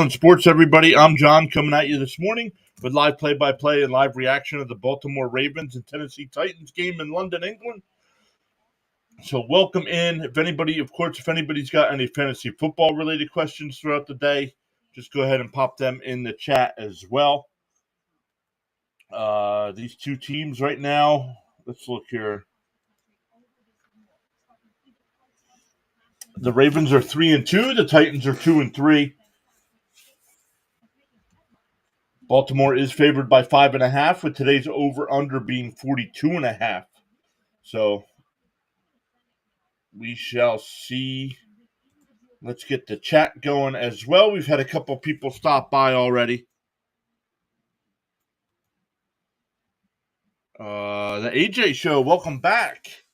Sports, everybody. I'm John coming at you this morning with live play-by-play and live reaction of the Baltimore Ravens and Tennessee Titans game in London, England. So welcome in. If anybody's got any fantasy football related questions throughout the day, just go ahead and pop them in the chat as well. These two teams right now, let's look here. The Ravens are 3-2. The Titans are 2-3. Baltimore is favored by 5.5, with today's over/under being 42.5. So we shall see. Let's get the chat going as well. We've had a couple people stop by already. The AJ Show, welcome back.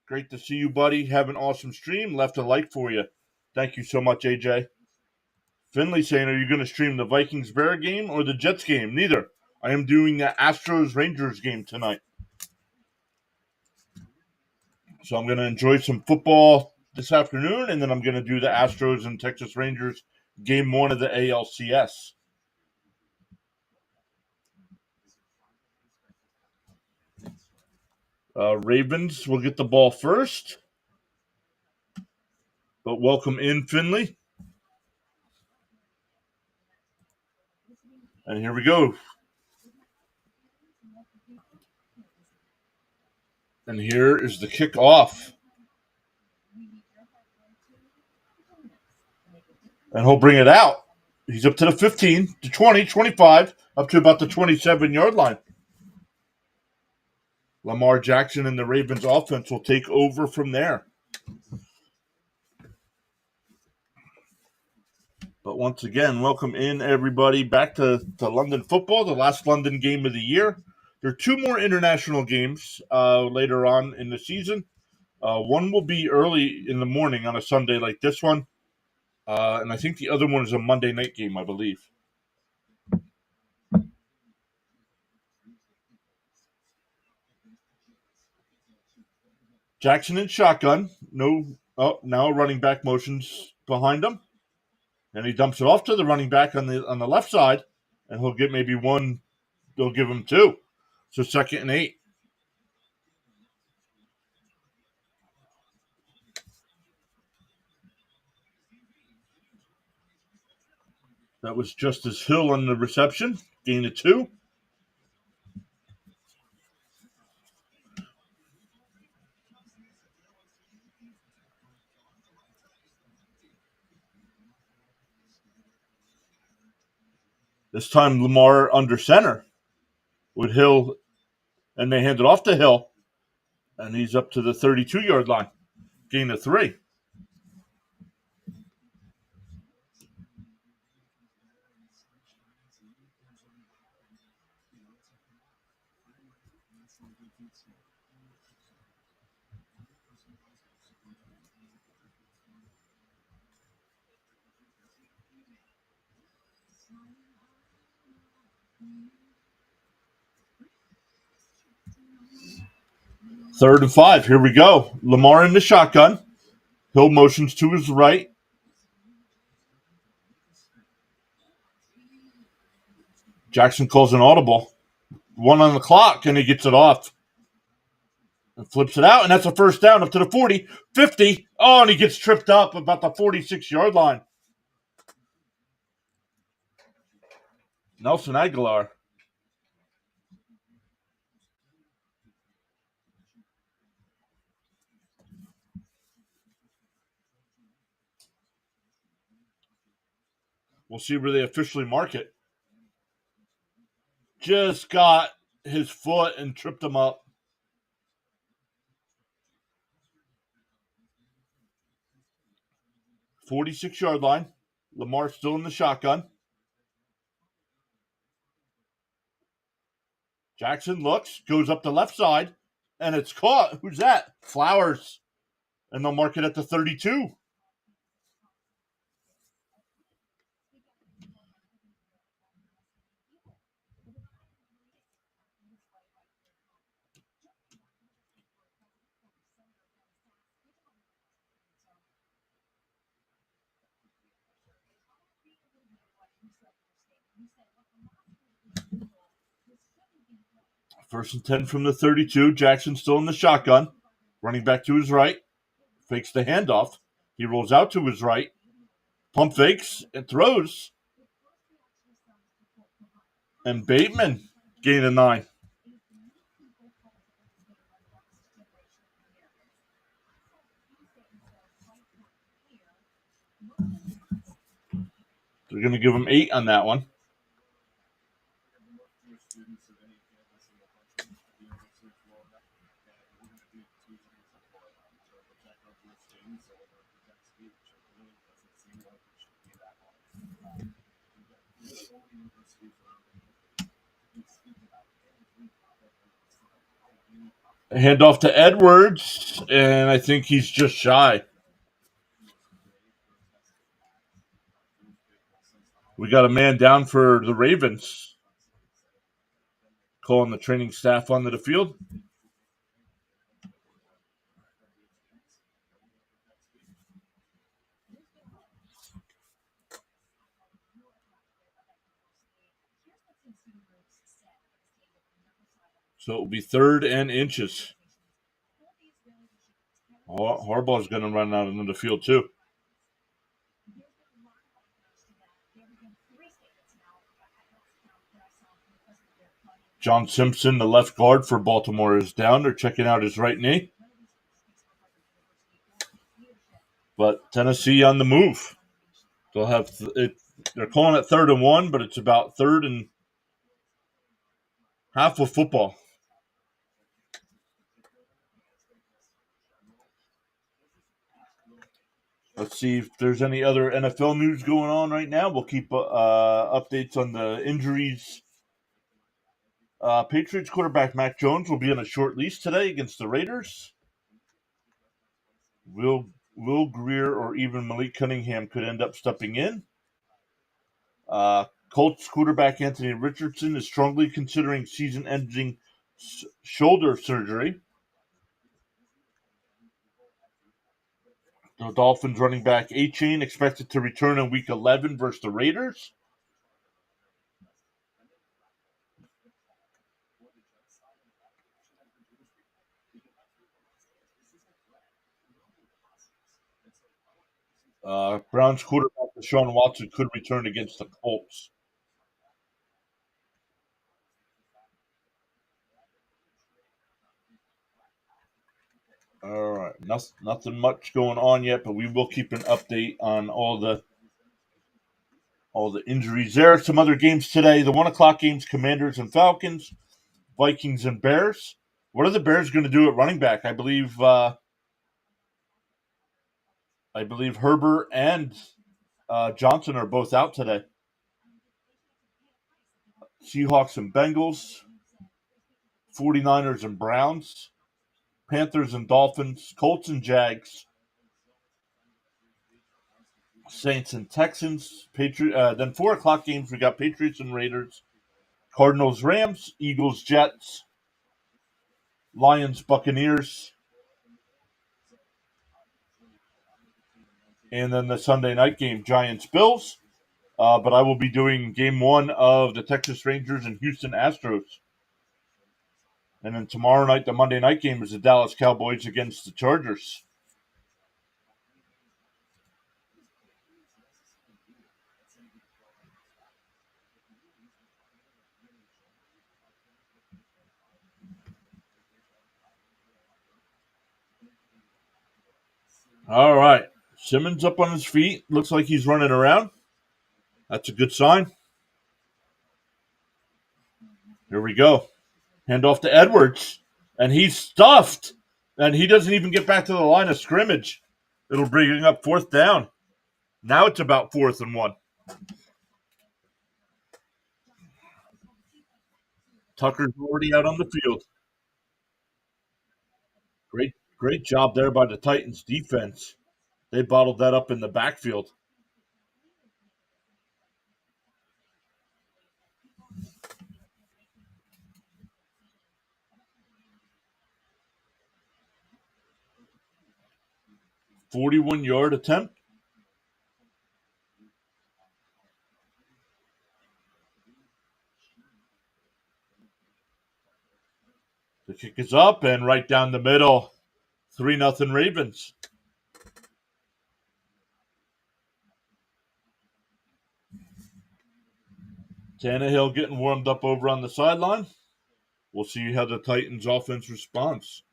Great to see you, buddy. Have an awesome stream. Left a like for you. Thank you so much, AJ. Finley saying, are you going to stream the Vikings-Bear game or the Jets game? Neither. I am doing the Astros-Rangers game tonight. So I'm going to enjoy some football this afternoon, and then I'm going to do the Astros and Texas Rangers game 1 of the ALCS. Ravens will get the ball first. But welcome in, Finley. And here we go. And here is the kickoff. And he'll bring it out. He's up to the 15, to 20, 25, up to about the 27-yard line. Lamar Jackson and the Ravens offense will take over from there. But once again, welcome in, everybody, back to London football, the last London game of the year. There are two more international games later on in the season. One will be early in the morning on a Sunday like this one. And I think the other one is a Monday night game, I believe. Jackson in shotgun. Now running back motions behind him. And he dumps it off to the running back on the left side. And he'll get maybe one. They'll give him two. So 2nd and 8. That was Justice Hill on the reception. Gain of 2. This time Lamar under center with Hill, and they hand it off to Hill, and he's up to the 32-yard line. Gain of 3. Third and 5. Here we go. Lamar in the shotgun. Hill motions to his right. Jackson calls an audible. 1 on the clock, and he gets it off. And flips it out, and that's a first down up to the 40, 50. Oh, and he gets tripped up about the 46-yard line. Nelson Aguilar. We'll see where they officially mark it. Just got his foot and tripped him up. "46-yard line. Lamar still in the shotgun. Jackson looks, goes up the left side, and it's caught. Who's that? Flowers. And they'll mark it at the 32. First and 10 from the 32. Jackson still in the shotgun. Running back to his right. Fakes the handoff. He rolls out to his right. Pump fakes and throws. And Bateman gain a 9. They're going to give him 8 on that one. Handoff to Edwards, and I think he's just shy. We got a man down for the Ravens. Calling the training staff onto the field. So it will be 3rd and inches. Harbaugh's going to run out into the field too. John Simpson, the left guard for Baltimore, is down. They're checking out his right knee. But Tennessee on the move. They'll have it. They're calling it 3rd and 1, but it's about 3rd and half of football. Let's see if there's any other NFL news going on right now. We'll keep updates on the injuries. Patriots quarterback Mac Jones will be on a short leash today against the Raiders. Will Greer or even Malik Cunningham could end up stepping in. Colts quarterback Anthony Richardson is strongly considering season-ending shoulder surgery. The Dolphins running back A-Chain expected to return in Week 11 versus the Raiders. Browns quarterback Deshaun Watson could return against the Colts. All right, nothing much going on yet, but we will keep an update on all the injuries. There are some other games today. The 1:00 games: Commanders and Falcons, Vikings and Bears. What are the Bears going to do at running back? I believe Herbert and Johnson are both out today. Seahawks and Bengals, 49ers and Browns, Panthers and Dolphins, Colts and Jags, Saints and Texans. Then 4:00 games, we got Patriots and Raiders, Cardinals, Rams, Eagles, Jets, Lions, Buccaneers, and then the Sunday night game, Giants, Bills. But I will be doing game 1 of the Texas Rangers and Houston Astros. And then tomorrow night, the Monday night game is the Dallas Cowboys against the Chargers. All right. Simmons up on his feet. Looks like he's running around. That's a good sign. Here we go. Hand off to Edwards. And he's stuffed. And he doesn't even get back to the line of scrimmage. It'll bring up 4th down. Now it's about 4th and 1. Tucker's already out on the field. Great job there by the Titans defense. They bottled that up in the backfield. "41-yard attempt. kick is up and right down the middle. 3-0 Ravens. Tannehill getting warmed up over on the sideline. We'll see how the Titans offense responds.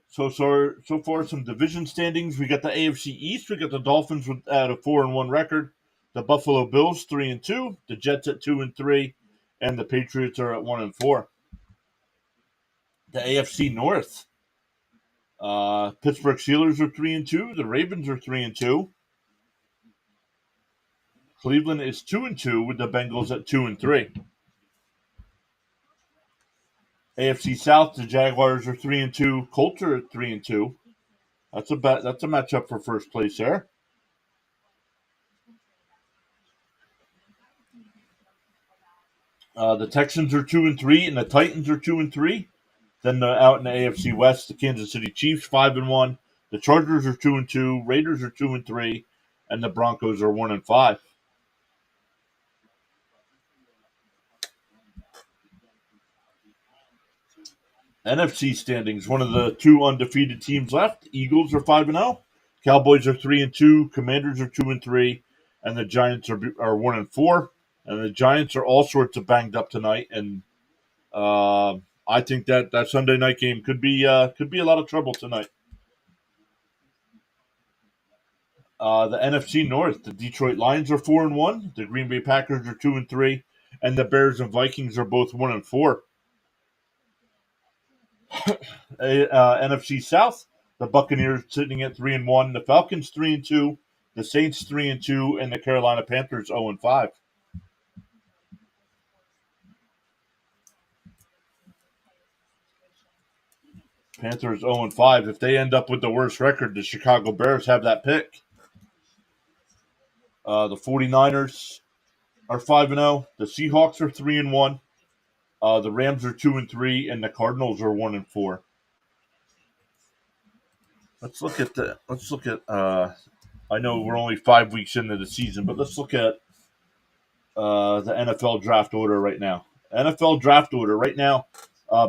So far, some division standings. We got the AFC East. We got the Dolphins at a 4-1 record. The Buffalo Bills 3-2. The Jets at 2-3, and the Patriots are at 1-4. The AFC North. Pittsburgh Steelers are 3-2. The Ravens are 3-2. Cleveland is 2-2 with the Bengals at 2-3. AFC South. The Jaguars are 3-2. Colts are at 3-2. That's a matchup for first place there. The Texans are 2-3, and the Titans are 2-3. Then out in the AFC West, the Kansas City Chiefs 5-1. The Chargers are 2-2. Raiders are 2-3, and the Broncos are 1-5. NFC standings. One of the two undefeated teams left. Eagles are 5-0. Cowboys are 3-2. Commanders are 2-3, and the Giants are 1-4. And the Giants are all sorts of banged up tonight, and I think that Sunday night game could be a lot of trouble tonight. The NFC North, the Detroit Lions are 4-1. The Green Bay Packers are 2-3, and the Bears and Vikings are both 1-4. NFC South, the Buccaneers sitting at 3-1. The Falcons 3-2. The Saints 3-2, and the Carolina Panthers 0-5. Panthers 0-5. If they end up with the worst record, the Chicago Bears have that pick. The 49ers are 5-0. The Seahawks are 3-1. The Rams are 2-3, and the Cardinals are 1-4. Let's look at. I know we're only 5 weeks into the season, but let's look at the NFL draft order right now. NFL draft order right now,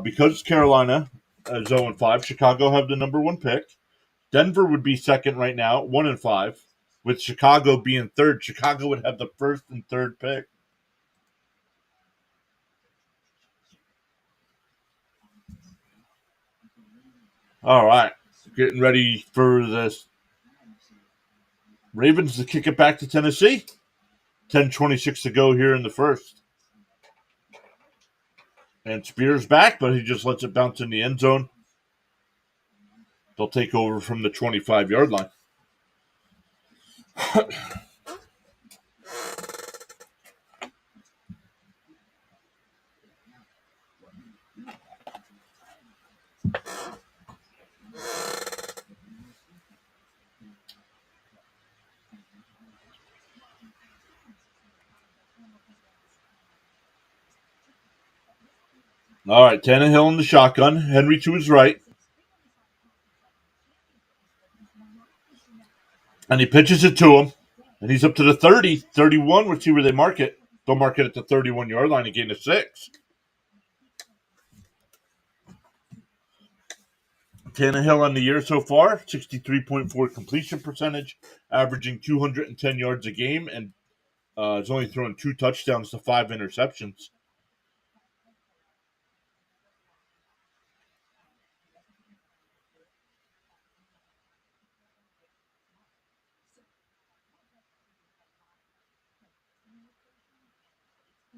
because Carolina is 0-5. Chicago have the number one pick. Denver would be second right now, 1-5. With Chicago being third, Chicago would have the first and third pick. All right, getting ready for this. Ravens to kick it back to Tennessee. 10:26 to go here in the first. And Spears back, but he just lets it bounce in the end zone. They'll take over from the 25-yard line. All right, Tannehill in the shotgun. Henry to his right. And he pitches it to him. And he's up to the 30, 31. We'll see where they mark it. They'll mark it at the 31-yard line and gain a 6. Tannehill on the year so far, 63.4 completion percentage, averaging 210 yards a game, and has only thrown 2 touchdowns to 5 interceptions.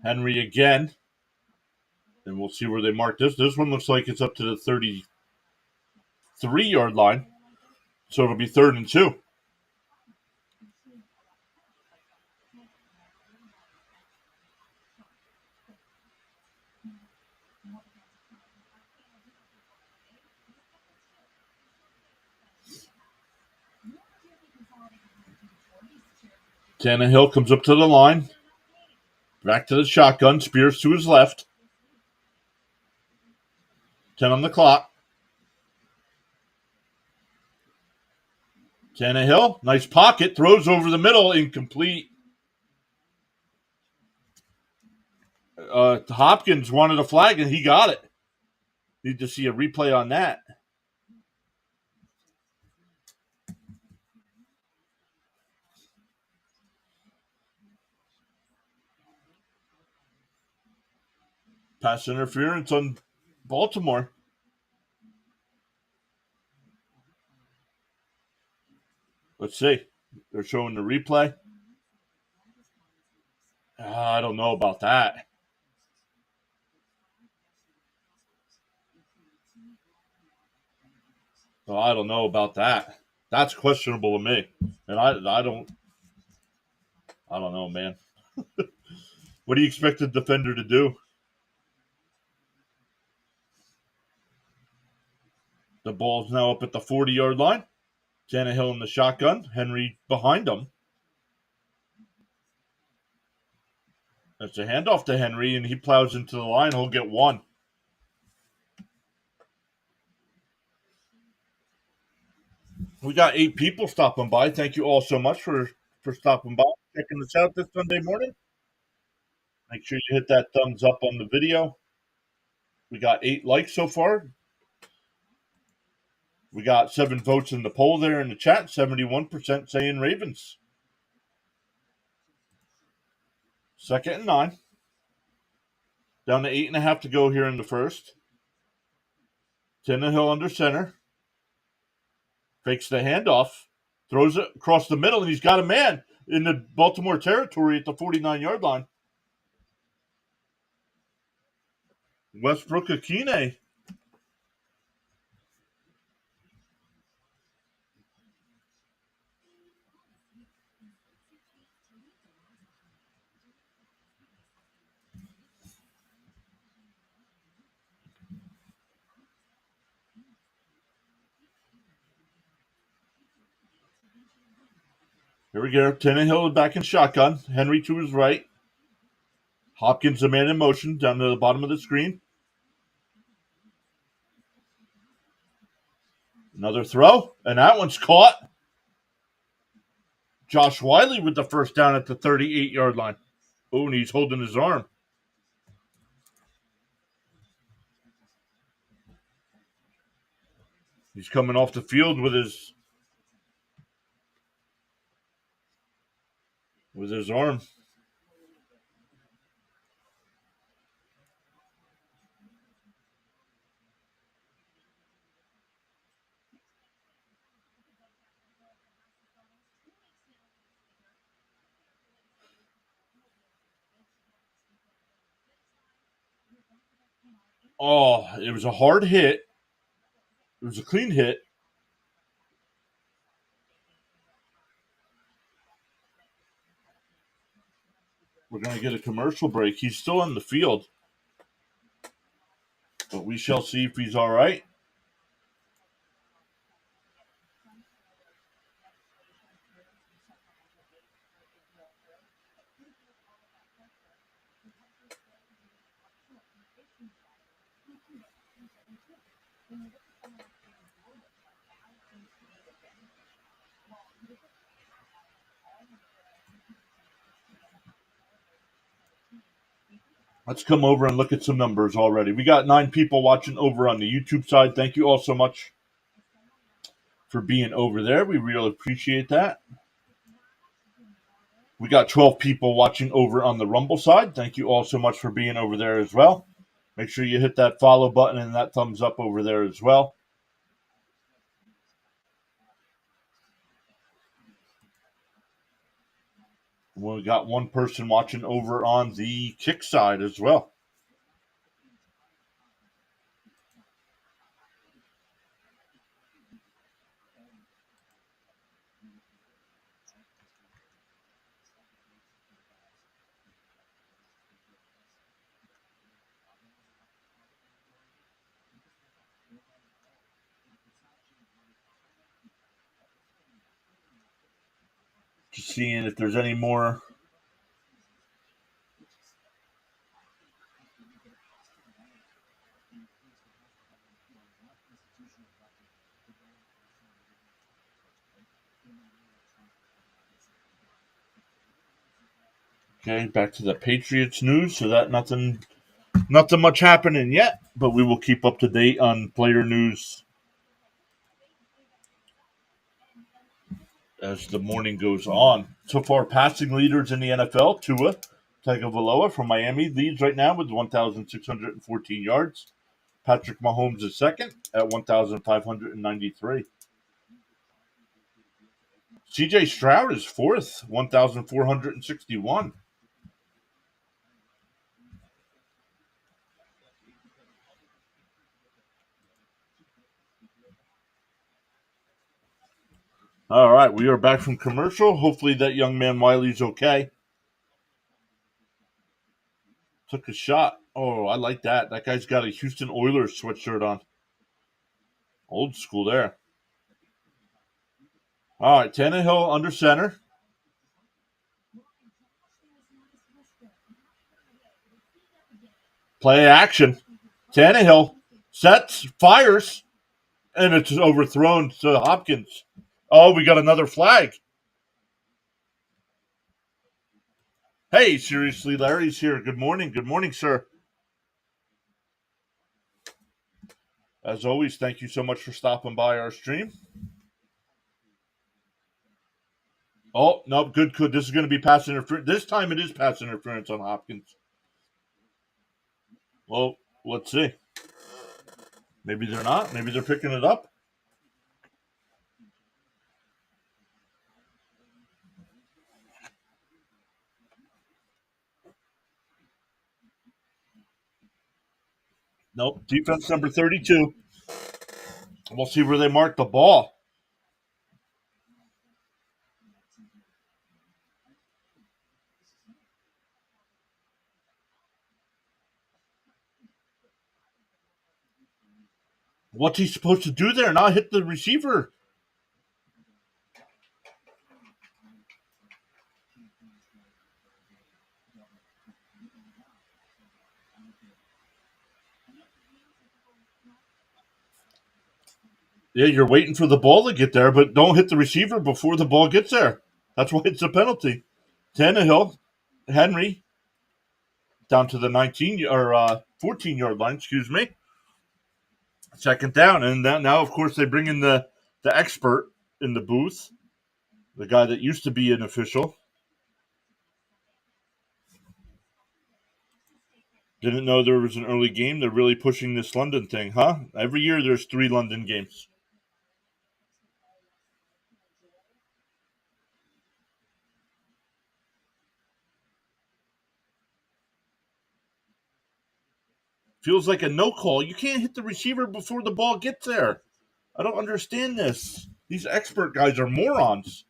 Henry again. And we'll see where they mark this. This one looks like it's up to the 33-yard line. So it'll be 3rd and 2. Tannehill comes up to the line. Back to the shotgun. Spears to his left. 10 on the clock. Tannehill, nice pocket. Throws over the middle. Incomplete. Hopkins wanted a flag and he got it. Need to see a replay on that. Pass interference on Baltimore. Let's see. They're showing the replay. I don't know about that. So I don't know about that. That's questionable to me, and I don't know, man. What do you expect the defender to do? The ball's now up at the 40-yard line. Tannehill in the shotgun. Henry behind him. That's a handoff to Henry, and he plows into the line. He'll get one. We got 8 people stopping by. Thank you all so much for stopping by, checking us out this Sunday morning. Make sure you hit that thumbs up on the video. We got 8 likes so far. We got 7 votes in the poll there in the chat. 71% saying Ravens. 2nd and 9. Down to 8.5 to go here in the first. Tannehill under center. Fakes the handoff. Throws it across the middle, and he's got a man in the Baltimore territory at the 49-yard line. Westbrook Akine. Here we go. Tannehill back in shotgun. Henry to his right. Hopkins, a man in motion, down to the bottom of the screen. Another throw, and that one's caught. Josh Wiley with the first down at the 38-yard line. Oh, and he's holding his arm. He's coming off the field with his arm. Oh, it was a hard hit. It was a clean hit. We're going to get a commercial break. He's still on the field, but we shall see if he's all right. Let's come over and look at some numbers already. We got 9 people watching over on the YouTube side. Thank you all so much for being over there. We really appreciate that. We got 12 people watching over on the Rumble side. Thank you all so much for being over there as well. Make sure you hit that follow button and that thumbs up over there as well. We got 1 person watching over on the kick side as well. Just seeing if there's any more. Okay, back to the Patriots news. So that nothing much happening yet, but we will keep up to date on player news as the morning goes on. So far, passing leaders in the NFL: Tua Tagovailoa from Miami leads right now with 1,614 yards. Patrick Mahomes is second at 1,593. C.J. Stroud is fourth, 1,461. All right, we are back from commercial. Hopefully that young man Wiley's okay. Took a shot. Oh, I like that. That guy's got a Houston Oilers sweatshirt on. Old school there. All right, Tannehill under center. Play action. Tannehill sets, fires, and it's overthrown to Hopkins. Oh, we got another flag. Hey, seriously, Larry's here. Good morning. Good morning, sir. As always, thank you so much for stopping by our stream. Oh, no, good. This is going to be pass interference. This time it is pass interference on Hopkins. Well, let's see. Maybe they're not. Maybe they're picking it up. Nope. Defense number 32. We'll see where they mark the ball. What's he supposed to do there? Not hit the receiver. Yeah, you're waiting for the ball to get there, but don't hit the receiver before the ball gets there. That's why it's a penalty. Tannehill, Henry, down to the 19 or 14-yard line. Excuse me. Second down, and now of course they bring in the expert in the booth, the guy that used to be an official. Didn't know there was an early game. They're really pushing this London thing, huh? Every year there's 3 London games. Feels like a no call. You can't hit the receiver before the ball gets there. I don't understand this. These expert guys are morons.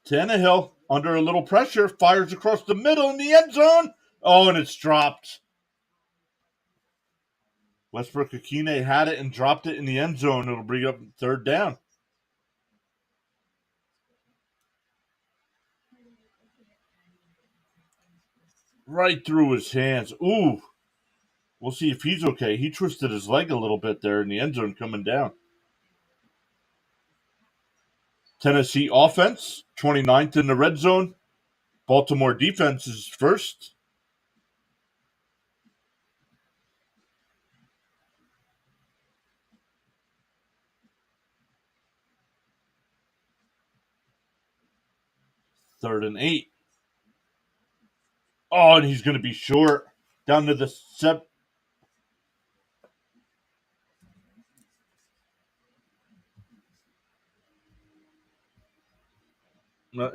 Tannehill, under a little pressure, fires across the middle in the end zone. Oh, and it's dropped. Westbrook Akine had it and dropped it in the end zone. It'll bring up third down. Right through his hands. Ooh. We'll see if he's okay. He twisted his leg a little bit there in the end zone coming down. Tennessee offense, 29th in the red zone. Baltimore defense is first. Third and 8. Oh, and he's going to be short. Down to the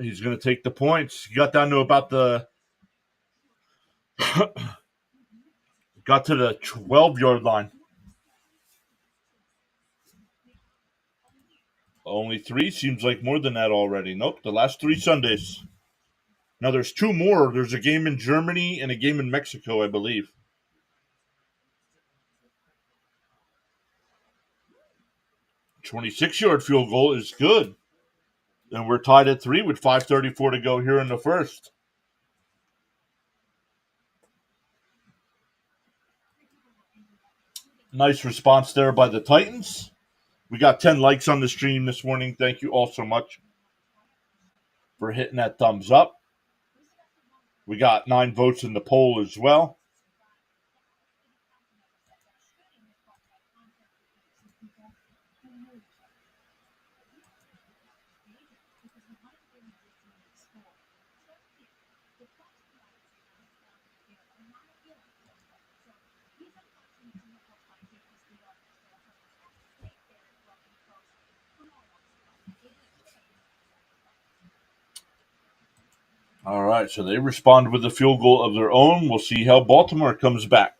he's going to take the points. He got down to about the got to the 12-yard line. Only 3 seems like more than that already. Nope, the last 3 Sundays. Now there's 2 more. There's a game in Germany and a game in Mexico, I believe. 26-yard field goal is good. And we're tied at 3 with 5:34 to go here in the first. Nice response there by the Titans. We got 10 likes on the stream this morning. Thank you all so much. for hitting that thumbs up. We got 9 votes in the poll as well. All right, so they respond with a field goal of their own. We'll see how Baltimore comes back.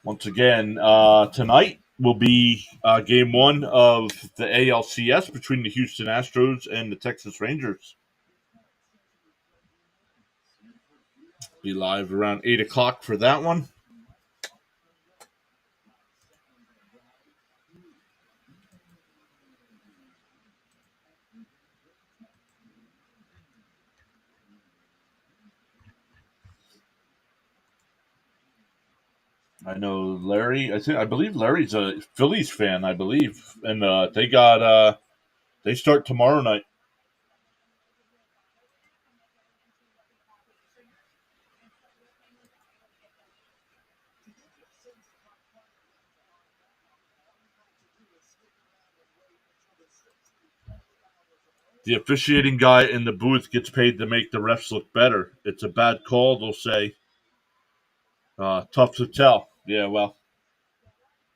Once again, tonight will be game 1 of the ALCS between the Houston Astros and the Texas Rangers. Be live around 8 o'clock for that one. I know Larry. I believe Larry's a Phillies fan. I believe, and they start tomorrow night. The officiating guy in the booth gets paid to make the refs look better. It's a bad call, they'll say. Tough to tell. Yeah, well,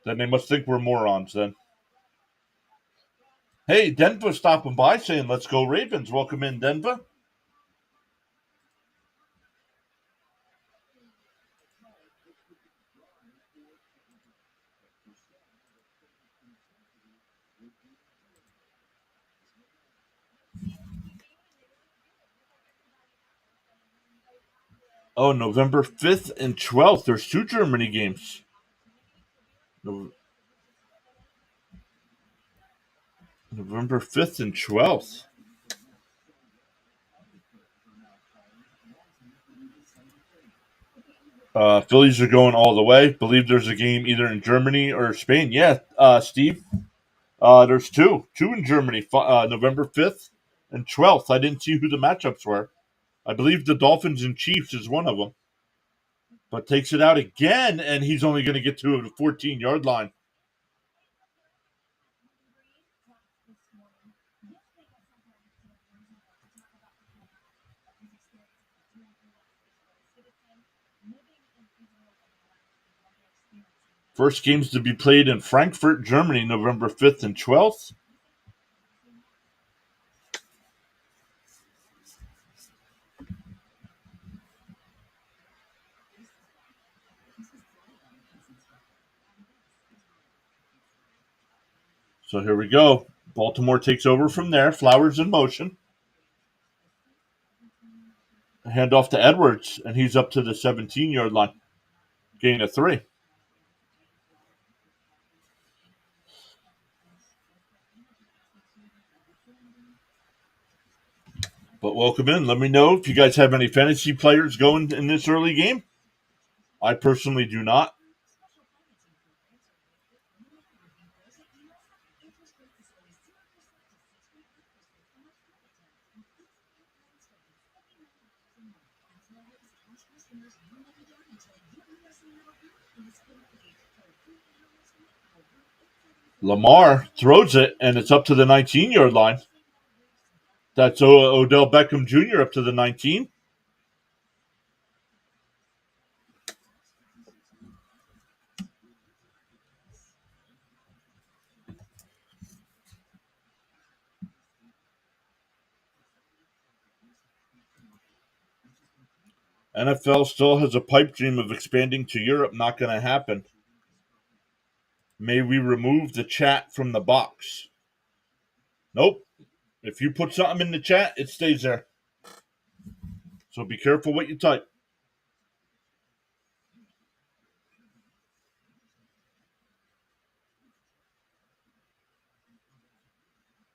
then they must think we're morons. Then. Hey, Denver stopping by saying, "Let's go Ravens." Welcome in, Denver. Oh, November 5th and 12th. There's 2 Germany games. November 5th and 12th. Phillies are going all the way. Believe there's a game either in Germany or Spain. Yeah, Steve. There's 2. 2 in Germany. November 5th and 12th. I didn't see who the matchups were. I believe the Dolphins and Chiefs is one of them. But takes it out again, and he's only going to get to the 14-yard line. First games to be played in Frankfurt, Germany, November 5th and 12th. So here we go. Baltimore takes over from there. Flowers in motion. Hand off to Edwards, and he's up to the 17-yard line. Gain of 3. But welcome in. Let me know if you guys have any fantasy players going in this early game. I personally do not. Lamar throws it, and it's up to the 19-yard line. That's Odell Beckham Jr. up to the 19. NFL still has a pipe dream of expanding to Europe. Not going to happen. May we remove the chat from the box? Nope. If you put something in the chat, it stays there. So be careful what you type.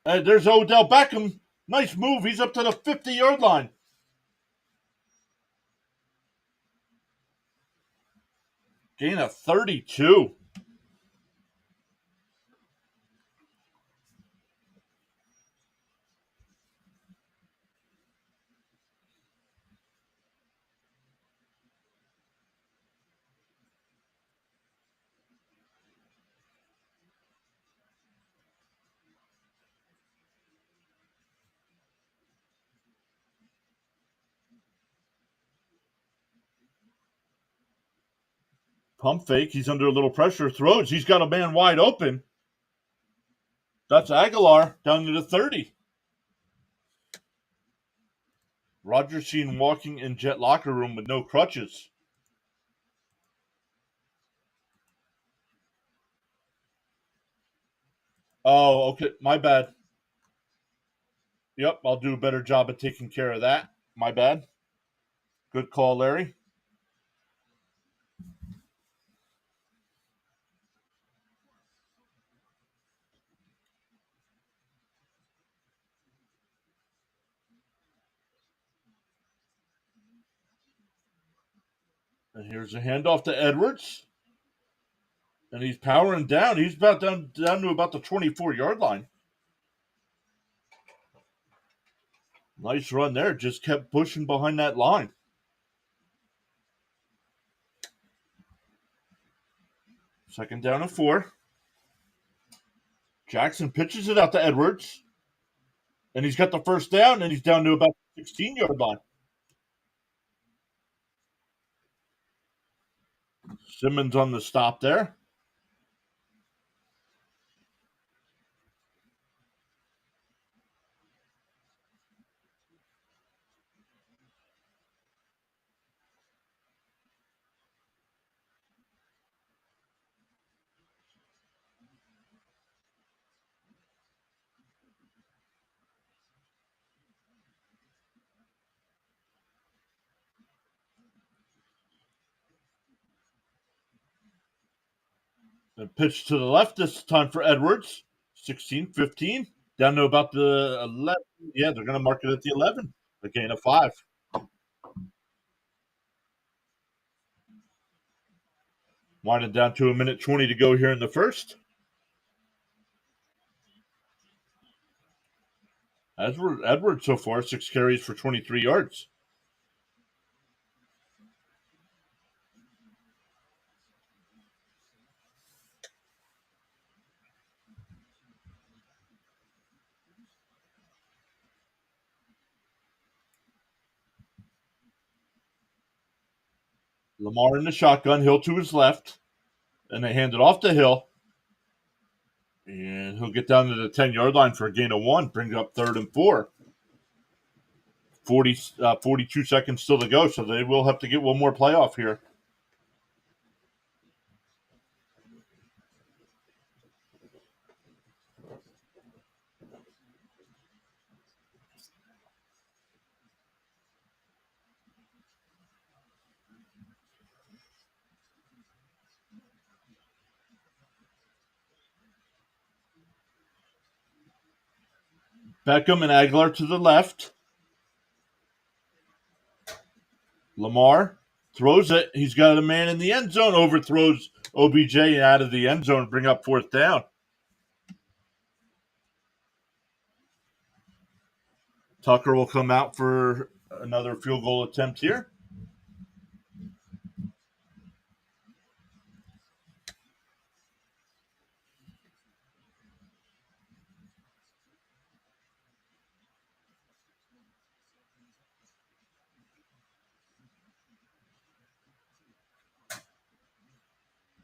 There's Odell Beckham. Nice move. He's up to the 50-yard line. Gain of 32. Pump fake. He's under a little pressure. Throws. He's got a man wide open. That's Aguilar down to the 30. Roger seen walking in Jet locker room with no crutches. Oh, okay. My bad. Yep, I'll do a better job of taking care of that. My bad. Good call, Larry. And here's a handoff to Edwards. And he's powering down. He's about down to about the 24-yard line. Nice run there. Just kept pushing behind that line. Second down and 4. Jackson pitches it out to Edwards. And he's got the first down, and he's down to about the 16-yard line. Simmons on the stop there. And pitch to the left this time for Edwards. 16, 15. Down to about the 11. Yeah, they're going to mark it at the 11. A gain of 5. Winding down to 1:20 to go here in the first. Edwards so far, 6 carries for 23 yards. Lamar in the shotgun, Hill to his left. And they hand it off to Hill. And he'll get down to the 10-yard line for a gain of 1. Bring up 3rd and 4. 42 seconds still to go, so they will have to get one more playoff here. Beckham and Aguilar to the left. Lamar throws it. He's got a man in the end zone. Overthrows OBJ out of the end zone. Bring up 4th down. Tucker will come out for another field goal attempt here.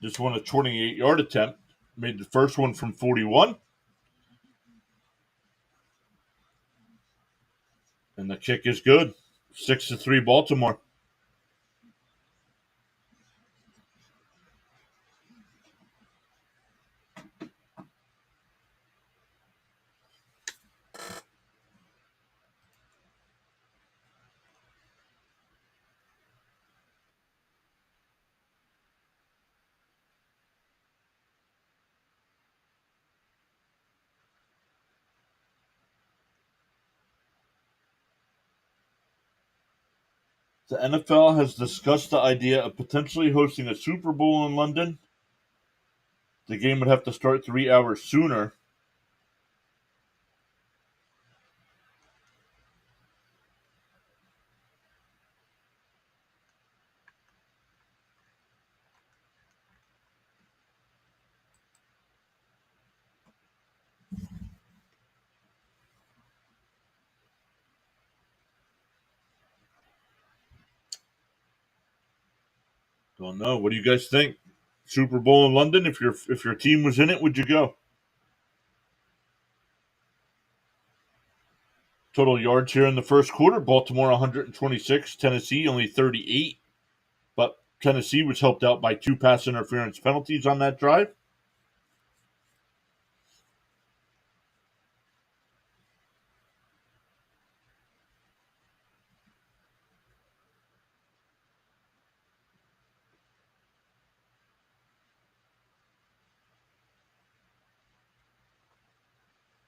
Just won a 28-yard attempt. Made the first one from 41. And the kick is good. 6-3 Baltimore. The NFL has discussed the idea of potentially hosting a Super Bowl in London. The game would have to start 3 hours sooner. Don't know. What do you guys think? Super Bowl in London. If your team was in it, would you go? Total yards here in the first quarter: Baltimore 126, Tennessee only 38. But Tennessee was helped out by 2 pass interference penalties on that drive.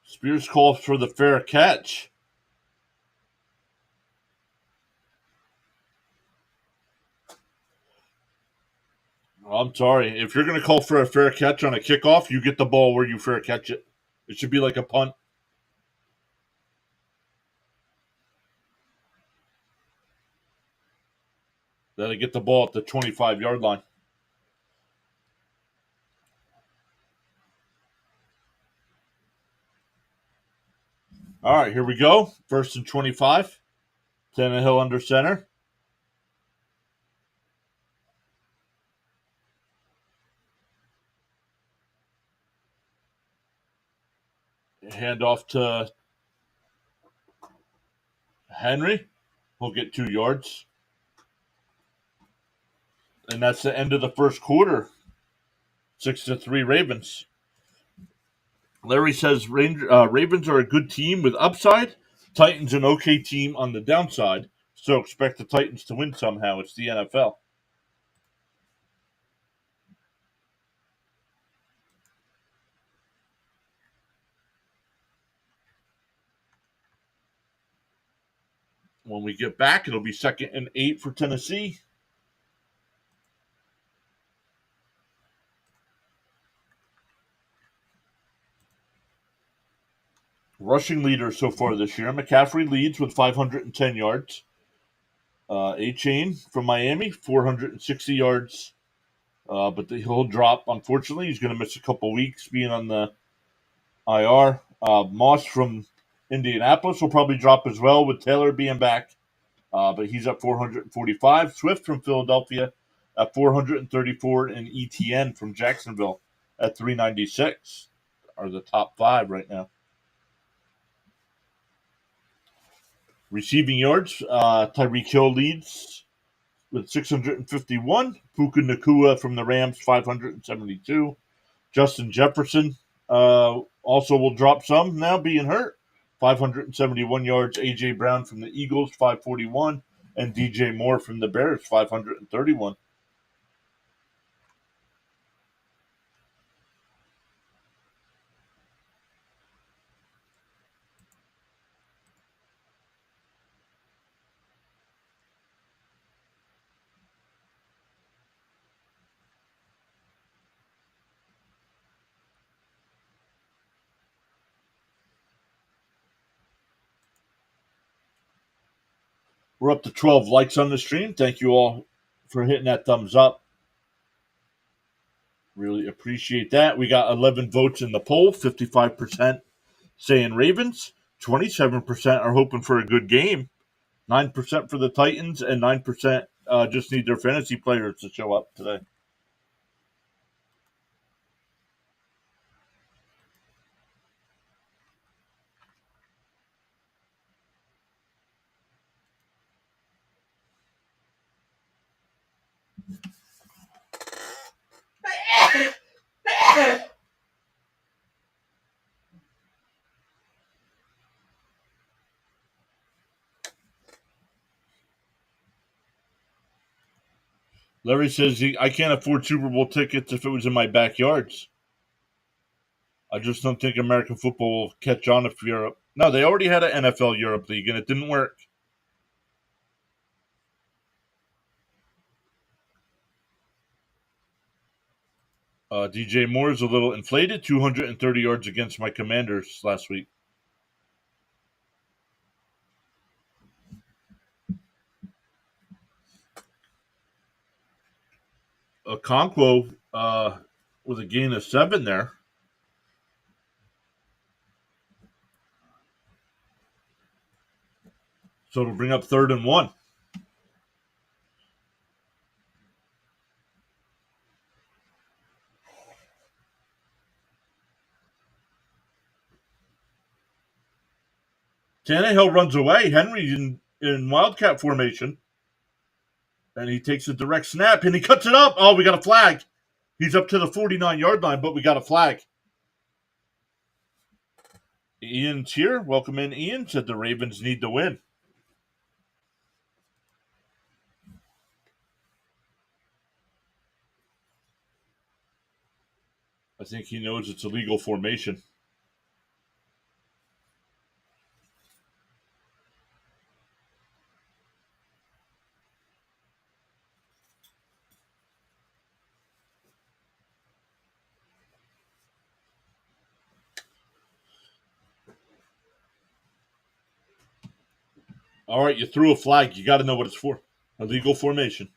Spears calls for the fair catch. I'm sorry. If you're going to call for a fair catch on a kickoff, you get the ball where you fair catch it. It should be like a punt. Then I get the ball at the 25-yard line. All right, here we go. 1st and 25. Tannehill under center. Hand off to Henry. He'll get 2 yards. And that's the end of the first quarter. 6-3 Ravens. Larry says Ravens are a good team with upside. Titans an okay team on the downside. So expect the Titans to win somehow. It's the NFL. When we get back, it'll be 2nd and 8 for Tennessee. Rushing leader so far this year. McCaffrey leads with 510 yards. A-Chain from Miami, 460 yards. But he'll drop, unfortunately. He's going to miss a couple weeks being on the IR. Moss from Indianapolis will probably drop as well with Taylor being back. But he's at 445. Swift from Philadelphia at 434. And ETN from Jacksonville at 396 are the top 5 right now. Receiving yards, Tyreek Hill leads with 651. Puka Nacua from the Rams, 572. Justin Jefferson also will drop some now, being hurt. 571 yards. A.J. Brown from the Eagles, 541. And DJ Moore from the Bears, 531. We're up to 12 likes on the stream. Thank you all for hitting that thumbs up. Really appreciate that. We got 11 votes in the poll, 55% saying Ravens, 27% are hoping for a good game, 9% for the Titans, and 9% just need their fantasy players to show up today. Larry says I can't afford Super Bowl tickets if it was in my backyards. I just don't think American football will catch on if Europe. No, they already had an NFL Europe League, and it didn't work. DJ Moore is a little inflated, 230 yards against my Commanders last week. Okonkwo with a gain of 7 there. So it'll bring up 3rd and 1. Tannehill runs away. Henry's in wildcat formation, and he takes a direct snap, and he cuts it up. Oh, we got a flag. He's up to the 49-yard line, but we got a flag. Ian's here. Welcome in, Ian. Said the Ravens need to win. I think he knows it's a legal formation. All right, you threw a flag. You got to know what it's for. A legal formation.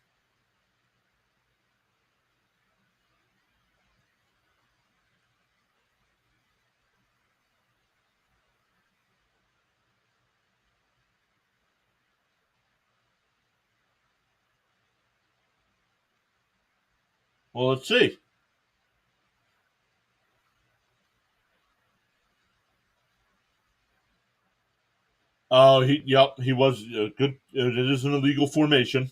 Well, let's see. Oh, he was good. It is an illegal formation.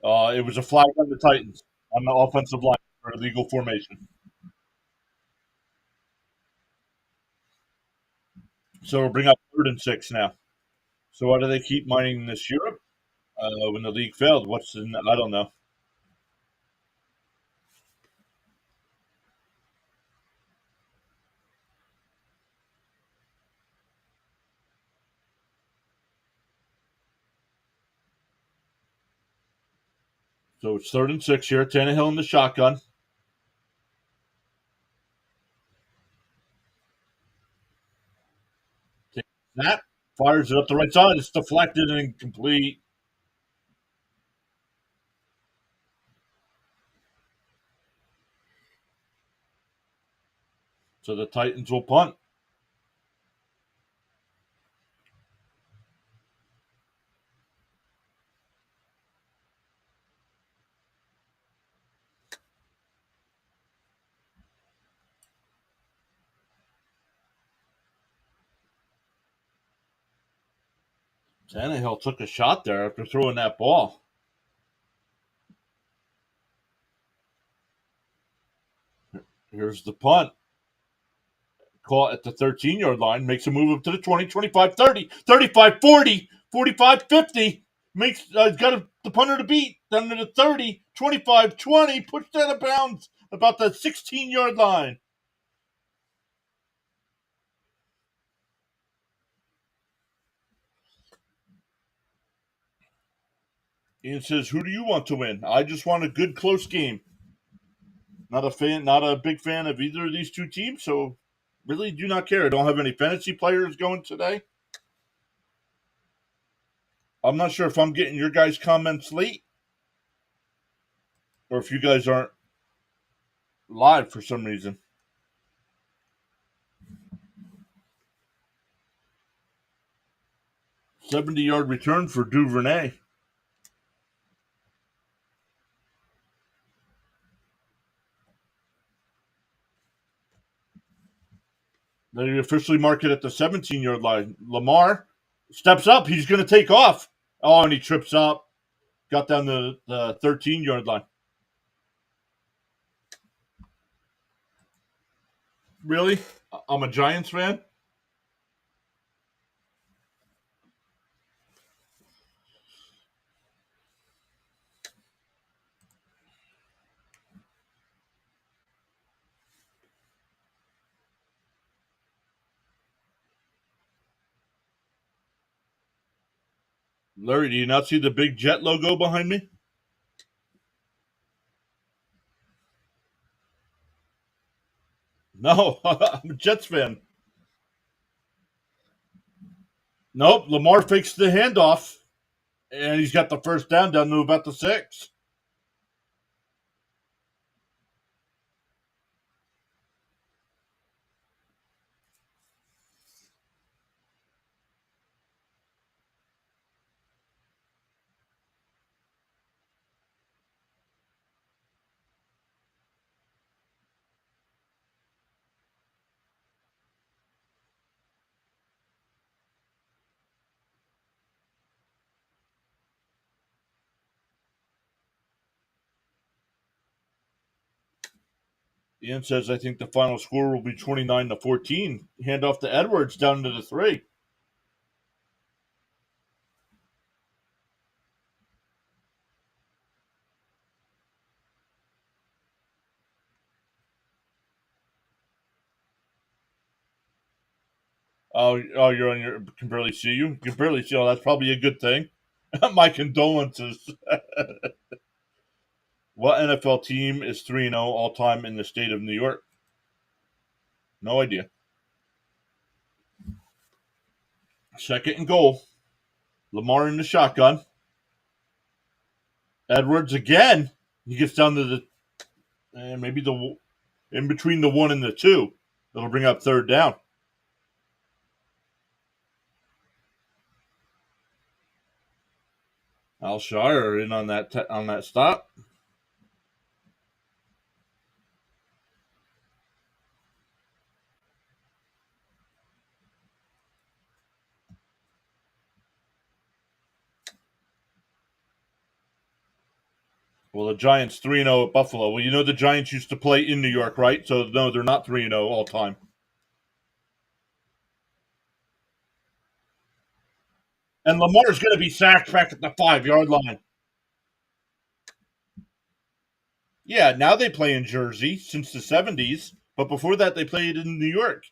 It was a flag on the Titans on the offensive line for illegal formation. So we'll bring up 3rd and 6 now. So why do they keep mining this Europe when the league failed? I don't know. So it's 3rd and 6 here. Tannehill in the shotgun. Takes a snap, fires it up the right side. It's deflected and incomplete. So the Titans will punt. Tannehill took a shot there after throwing that ball. Here's the punt. Caught at the 13-yard line. Makes a move up to the 20, 25, 30, 35, 40, 45, 50. Got the punter to beat. Down to the 30, 25, 20. Pushed out of bounds about the 16-yard line. Ian says, "Who do you want to win? I just want a good close game. Not a big fan of either of these two teams, so really do not care. I don't have any fantasy players going today. I'm not sure if I'm getting your guys' comments late or if you guys aren't live for some reason. 70-yard return for Duvernay. They officially mark it at the 17-yard line. Lamar steps up. He's going to take off. Oh, and he trips up. Got down the 13-yard line. Really? I'm a Giants fan. Larry, do you not see the big Jet logo behind me? No, I'm a Jets fan. Nope, Lamar fakes the handoff, and he's got the first down to about the 6. Ian says, I think the final score will be 29-14. Hand off to Edwards down to the 3. Oh, you're on your. Can barely see you. You can barely see. Oh, that's probably a good thing. My condolences. What NFL team is 3-0 all time in the state of New York? No idea. Second and goal. Lamar in the shotgun. Edwards again. He gets down to the maybe the in between the 1 and the 2. That'll bring up third down. Alshire in on that stop. Well, the Giants 3-0 at Buffalo. Well, you know the Giants used to play in New York, right? So no, they're not 3-0 all time. And Lamar's going to be sacked back at the 5-yard line. Yeah, now they play in Jersey since the 70s, but before that they played in New York.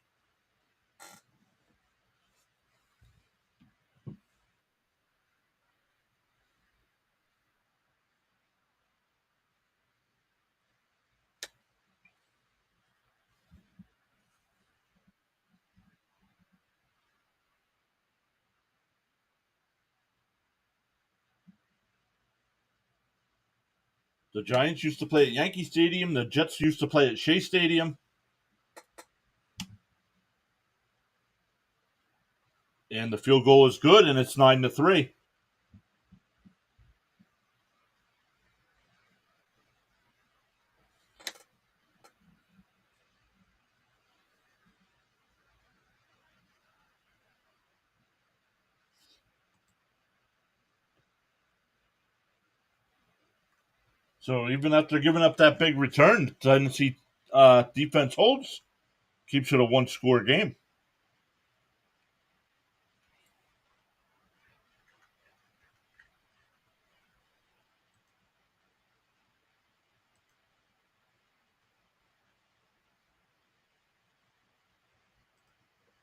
The Giants used to play at Yankee Stadium. The Jets used to play at Shea Stadium. And the field goal is good, and it's 9-3. So even after giving up that big return, Tennessee defense holds, keeps it a one-score game.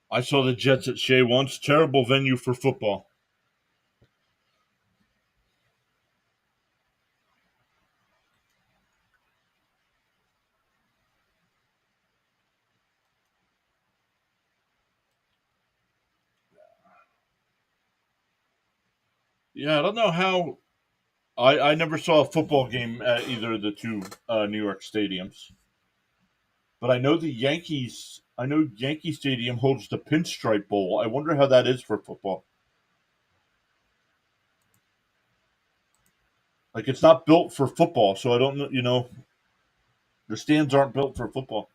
I saw the Jets at Shea once. Terrible venue for football. Yeah, I don't know how. I never saw a football game at either of the two New York stadiums, but I know the Yankees. I know Yankee Stadium holds the Pinstripe Bowl. I wonder how that is for football. Like it's not built for football, so I don't know. The stands aren't built for football.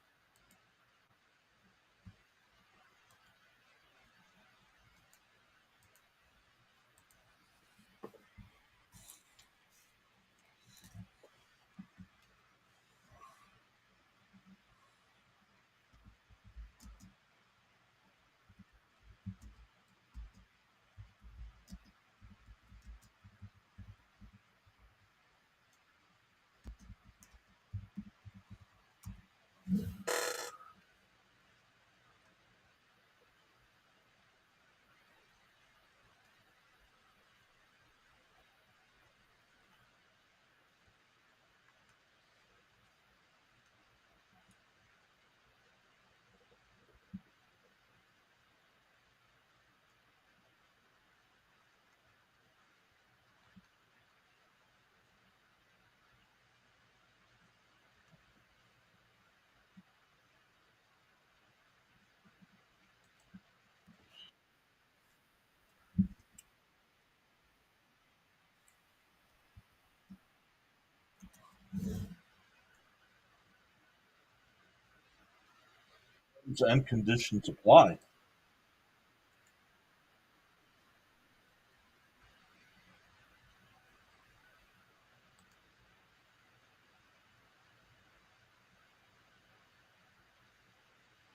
And conditions apply.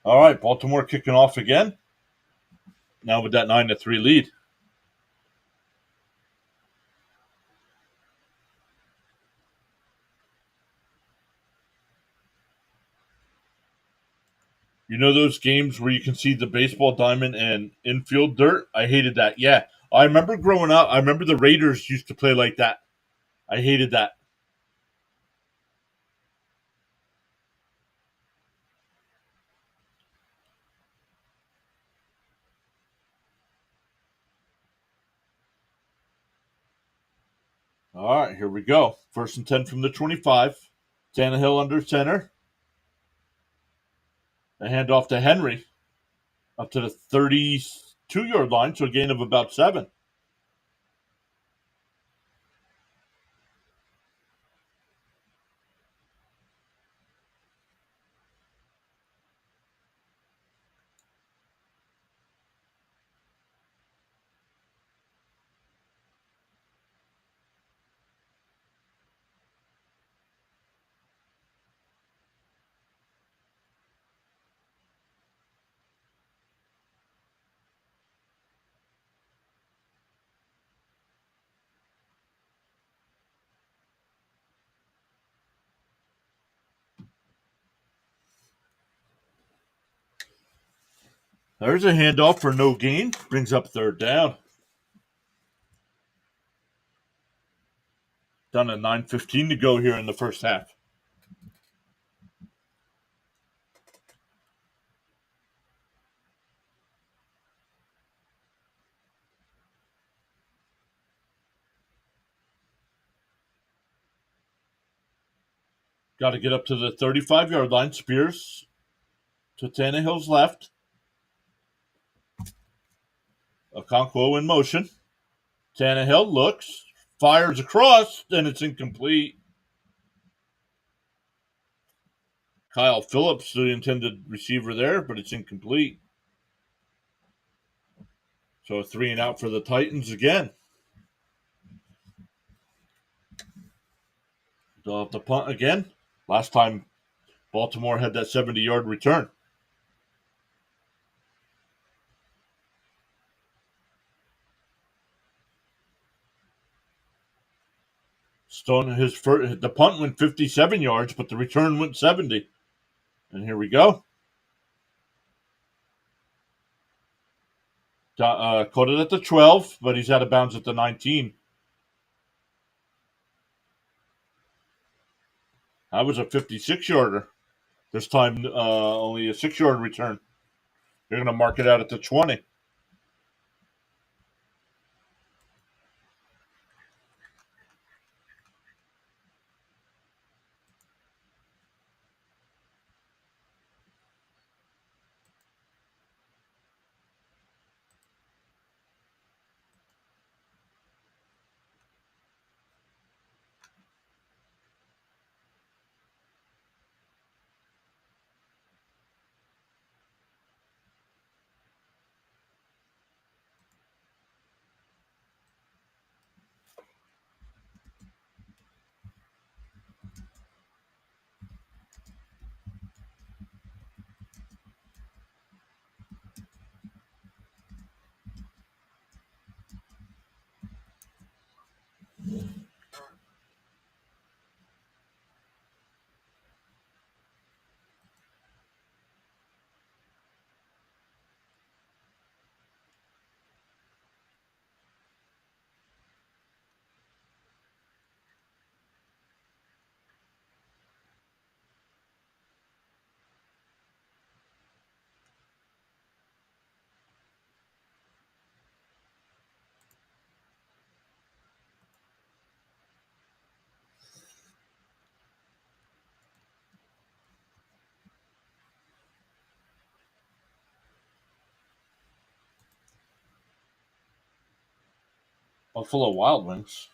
All right, Baltimore kicking off again. Now with that 9-3 lead. You know those games where you can see the baseball diamond and infield dirt? I hated that. Yeah. I remember growing up, I remember the Raiders used to play like that. I hated that. All right, here we go. 1st and 10 from the 25. Tannehill under center. A handoff to Henry up to the 32-yard line, so a gain of about 7. There's a handoff for no gain. Brings up 3rd down. Done at 9:15 to go here in the first half. Got to get up to the 35-yard line. Spears to Tannehill's left. Okonkwo in motion. Tannehill looks, fires across, and it's incomplete. Kyle Phillips, the intended receiver there, but it's incomplete. So a 3-and-out for the Titans again. They'll have to punt again. Last time Baltimore had that 70-yard return. The punt went 57 yards, but the return went 70. And here we go. Caught it at the 12, but he's out of bounds at the 19. That was a 56-yarder. This time, only a 6-yard return. They're going to mark it out at the 20. Buffalo Wild Wings.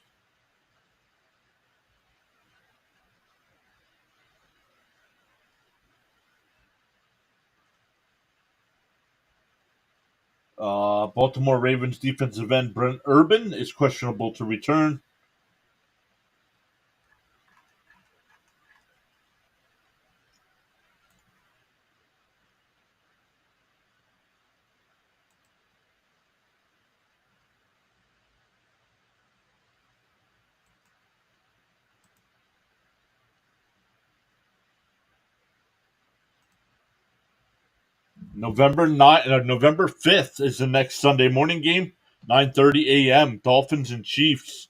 Baltimore Ravens defensive end Brent Urban is questionable to return. November 5th is the next Sunday morning game, 9:30 a.m. Dolphins and Chiefs.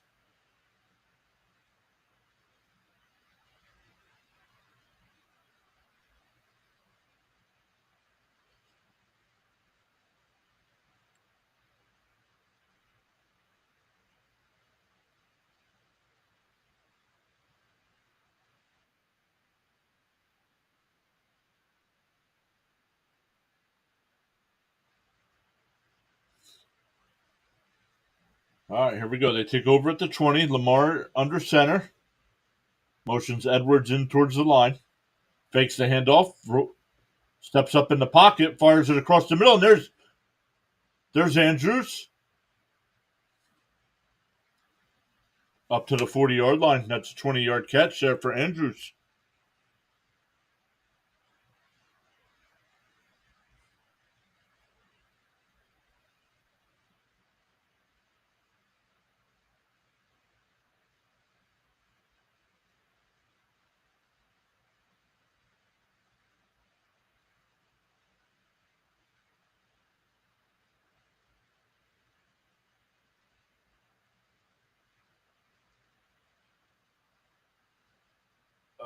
All right, here we go. They take over at the 20. Lamar under center. Motions Edwards in towards the line. Fakes the handoff. Steps up in the pocket. Fires it across the middle. And there's Andrews. Up to the 40-yard line. That's a 20-yard catch there for Andrews.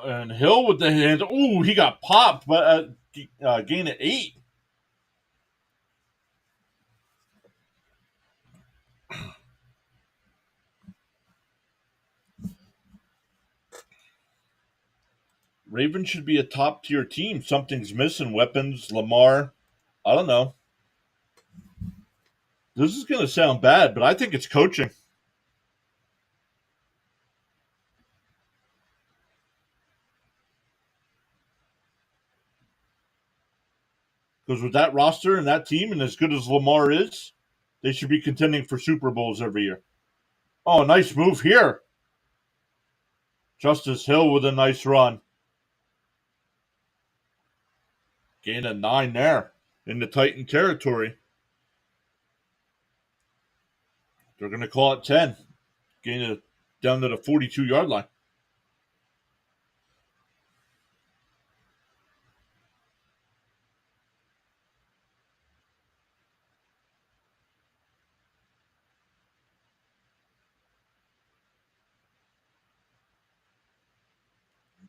And Hill with the hands. Ooh, he got popped, but gain of 8. Ravens should be a top tier team. Something's missing. Weapons, Lamar. I don't know. This is going to sound bad, but I think it's coaching. Because with that roster and that team, and as good as Lamar is, they should be contending for Super Bowls every year. Oh, nice move here. Justice Hill with a nice run. Gain of 9 there in the Titan territory. They're going to call it 10. Gain of down to the 42-yard line.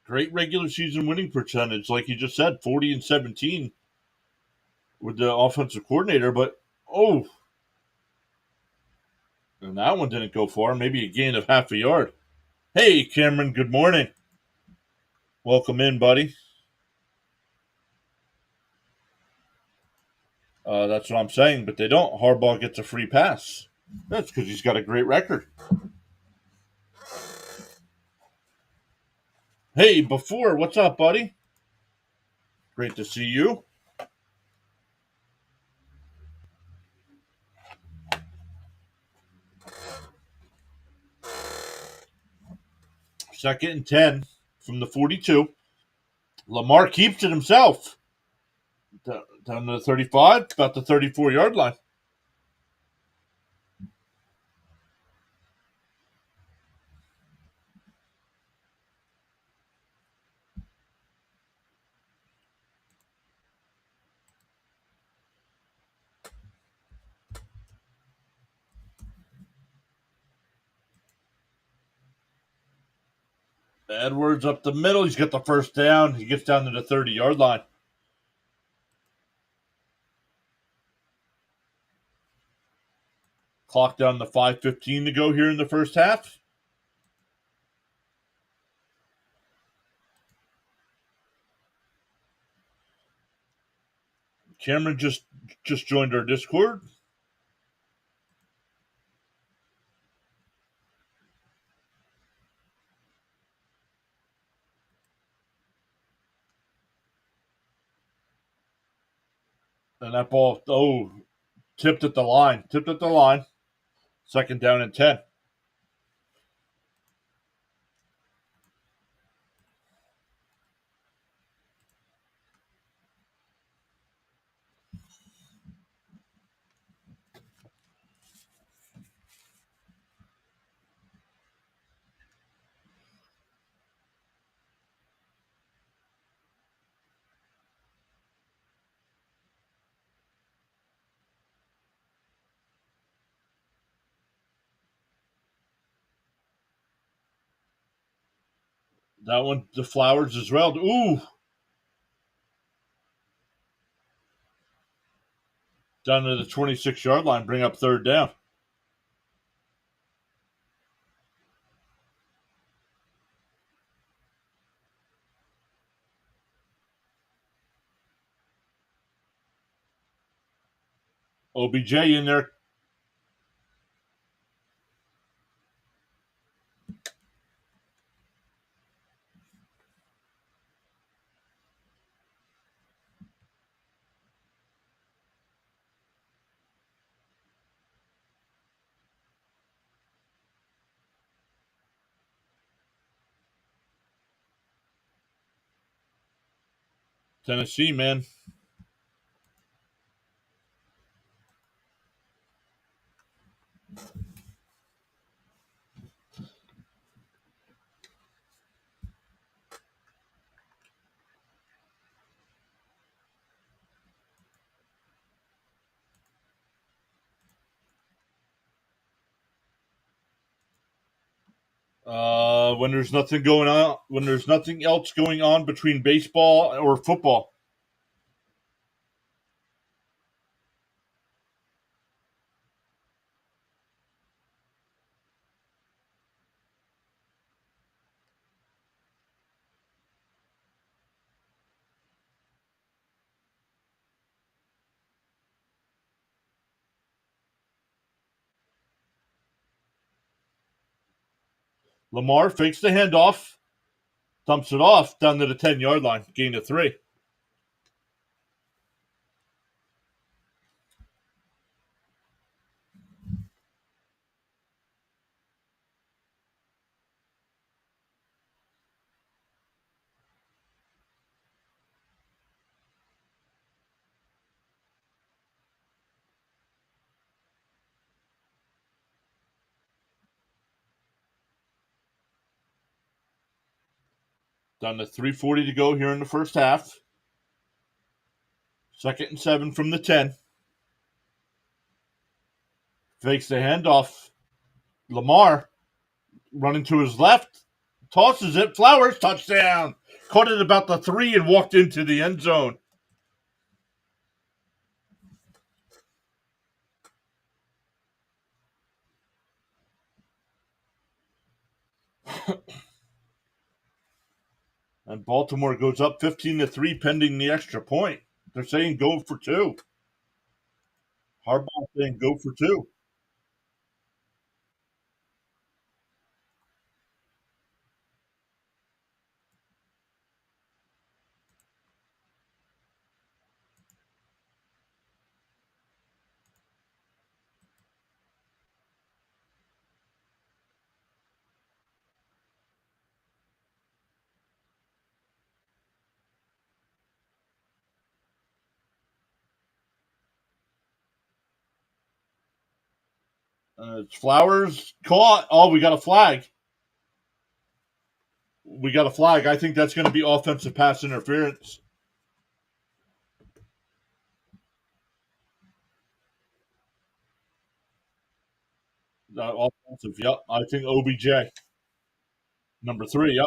Great regular season winning percentage, like you just said, 40-17 with the offensive coordinator. But and that one didn't go far. Maybe a gain of half a yard. Hey, Cameron. Good morning. Welcome in, buddy. That's what I'm saying, but they don't. Harbaugh gets a free pass. That's because he's got a great record. Hey, before, what's up, buddy? Great to see you. Second and 10 from the 42. Lamar keeps it himself. Down to the 35, about the 34-yard line. Edwards up the middle. He's got the first down. He gets down to the 30-yard line. Clock down to 5:15 to go here in the first half. Cameron just joined our Discord. And that ball, tipped at the line. Tipped at the line. Second down and 10. That one, the Flowers as well. Ooh, down to the 26-yard line, bring up third down. OBJ in there. Tennessee, man. When there's nothing going on, when there's nothing else going on between baseball or football. Lamar fakes the handoff, dumps it off down to the 10-yard line, gain of 3. Down to 3:40 to go here in the first half. 2nd and 7 from the 10. Fakes the handoff. Lamar running to his left, tosses it. Flowers, touchdown. Caught it about the 3 and walked into the end zone. And Baltimore goes up 15-3 pending the extra point. They're saying go for 2. Harbaugh saying go for 2. It's Flowers caught. Oh, we got a flag. We got a flag. I think that's going to be offensive pass interference. Offensive, yep. I think OBJ. Number 3, yep.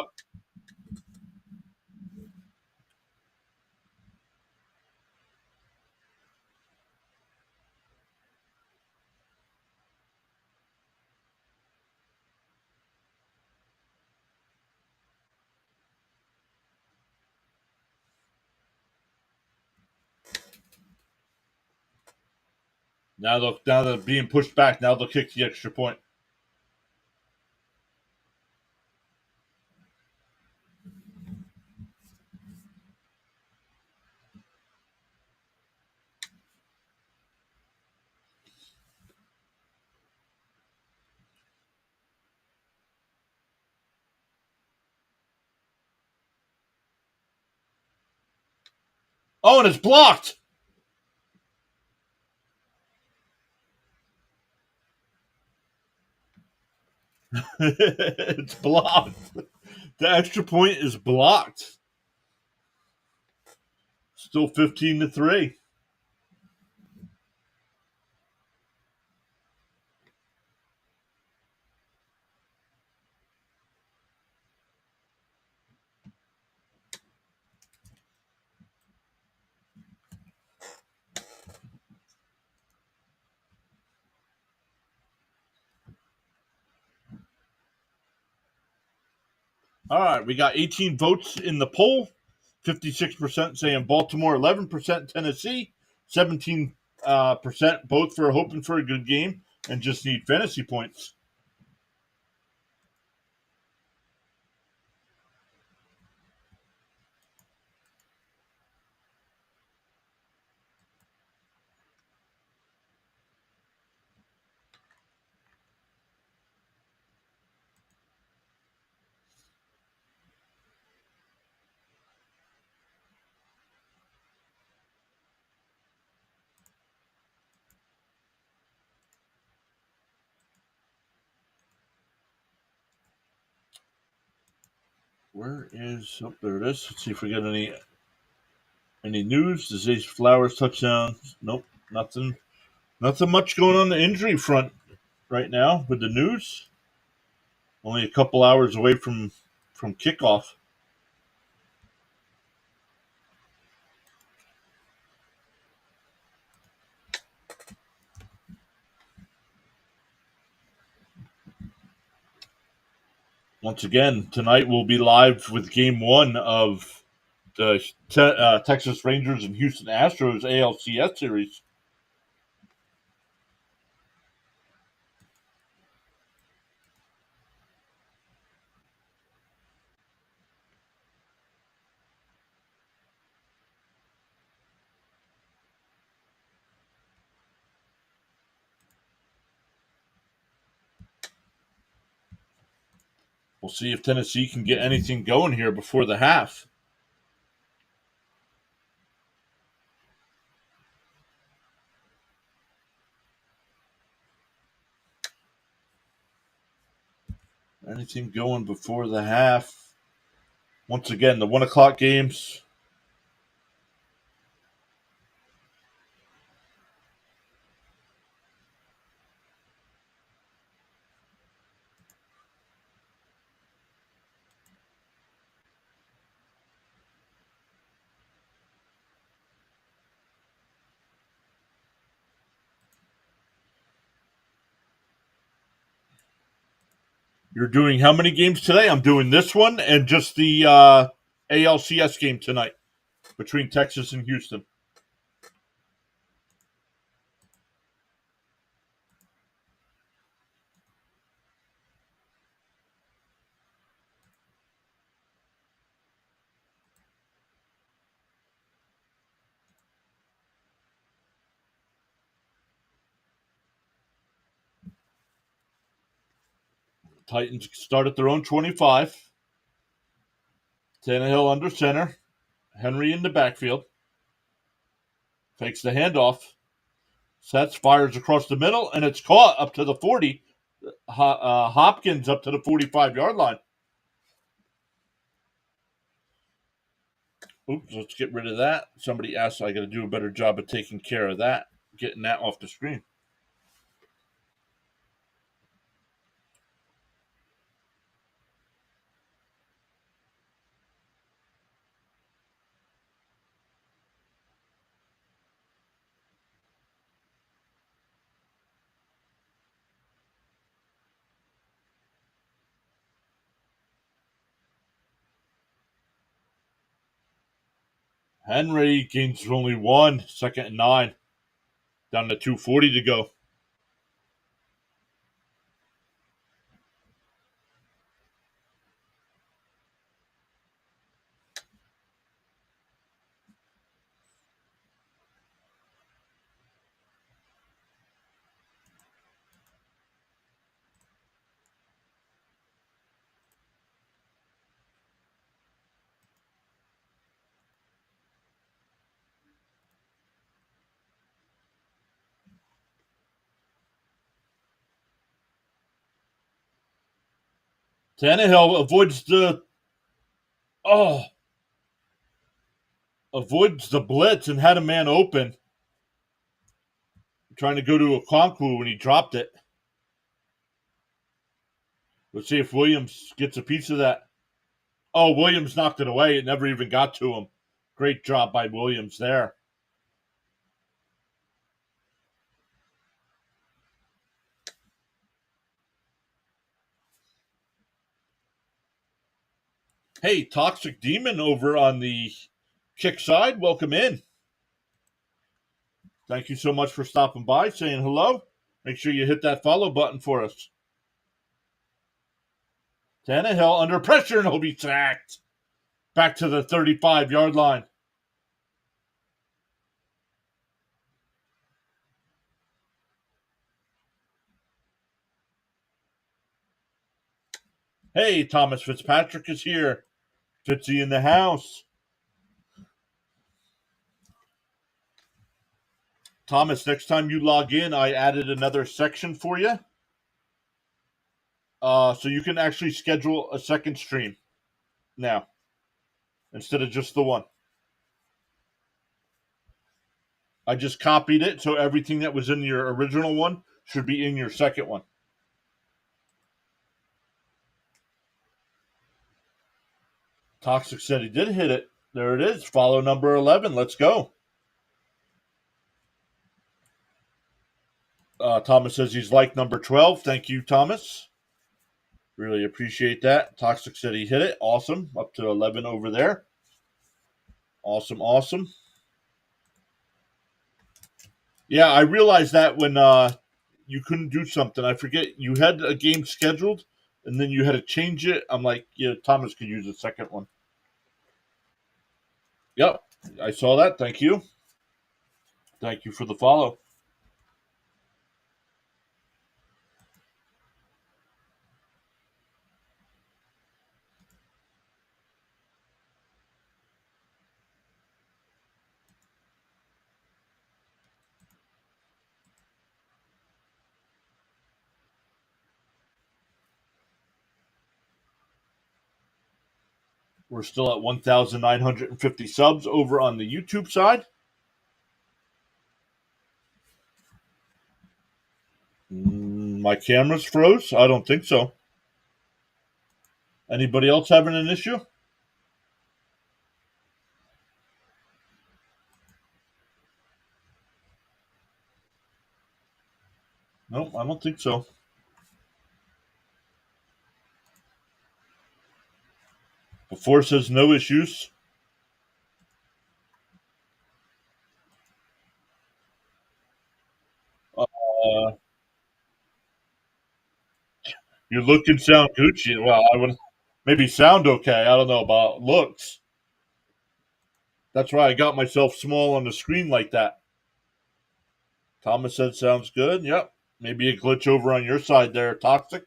Now they're being pushed back. Now they'll kick the extra point. Oh, and it's blocked. It's blocked. The extra point is blocked. Still 15-3. All right, we got 18 votes in the poll. 56% saying Baltimore, 11% Tennessee, 17% both for hoping for a good game and just need fantasy points. Where is? Oh, there it is. Let's see if we got any news. Disease Flowers touchdown. Nope, nothing. Nothing much going on the injury front right now with the news. Only a couple hours away from kickoff. Once again, tonight we'll be live with Game 1 of the Texas Rangers and Houston Astros ALCS series. We'll see if Tennessee can get anything going here before the half. Anything going before the half. Once again, the 1 o'clock games. You're doing how many games today? I'm doing this one and just the ALCS game tonight between Texas and Houston. Titans start at their own 25. Tannehill under center. Henry in the backfield. Fakes the handoff. Sets, fires across the middle, and it's caught up to the 40. Hopkins up to the 45-yard line. Oops, let's get rid of that. Somebody asked, I got to do a better job of taking care of that, getting that off the screen. Henry gains only 1, 2nd and 9. Down to 2:40 to go. Tannehill avoids the blitz and had a man open, trying to go to a Okonkwo when he dropped it. Let's see if Williams gets a piece of that. Oh, Williams knocked it away. It never even got to him. Great job by Williams there. Hey, Toxic Demon over on the kick side, welcome in. Thank you so much for stopping by, saying hello. Make sure you hit that follow button for us. Tannehill under pressure and he'll be sacked. Back to the 35-yard line. Hey, Thomas Fitzpatrick is here. Fitzy in the house. Thomas, next time you log in, I added another section for you. So you can actually schedule a second stream now instead of just the one. I just copied it, so everything that was in your original one should be in your second one. Toxic said he did hit it. There it is. Follow number 11. Let's go. Thomas says he's like number 12. Thank you, Thomas. Really appreciate that. Toxic said he hit it. Awesome. Up to 11 over there. Awesome, awesome. Yeah, I realized that when you couldn't do something. I forget. You had a game scheduled, and then you had to change it. I'm like, yeah, Thomas could use the second one. Yep, I saw that. Thank you. Thank you for the follow. We're still at 1,950 subs over on the YouTube side. My camera's froze? I don't think so. Anybody else having an issue? Nope, I don't think so. Before says no issues. Uh, you look and sound Gucci. Well, I would maybe sound okay. I don't know about looks. That's why I got myself small on the screen like that. Thomas said sounds good. Yep. Maybe a glitch over on your side there, Toxic.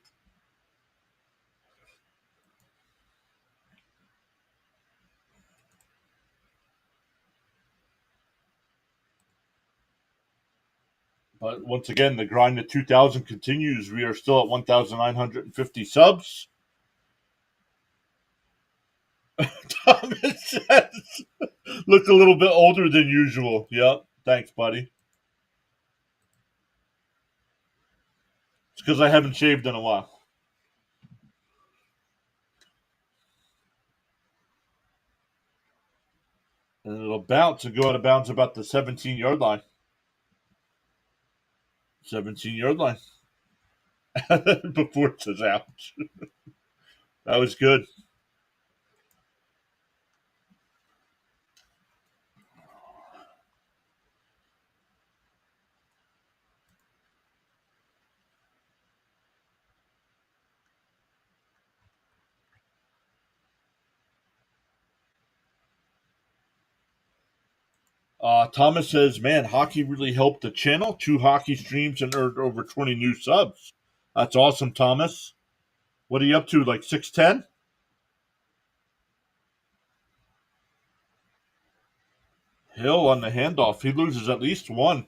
But once again, the grind to 2,000 continues. We are still at 1,950 subs. Thomas says, look a little bit older than usual. Yep. Thanks, buddy. It's because I haven't shaved in a while. And it'll bounce and go out of bounds about the 17-yard line. 17-yard line. Before it says out. That was good. Thomas says, man, hockey really helped the channel. 2 hockey streams and earned over 20 new subs. That's awesome, Thomas. What are you up to, like 6'10"? Hill on the handoff. He loses at least one.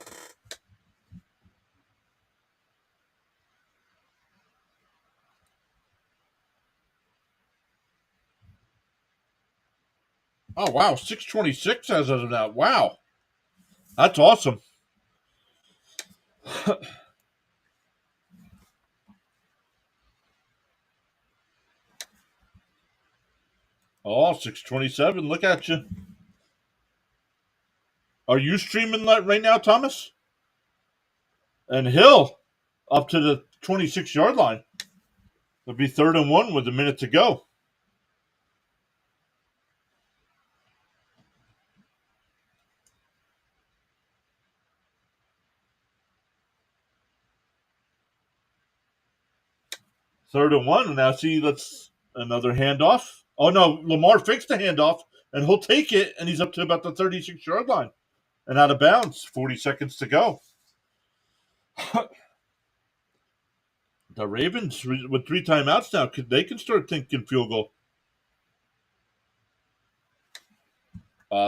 Oh, wow. 626 as of now. Wow. That's awesome. Oh, 627. Look at you. Are you streaming right now, Thomas? And Hill up to the 26-yard line. It'll be 3rd and 1 with a minute to go. 3rd and 1. Now see, let's another handoff. Oh no, Lamar fixed the handoff, and he'll take it, and he's up to about the 36-yard line and out of bounds. 40 seconds to go. The Ravens with 3 timeouts now, they can start thinking field goal.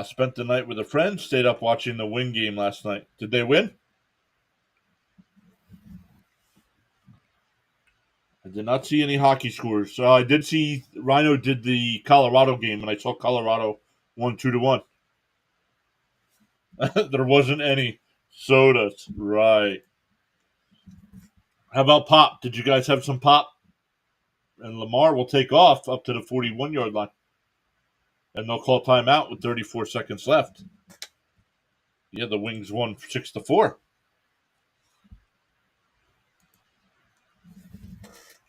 Spent the night with a friend. Stayed up watching the Wing game last night. Did they win? I did not see any hockey scores. So I did see Rhino did the Colorado game, and I saw Colorado won 2-1. There wasn't any sodas, right? How about pop? Did you guys have some pop? And Lamar will take off up to the 41-yard line, and they'll call timeout with 34 seconds left. Yeah, the Wings won 6-4.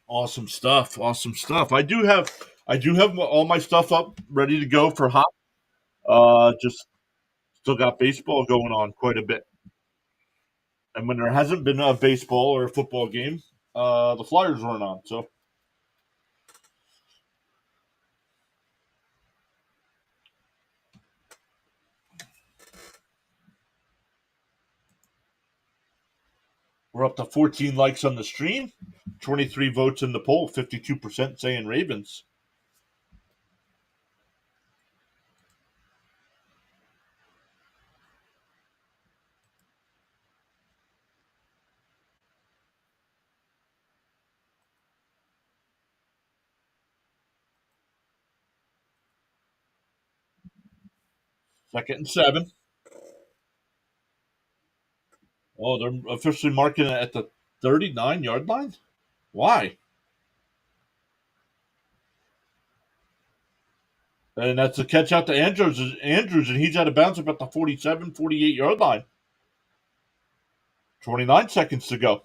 Awesome stuff. Awesome stuff. I do have all my stuff up ready to go for hop. Just still got baseball going on quite a bit. And when there hasn't been a baseball or a football game, the Flyers weren't on. So we're up to 14 likes on the stream, 23 votes in the poll, 52% saying Ravens. Second and 7. Oh, they're officially marking it at the 39-yard line? Why? And that's a catch out to Andrews, and he's out of bounds about the 47, 48-yard line. 29 seconds to go.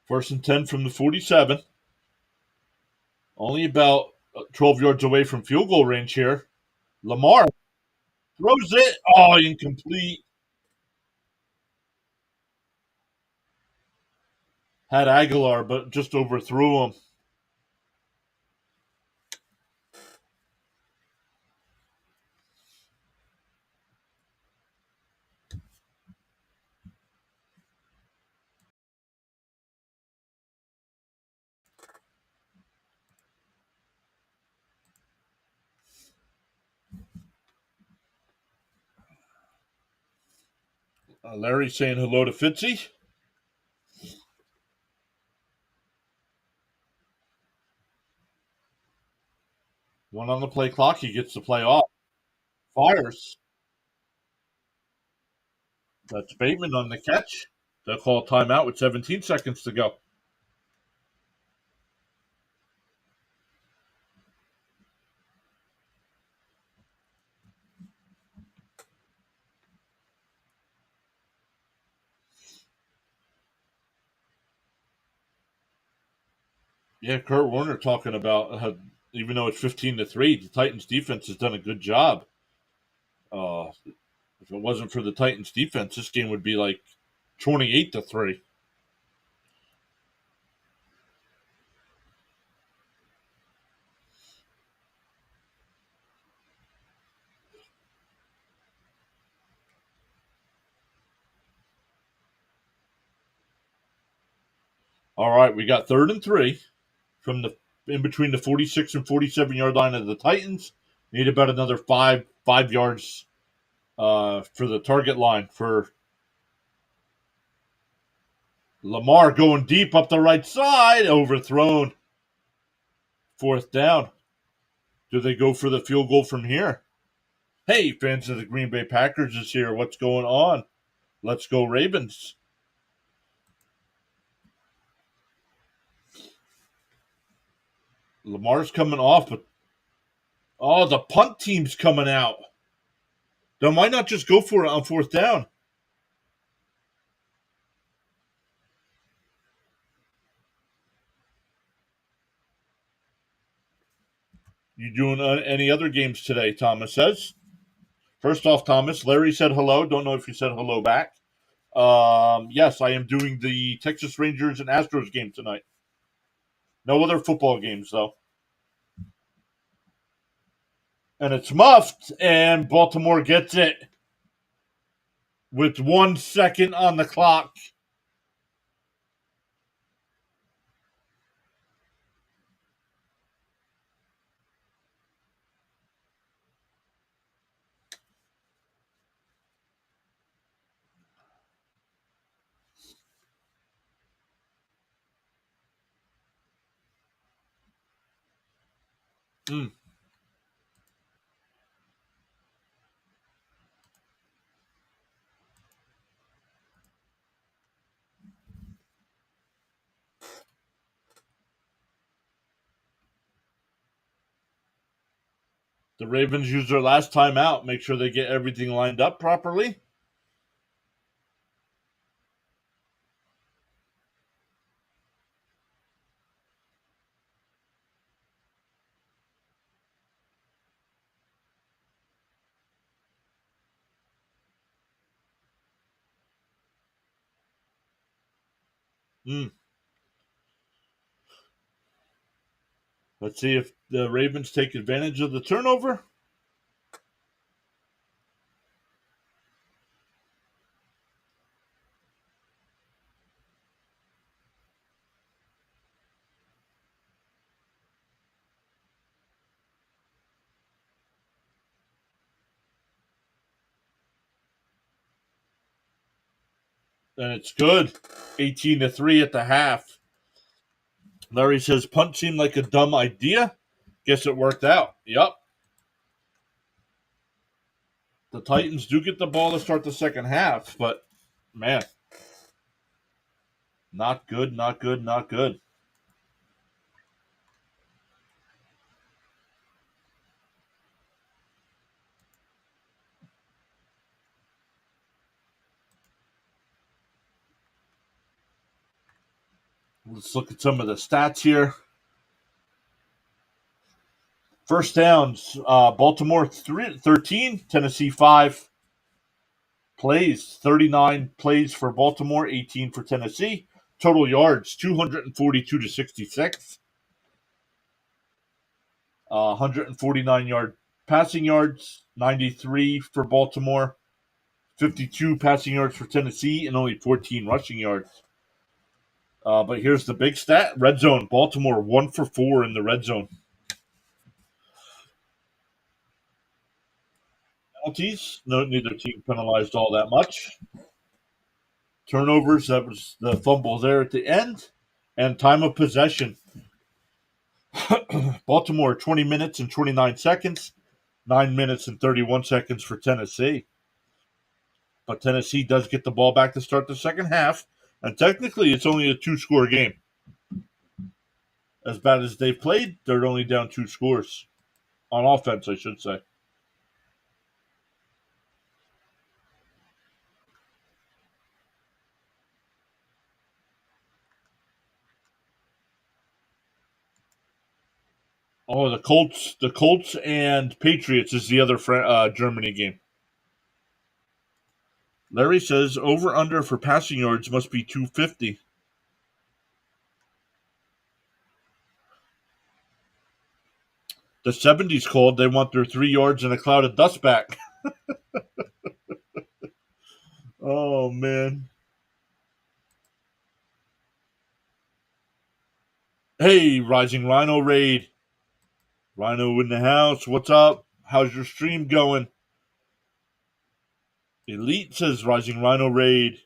First and 10 from the 47. Only about 12 yards away from field goal range here. Lamar throws it. Oh, incomplete. Had Aguilar, but just overthrew him. Larry saying hello to Fitzy. One on the play clock. He gets the play off. Fires. That's Bateman on the catch. They'll call timeout with 17 seconds to go. Yeah, Kurt Warner talking about how, even though it's 15-3, the Titans defense has done a good job. If it wasn't for the Titans defense, this game would be like 28-3. All right, we got 3rd and 3 from the in between the 46 and 47-yard line of the Titans. Need about another five yards for the target line for Lamar going deep up the right side, overthrown. 4th down. Do they go for the field goal from here? Hey, fans of the Green Bay Packers is here. What's going on? Let's go Ravens. Lamar's coming off, but the punt team's coming out. Then why not just go for it on fourth down? You doing any other games today? Thomas says. First off, Thomas, Larry said hello. Don't know if you said hello back. Yes, I am doing the Texas Rangers and Astros game tonight. No other football games though. And it's muffed, and Baltimore gets it with 1 second on the clock. Mm. The Ravens use their last time out. Make sure they get everything lined up properly. Mm. Let's see if the Ravens take advantage of the turnover. And it's good. 18-3 at the half. Larry says punt seemed like a dumb idea. Guess it worked out. Yep. The Titans do get the ball to start the second half, but man, not good, not good, not good. Let's look at some of the stats here. First downs, Baltimore 13, Tennessee 5. Plays, 39 plays for Baltimore, 18 for Tennessee. Total yards, 242 to 66. 149 passing yards, 93 for Baltimore, 52 passing yards for Tennessee, and only 14 rushing yards. But here's the big stat: red zone. Baltimore 1 for 4 in the red zone. Penalties. No, neither team penalized all that much. Turnovers. That was the fumble there at the end, and time of possession. Baltimore 20 minutes and 29 seconds. 9 minutes and 31 seconds for Tennessee. But Tennessee does get the ball back to start the second half, and technically it's only a 2-score game. As bad as they've played, they're only down 2 scores on offense, I should say. Oh, the Colts and Patriots is the other Germany game. Larry says over under for passing yards must be 250. The 70s called. They want their 3 yards and a cloud of dust back. Oh man. Hey, Rising Rhino Raid. Rhino in the house. What's up? How's your stream going? Elite says Rising Rhino Raid.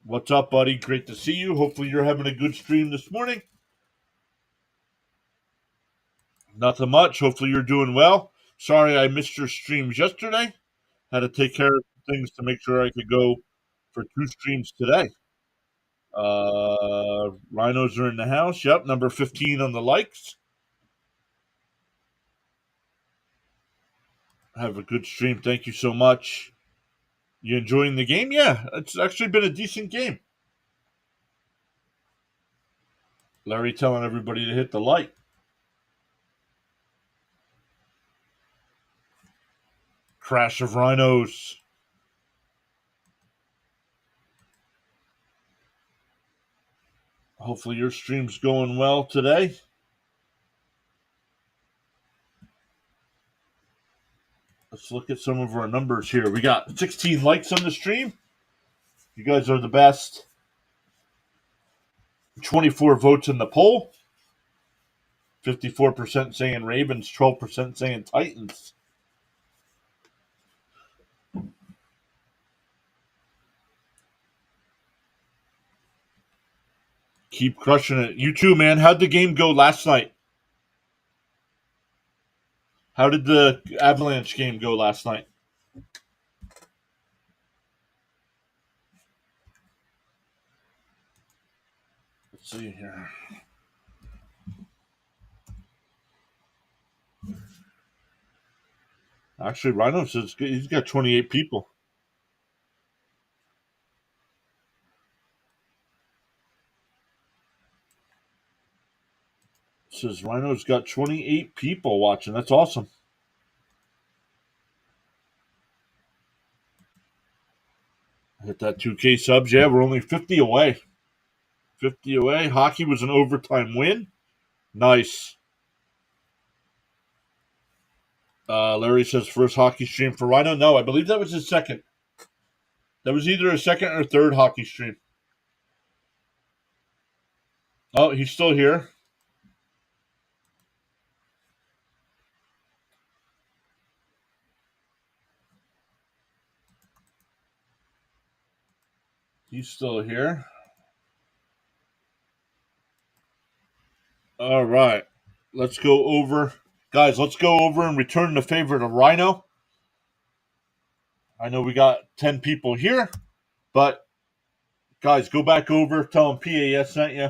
What's up, buddy? Great to see you. Hopefully you're having a good stream this morning. Nothing much. Hopefully you're doing well. Sorry I missed your streams yesterday. Had to take care of things to make sure I could go for 2 streams today. Rhinos are in the house. Yep, number 15 on the likes. Have a good stream. Thank you so much. You enjoying the game? Yeah, it's actually been a decent game. Larry telling everybody to hit the like. Crash of Rhinos. Hopefully your stream's going well today. Let's look at some of our numbers here. We got 16 likes on the stream. You guys are the best. 24 votes in the poll. 54% saying Ravens, 12% saying Titans. Keep crushing it. You too, man. How'd the game go last night? How did the Avalanche game go last night? Let's see here. Actually, Rhino says he's got 28 people. It says Rhino's got 28 people watching. That's awesome. Hit that 2K subs. Yeah, we're only 50 away. 50 away. Hockey was an overtime win. Nice. Larry says first hockey stream for Rhino. No, I believe that was his second. That was either a second or third hockey stream. Oh, he's still here. He's still here. All right. Let's go over. Guys, let's go over and return the favor to Rhino. I know we got 10 people here, but guys, go back over. Tell him PAS sent you.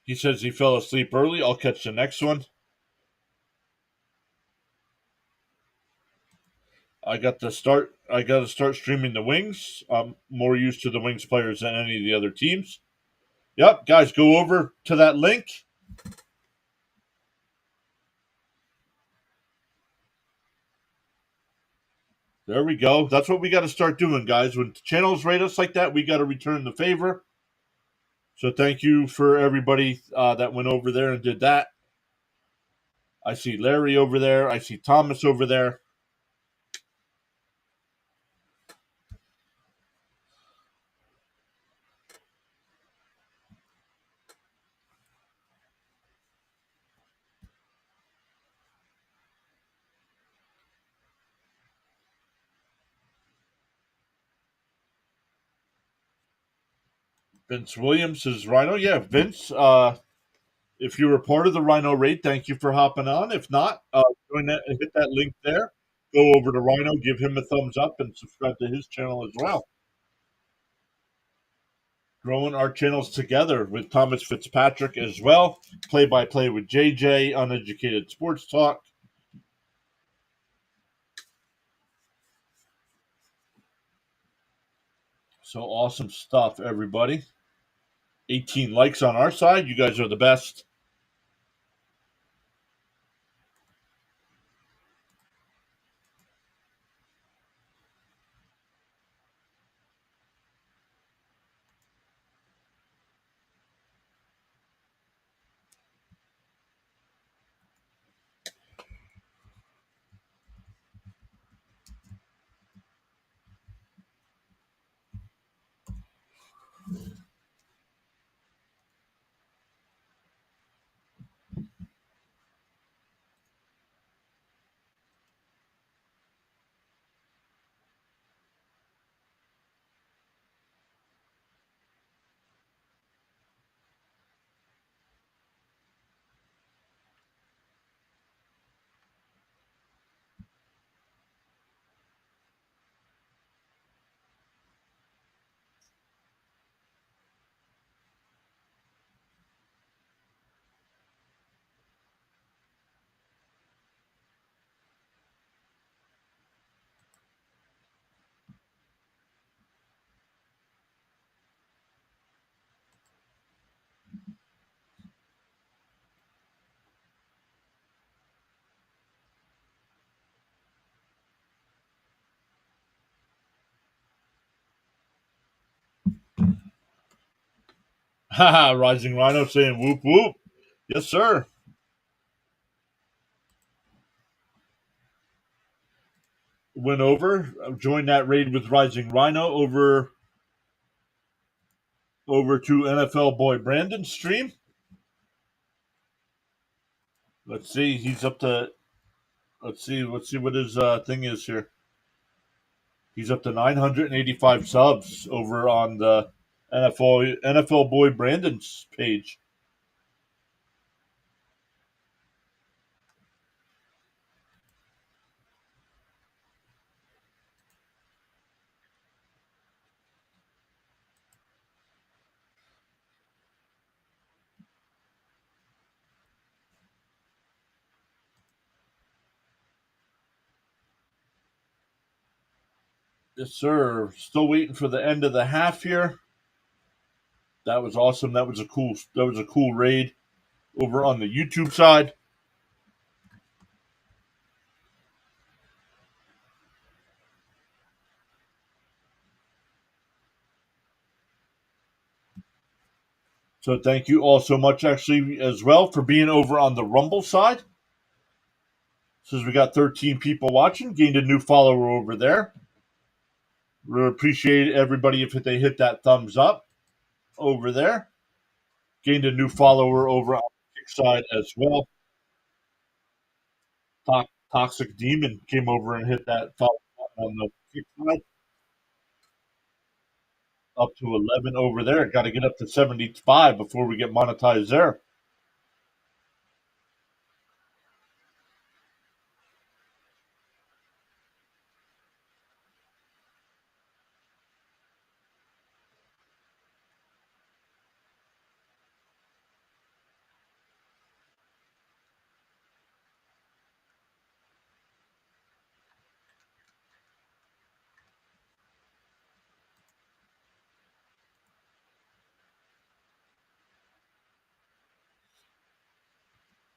He says he fell asleep early. I'll catch the next one. I got to start streaming the Wings. I'm more used to the Wings players than any of the other teams. Yep, guys, go over to that link. There we go. That's what we got to start doing, guys. When channels rate us like that, we got to return the favor. So thank you for everybody that went over there and did that. I see Larry over there. I see Thomas over there. Vince Williams is Rhino. Yeah, Vince. If you were part of the Rhino raid, thank you for hopping on. If not, join that, hit that link there. Go over to Rhino, give him a thumbs up, and subscribe to his channel as well. Growing our channels together with Thomas Fitzpatrick as well. Play by play with JJ, Uneducated Sports Talk. So awesome stuff, everybody. 18 likes on our side. You guys are the best. Haha, Rising Rhino saying whoop whoop. Yes, sir. Went over, joined that raid with Rising Rhino over to NFL boy Brandon's stream. Let's see, he's up to. Let's see what his thing is here. He's up to 985 subs over on the NFL boy Brandon's page. Yes, sir. Still waiting for the end of the half here. That was awesome. That was a cool raid over on the YouTube side. So thank you all so much, actually, as well, for being over on the Rumble side. Since we got 13 people watching, gained a new follower over there. Really appreciate everybody if they hit that thumbs up over there. Gained a new follower over on the Kick side as well. Toxic Demon came over and hit that follow on the Kick side. Up to 11 over there. Got to get up to 75 before we get monetized there.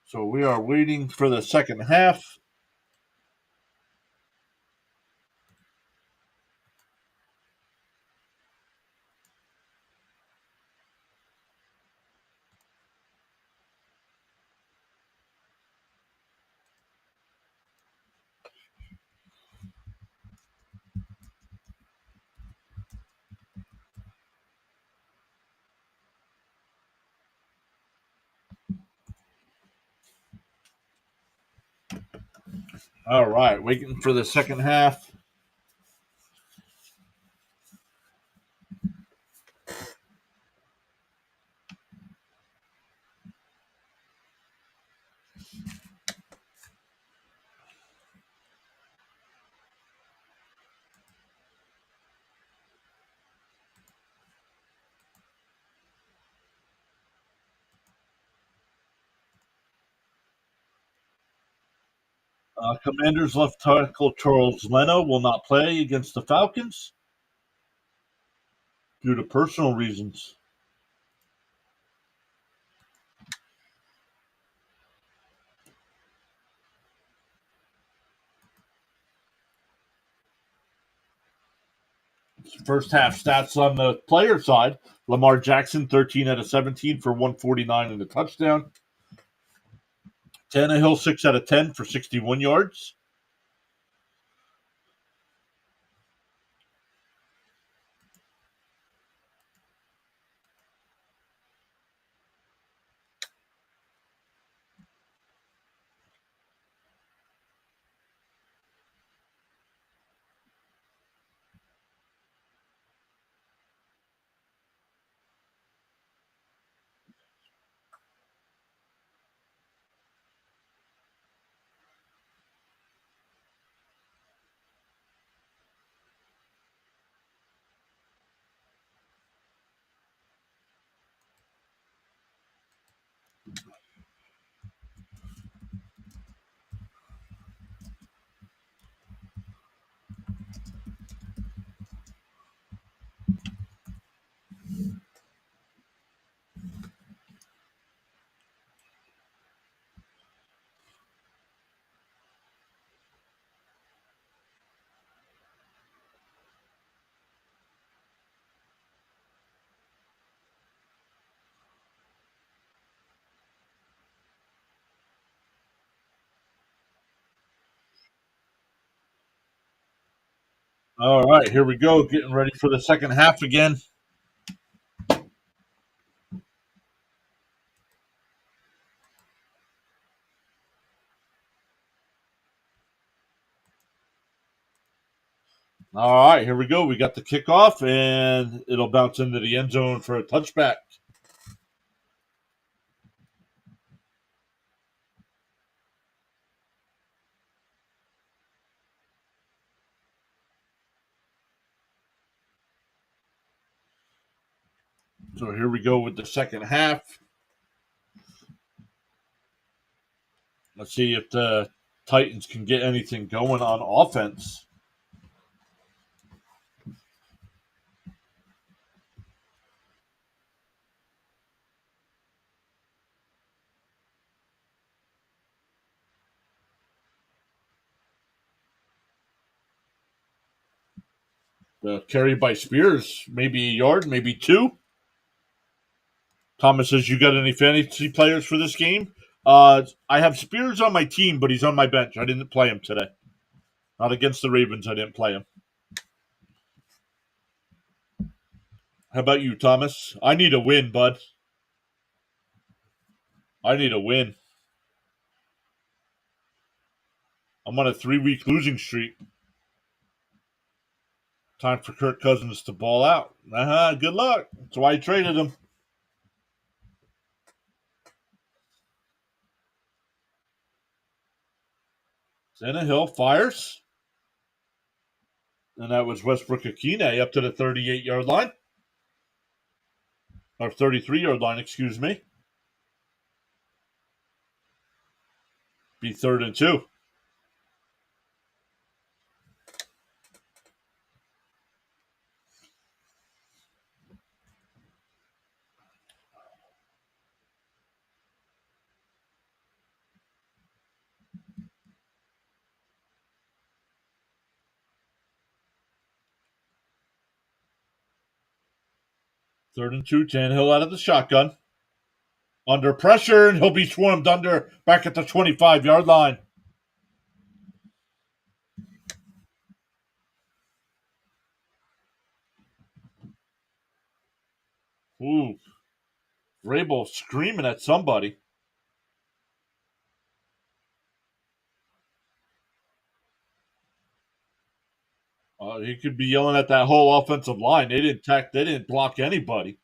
So we are waiting for the second half. All right, waiting for the second half. Commanders left tackle Charles Leno will not play against the Falcons due to personal reasons. First half stats on the player side: Lamar Jackson 13 out of 17 for 149 and a touchdown. Tannehill 6 out of 10 for 61 yards. All right, here we go. Getting ready for the second half again. All right, here we go. We got the kickoff, and it'll bounce into the end zone for a touchback. So here we go with the second half. Let's see if the Titans can get anything going on offense. The carry by Spears, maybe a yard, maybe two. Thomas says, "You got any fantasy players for this game?" I have Spears on my team, but he's on my bench. I didn't play him today. Not against the Ravens. I didn't play him. How about you, Thomas? I need a win, bud. I need a win. I'm on a 3-week losing streak. Time for Kirk Cousins to ball out. Good luck. That's why I traded him. Tannehill fires. And that was Westbrook Akine up to the 38-yard line. Or 33-yard line, excuse me. Be 3rd and 2. 3rd and 2. Tannehill out of the shotgun. Under pressure, and he'll be swarmed under back at the 25-yard line. Ooh. Vrabel screaming at somebody. He could be yelling at that whole offensive line. They didn't block anybody.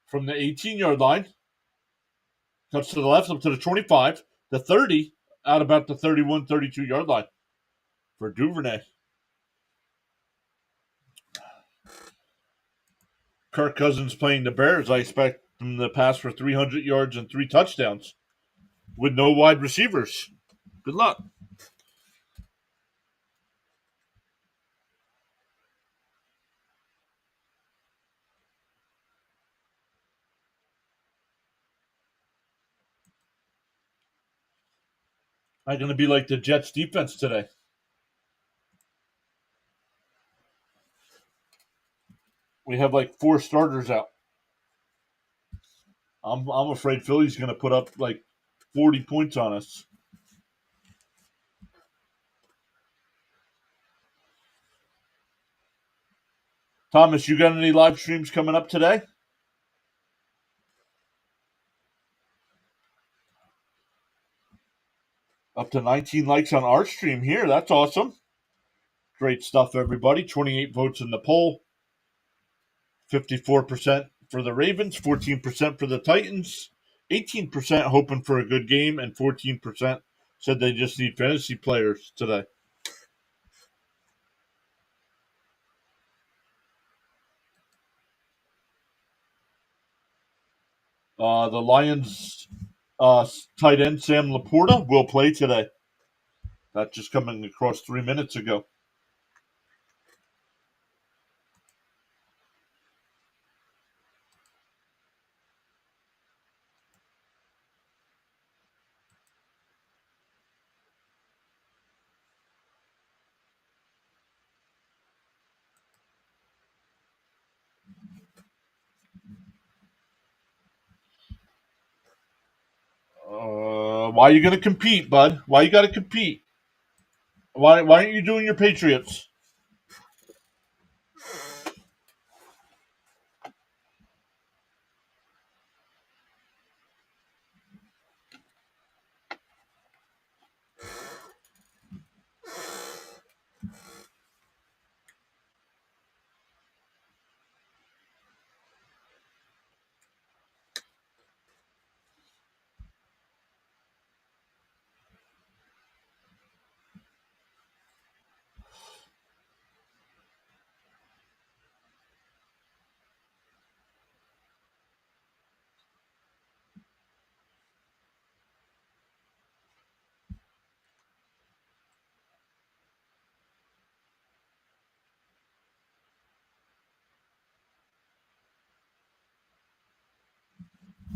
From the 18-yard line, cuts to the left up to the 25, the 30, out about the 31, 32-yard line for Duvernay. Kirk Cousins playing the Bears. I expect him to pass for 300 yards and 3 touchdowns with no wide receivers. Good luck. I'm going to be like the Jets defense today. We have like 4 starters out. I'm afraid Philly's going to put up like 40 points on us. Thomas, you got any live streams coming up today? Up to 19 likes on our stream here. That's awesome. Great stuff, everybody. 28 votes in the poll. 54% for the Ravens, 14% for the Titans, 18% hoping for a good game, and 14% said they just need fantasy players today. The Lions tight end Sam Laporta will play today. That just coming across 3 minutes ago. Why are you going to compete, bud? Why you got to compete? Why aren't you doing your Patriots?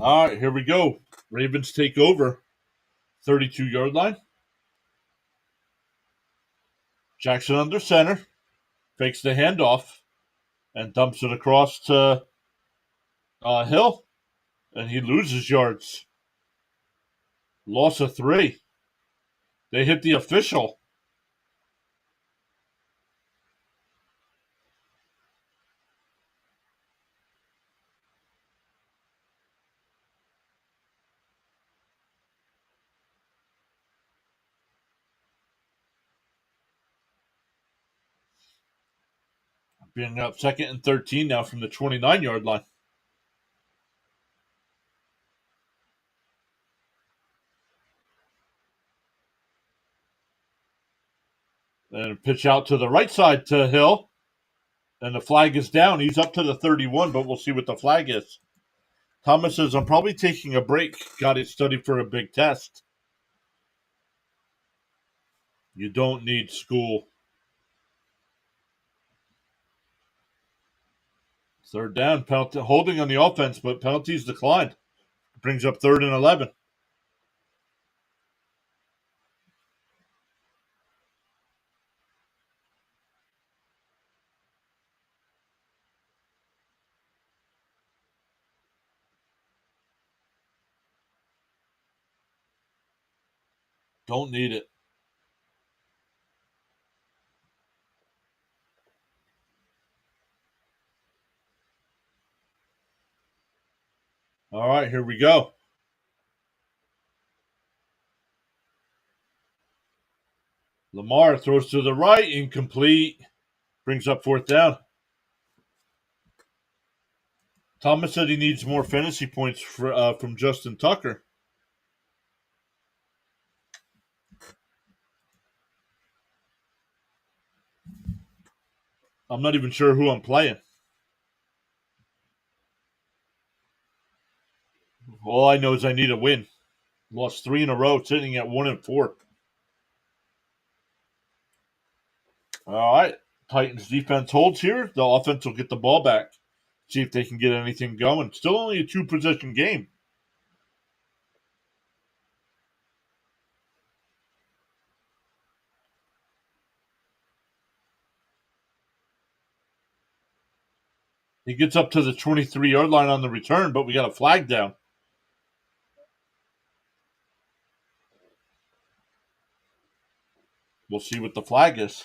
All right, here we go. Ravens take over. 32-yard line. Jackson under center. Fakes the handoff and dumps it across to Hill. And he loses yards. Loss of 3. They hit the official. Being up 2nd and 13 now from the 29-yard line. And pitch out to the right side to Hill. And the flag is down. He's up to the 31, but we'll see what the flag is. Thomas says, I'm probably taking a break. Got it studied for a big test. You don't need school. 3rd down, penalty, holding on the offense, but penalties declined. Brings up 3rd and 11. Don't need it. All right, here we go. Lamar throws to the right, incomplete. Brings up 4th down. Thomas said he needs more fantasy points from Justin Tucker. I'm not even sure who I'm playing. All I know is I need a win. Lost 3 in a row, sitting at 1 and 4. All right. Titans defense holds here. The offense will get the ball back. See if they can get anything going. Still only a 2-possession game. He gets up to the 23-yard line on the return, but we got a flag down. We'll see what the flag is.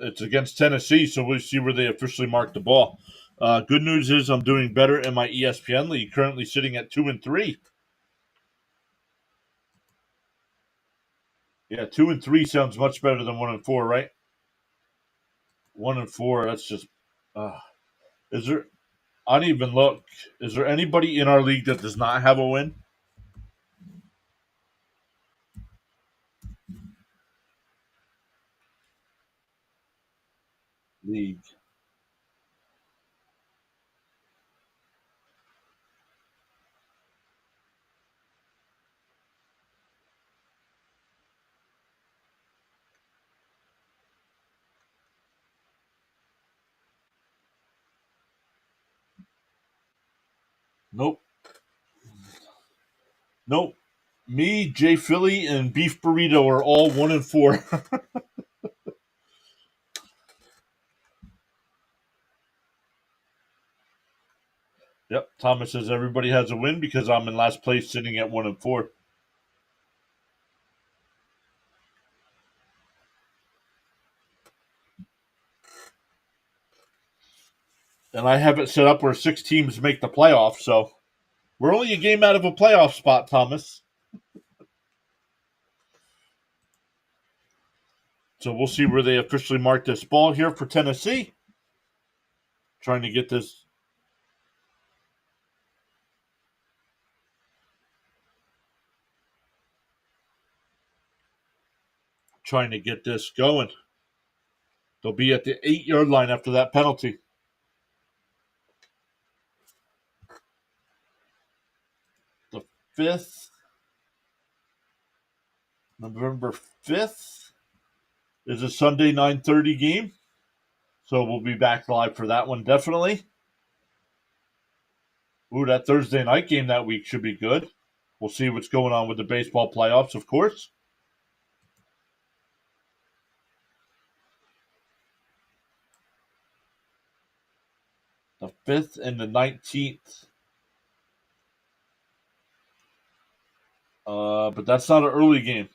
It's against Tennessee, so we'll see where they officially mark the ball. Good news is I'm doing better in my ESPN league, currently sitting at 2 and 3. Yeah, 2 and 3 sounds much better than 1 and 4, right? 1 and 4, that's just. Is there? I didn't even look. Is there anybody in our league that does not have a win? League. Nope. Nope. Me, Jay Philly, and Beef Burrito are all 1-4. Yep. Thomas says everybody has a win because I'm in last place, sitting at 1-4. And I have it set up where 6 teams make the playoffs, so we're only a game out of a playoff spot, Thomas. So we'll see where they officially mark this ball here for Tennessee. Trying to get this. Trying to get this going. They'll be at the 8-yard line after that penalty. The 5th, November 5th, is a Sunday 9:30 game. So we'll be back live for that one, definitely. Ooh, that Thursday night game that week should be good. We'll see what's going on with the baseball playoffs, of course. The 5th and the 19th. But that's not an early game.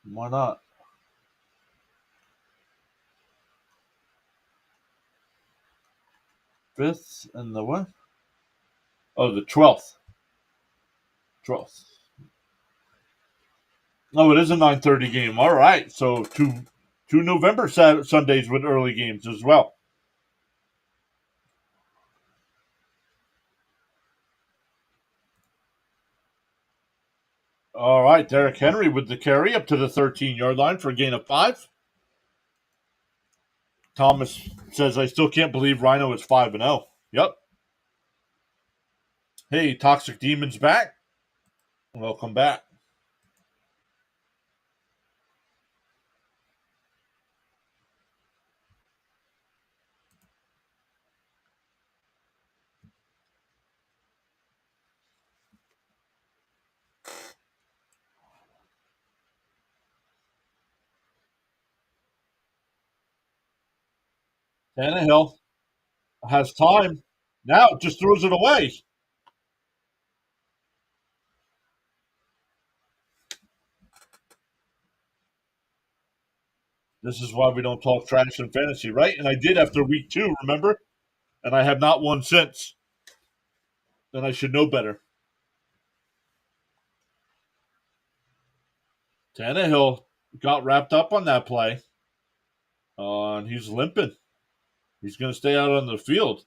Why not? 5th and the what? Oh, the 12th. 12th. Oh, it is a 9:30 game. All right. So two November Sundays with early games as well. All right. Derrick Henry with the carry up to the 13-yard line for a gain of 5. Thomas says, I still can't believe Rhino is 5-0. Yep. Hey, Toxic Demon's back. Welcome back. Tannehill has time. Now just throws it away. This is why we don't talk trash in fantasy, right? And I did after week 2, remember? And I have not won since. Then I should know better. Tannehill got wrapped up on that play, and he's limping. He's going to stay out on the field.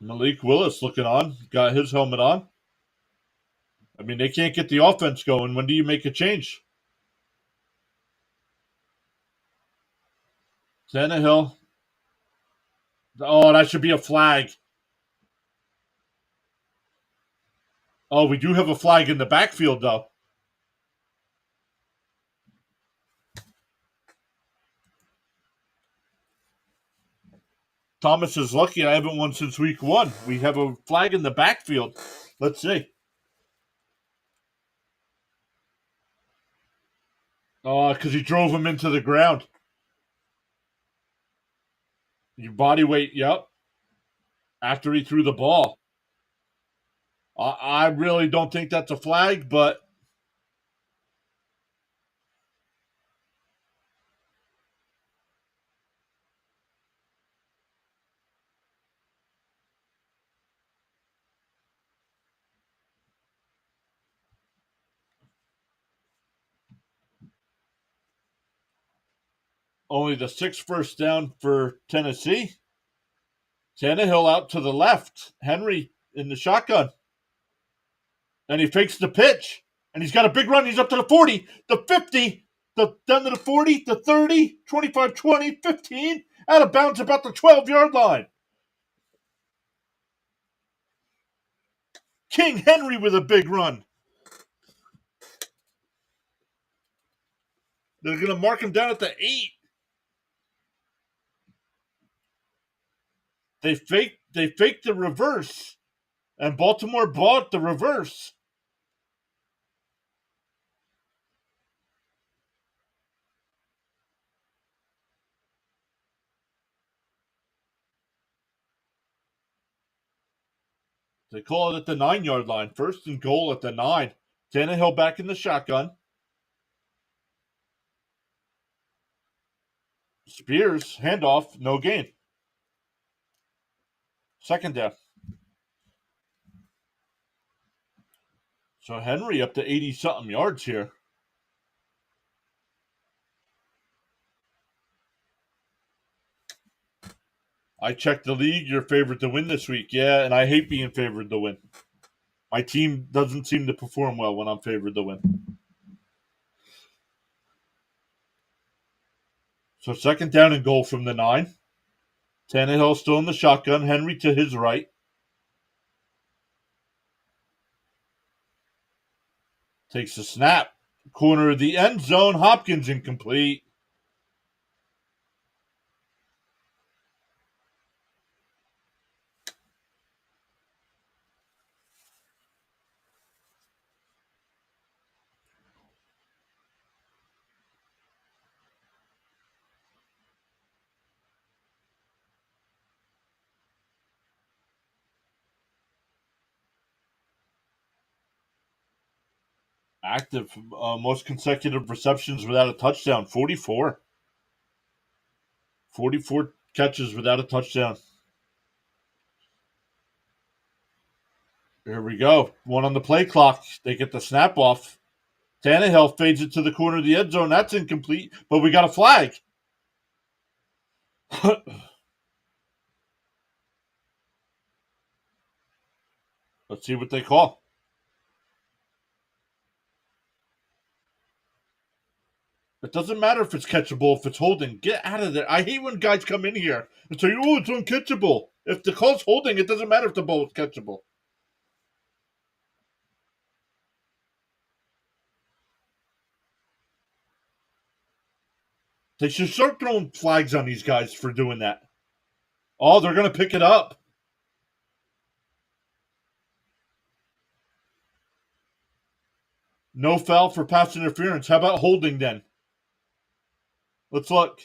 Malik Willis looking on, got his helmet on. I mean, they can't get the offense going. When do you make a change? Tannehill. Oh, that should be a flag. Oh, we do have a flag in the backfield, though. Thomas is lucky I haven't won since week 1. We have a flag in the backfield. Let's see. Oh, because he drove him into the ground. Your body weight, yep. After he threw the ball. I really don't think that's a flag, but only the 6th first down for Tennessee. Tannehill out to the left. Henry in the shotgun. And he fakes the pitch. And he's got a big run. He's up to the 40, the 50, down to the 40, the 30, 25, 20, 15. Out of bounds about the 12-yard line. King Henry with a big run. They're going to mark him down at the 8. They faked the reverse, and Baltimore bought the reverse. They call it at the 9-yard line. 1st and goal at the 9. Tannehill back in the shotgun. Spears, handoff, no gain. 2nd down. So Henry up to 80-something yards here. I checked the league. You're favored to win this week. Yeah, and I hate being favored to win. My team doesn't seem to perform well when I'm favored to win. So 2nd down and goal from the 9. Tannehill still in the shotgun. Henry to his right. Takes the snap. Corner of the end zone. Hopkins incomplete. Active. Most consecutive receptions without a touchdown. 44. 44 catches without a touchdown. Here we go. One on the play clock. They get the snap off. Tannehill fades it to the corner of the end zone. That's incomplete, but we got a flag. Let's see what they call. It doesn't matter if it's catchable, if it's holding. Get out of there. I hate when guys come in here and say, oh, it's uncatchable. If the call's holding, it doesn't matter if the ball is catchable. They should start throwing flags on these guys for doing that. Oh, they're going to pick it up. No foul for pass interference. How about holding then? Let's look.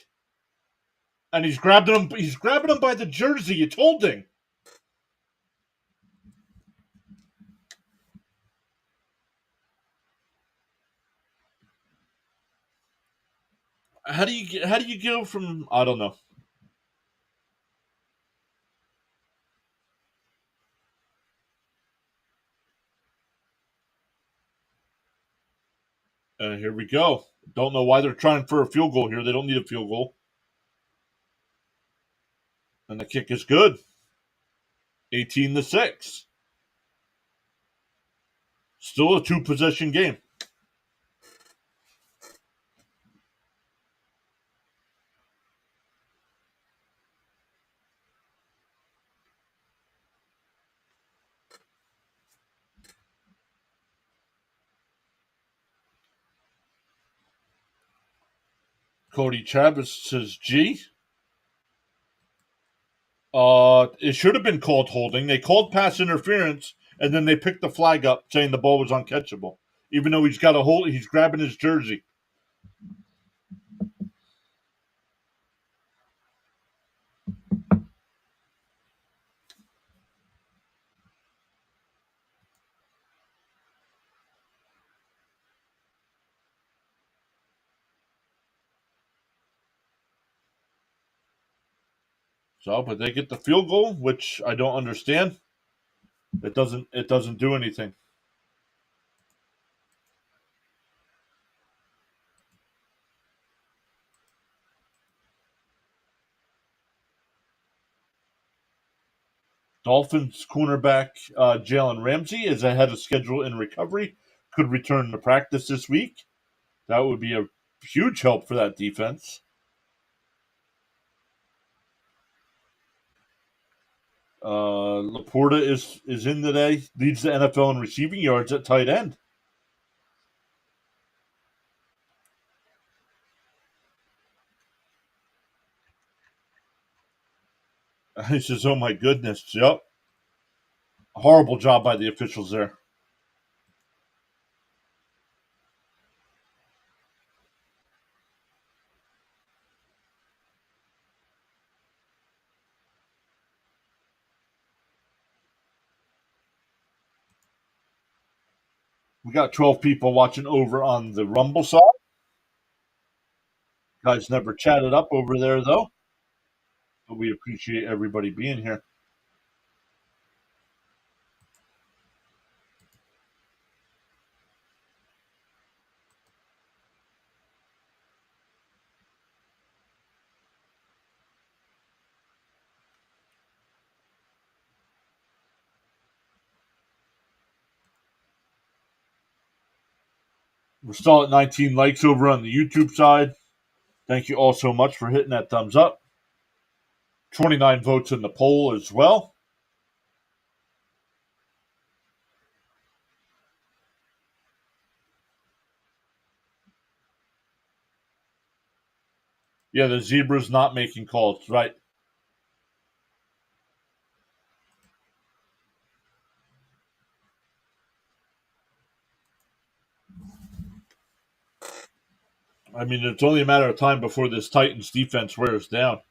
And he's grabbing him. He's grabbing him by the jersey. It's holding. How do you go from? I don't know. Here we go. Don't know why they're trying for a field goal here. They don't need a field goal. And the kick is good. 18-6. Still a 2-possession game. Cody Travis says G. It should have been called holding. They called pass interference, and then they picked the flag up saying the ball was uncatchable. Even though he's got a hold, he's grabbing his jersey. So, but they get the field goal, which I don't understand. It doesn't do anything. Dolphins cornerback Jalen Ramsey is ahead of schedule in recovery. Could return to practice this week. That would be a huge help for that defense. Laporta is in today. Leads the NFL in receiving yards at tight end. He says, "Oh my goodness, yep, horrible job by the officials there." We got 12 people watching over on the Rumble side. Guys never chatted up over there though, but we appreciate everybody being here. We're still at 19 likes over on the YouTube side. Thank you all so much for hitting that thumbs up. 29 votes in the poll as well. Yeah, the Zebra's not making calls, right? I mean, it's only a matter of time before this Titans defense wears down.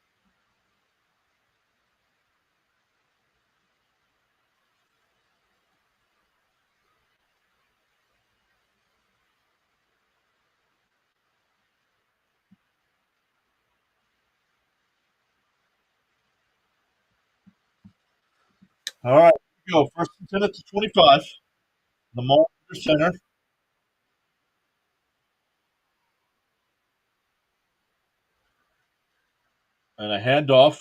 All right, here we go. First and 10 at the 25. Lamar under center. And a handoff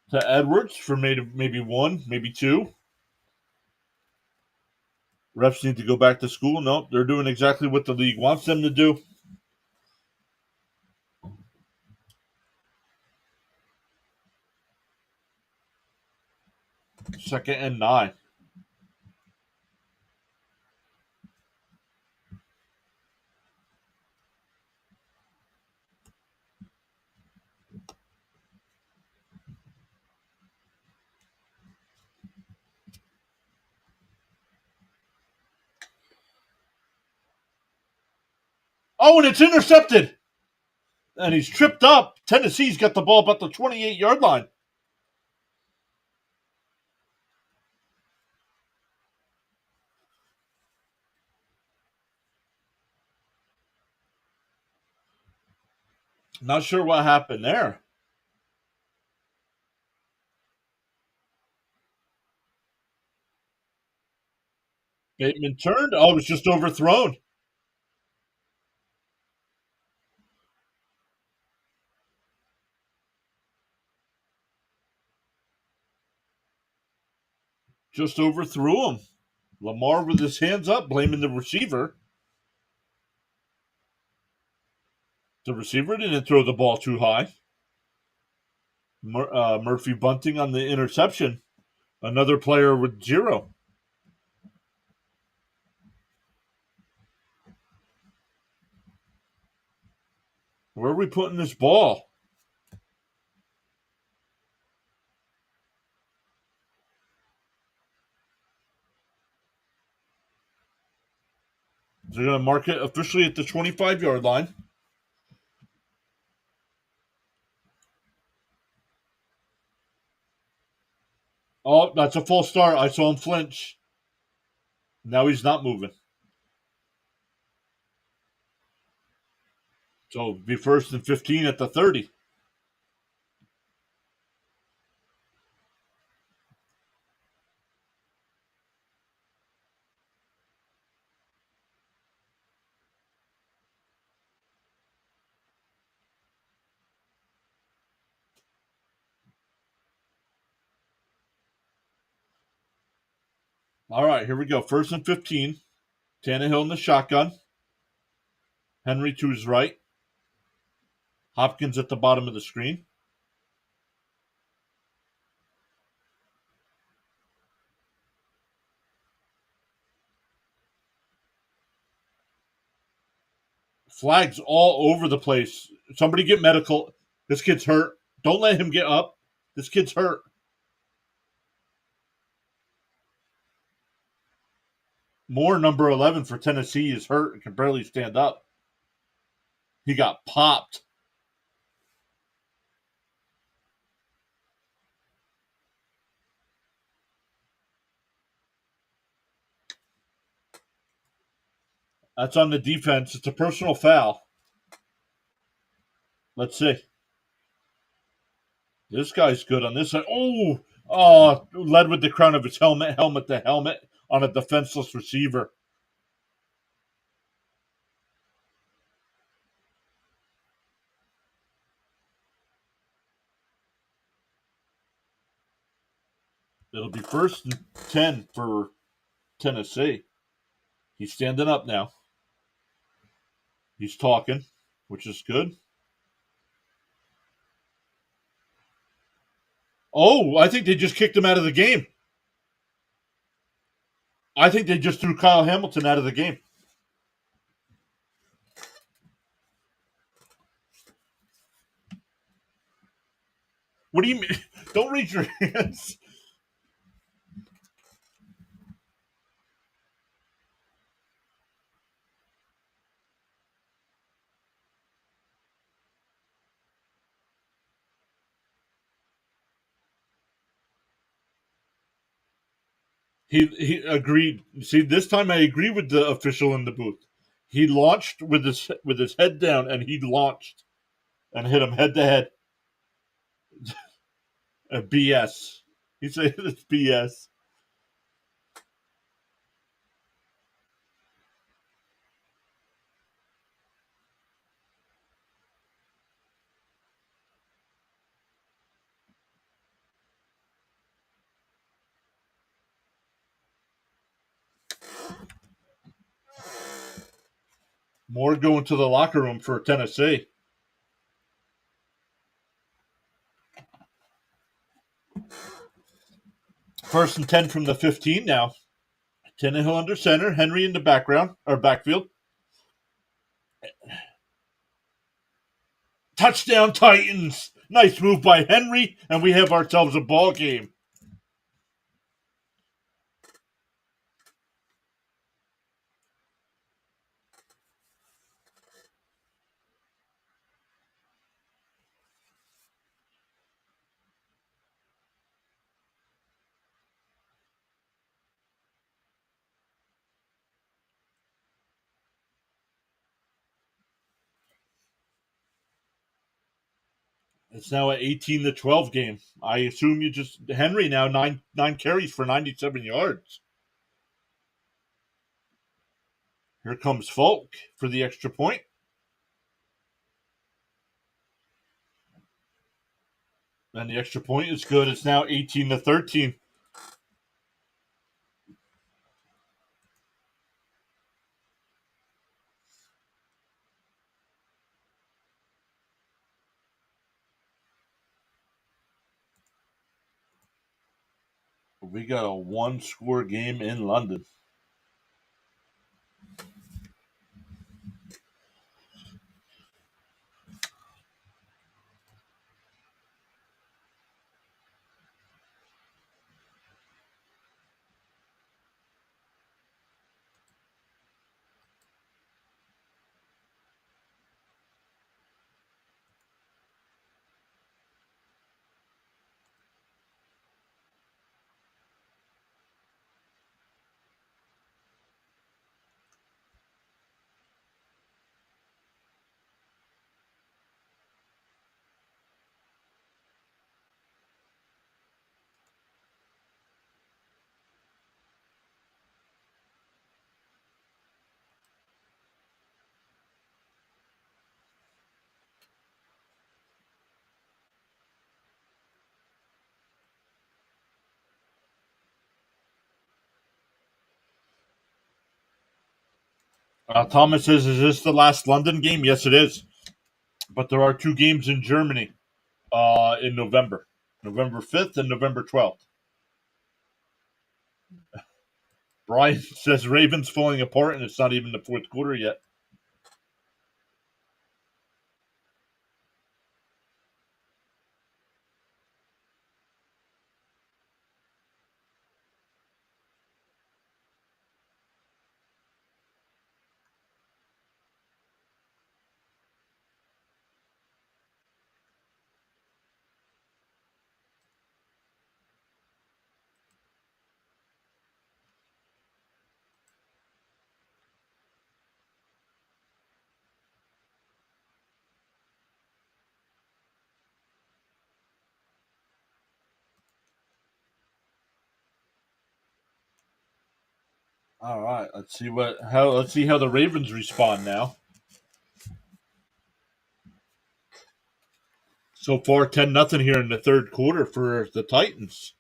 to Edwards for maybe one, maybe two. Refs need to go back to school. Nope, they're doing exactly what the league wants them to do. Second and 9. Oh, and it's intercepted. And he's tripped up. Tennessee's got the ball about the 28-yard line. Not sure what happened there. Bateman turned. Oh, it was just overthrown. Just overthrew him. Lamar with his hands up, blaming the receiver. The receiver didn't throw the ball too high. Murphy bunting on the interception. Another player with 0. Where are we putting this ball? They're going to mark it officially at the 25-yard line. Oh, that's a false start. I saw him flinch. Now he's not moving. So it'll be first and 15 at the 30. All right, here we go. First and 15. Tannehill in the shotgun. Henry to his right. Hopkins at the bottom of the screen. Flags all over the place. Somebody get medical. This kid's hurt. Don't let him get up. This kid's hurt. Moore, number 11 for Tennessee, is hurt and can barely stand up. He got popped. That's on the defense. It's a personal foul. Let's see. This guy's good on this side. Led with the crown of his helmet to helmet on a defenseless receiver. It'll be 1st and 10 for Tennessee. He's standing up now. He's talking, which is good. Oh, I think they just kicked him out of the game. I think they just threw Kyle Hamilton out of the game. What do you mean? Don't raise your hands. He agreed. See, this time I agree with the official in the booth. He launched with his head down, and he launched and hit him head to head. BS. He said it's BS. Moore going to the locker room for Tennessee. First and 10 from the 15 now. Tannehill under center. Henry in the backfield. Touchdown Titans. Nice move by Henry, and we have ourselves a ball game. It's now an 18-12 game. I assume you just Henry now nine carries for 97 yards. Here comes Falk for the extra point. And the extra point is good. It's now 18-13. We got a 1-score game in London. Thomas says, is this the last London game? Yes, it is. But there are 2 games in Germany in November. November 5th and November 12th. Brian says Ravens falling apart, and it's not even the 4th quarter yet. All right, let's see how the Ravens respond now. So far, 10-0 here in the third quarter for the Titans.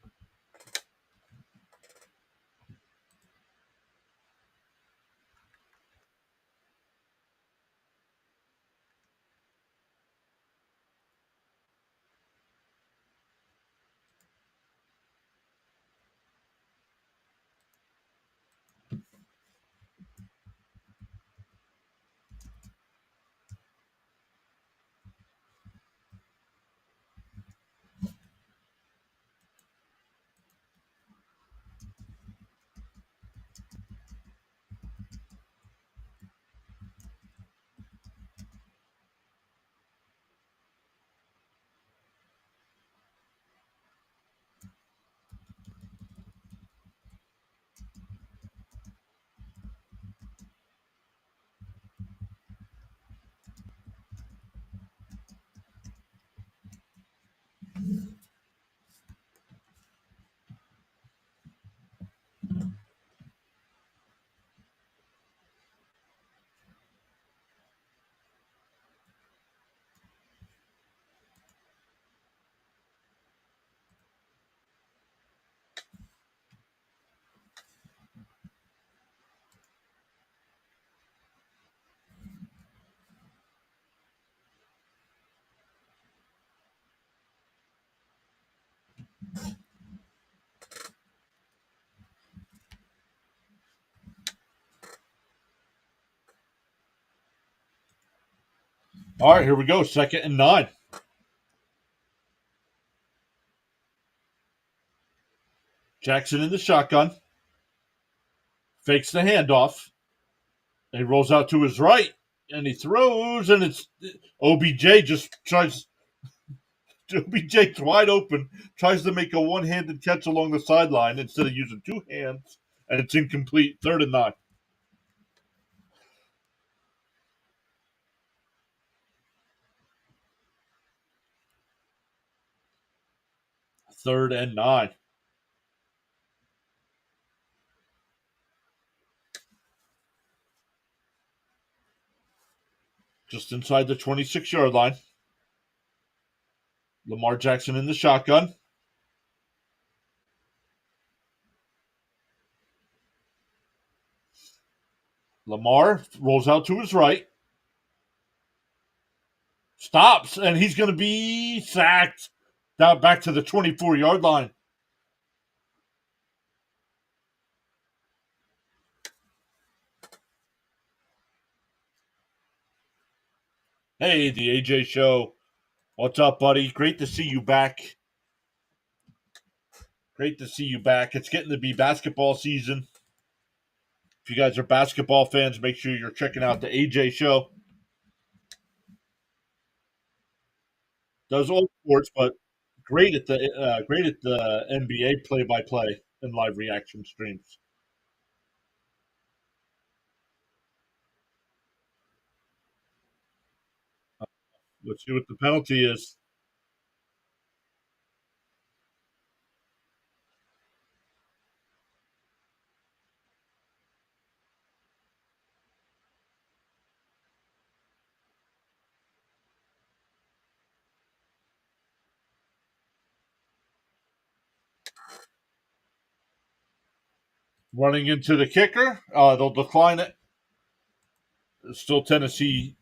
All right, here we go. 2nd and 9. Jackson in the shotgun. Fakes the handoff. He rolls out to his right, and he throws, and it's OBJ just tries. OBJ's wide open, tries to make a one-handed catch along the sideline instead of using two hands, and it's incomplete. 3rd and 9. 3rd and 9. Just inside the 26-yard line. Lamar Jackson in the shotgun. Lamar rolls out to his right. Stops, and he's going to be sacked. Down back to the 24-yard line. Hey, the AJ Show. What's up, buddy? Great to see you back. Great to see you back. It's getting to be basketball season. If you guys are basketball fans, make sure you're checking out the AJ Show. Does all sports, but great at the NBA play-by-play and live reaction streams. Let's see what the penalty is. Running into the kicker. They'll decline it. It's still Tennessee.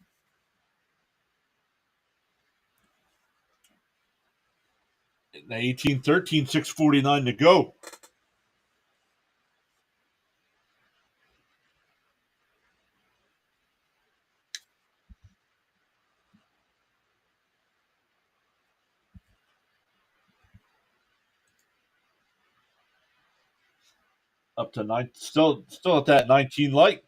18-13, 6:49 to go. Up to 9. Still at that 19 light.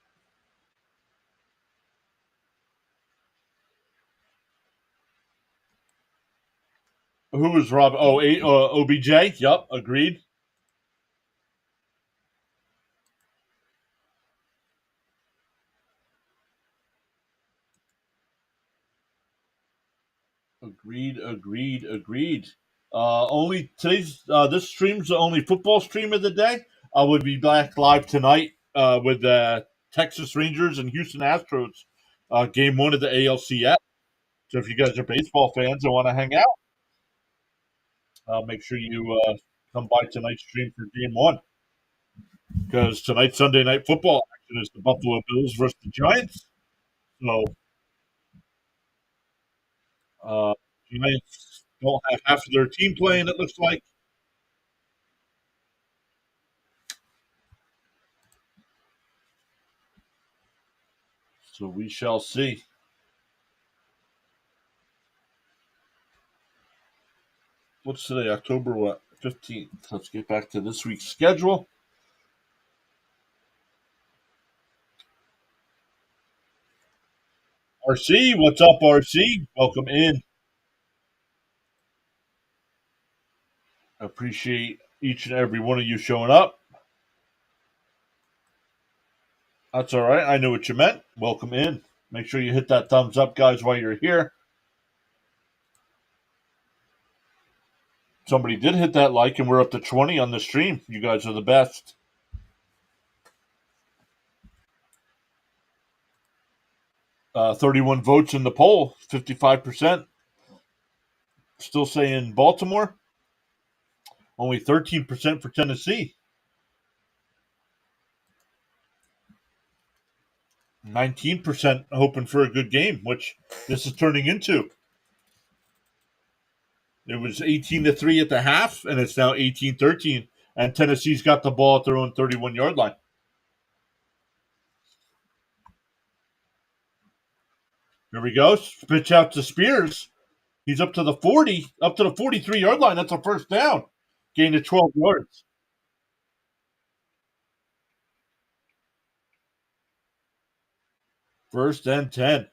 Who was Rob? Oh, OBJ. Yep, agreed. Agreed. Only today's this stream's the only football stream of the day. I would be back live tonight with Texas Rangers and Houston Astros, game one of the ALCS. So if you guys are baseball fans and want to hang out, make sure you come by tonight's stream for game one. Because tonight's Sunday night football action is the Buffalo Bills versus the Giants. So uh, Giants don't have half of their team playing, it looks like. So we shall see. What's today? October what? 15th. Let's get back to this week's schedule. RC, what's up, RC? Welcome in. Appreciate each and every one of you showing up. That's all right. I knew what you meant. Welcome in. Make sure you hit that thumbs up, guys, while you're here. Somebody did hit that like, and we're up to 20 on the stream. You guys are the best. 31 votes in the poll, 55%. Still saying Baltimore. Only 13% for Tennessee. 19% hoping for a good game, which this is turning into. It was 18-3 at the half, and it's now 18-13. And Tennessee's got the ball at their own 31-yard line. Here we go. Pitch out to Spears. He's up to the 40, up to the 43-yard line. That's a first down. Gain of 12 yards. First and 10.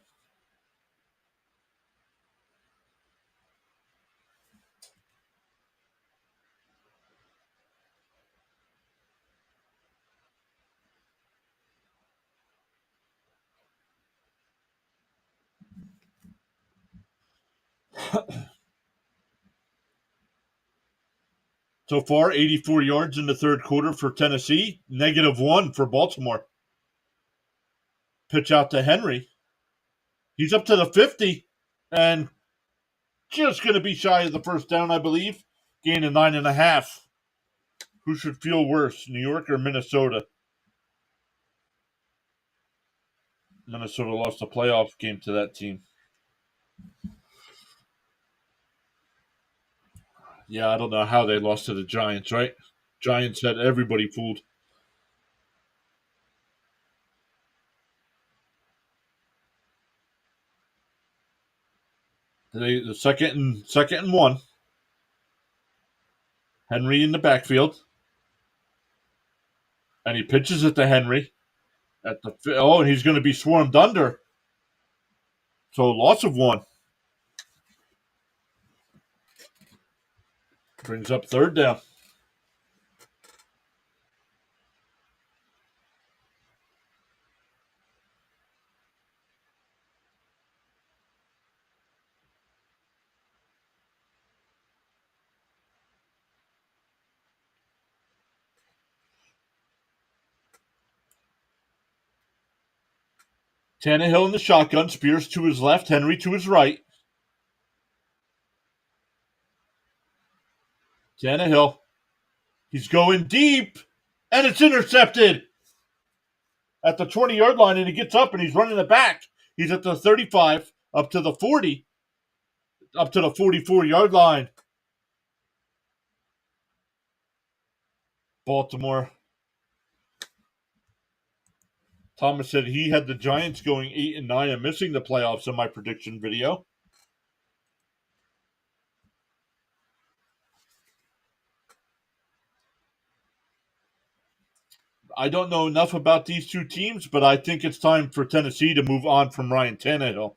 So far, 84 yards in the third quarter for Tennessee, -1 for Baltimore. Pitch out to Henry. He's up to the 50 and just going to be shy of the first down, I believe. Gain of 9.5. Who should feel worse, New York or Minnesota? Minnesota lost a playoff game to that team. Yeah, I don't know how they lost to the Giants, right? Giants had everybody fooled. The second and 1. Henry in the backfield, and he pitches it to Henry at the and he's going to be swarmed under. So loss of 1 brings up third down. Tannehill in the shotgun, Spears to his left, Henry to his right. Tannehill, he's going deep, and it's intercepted at the 20-yard line, and he gets up and he's running it back. He's at the 35, up to the 40, up to the 44-yard line. Baltimore. Thomas said he had the Giants going 8-9 and missing the playoffs in my prediction video. I don't know enough about these two teams, but I think it's time for Tennessee to move on from Ryan Tannehill.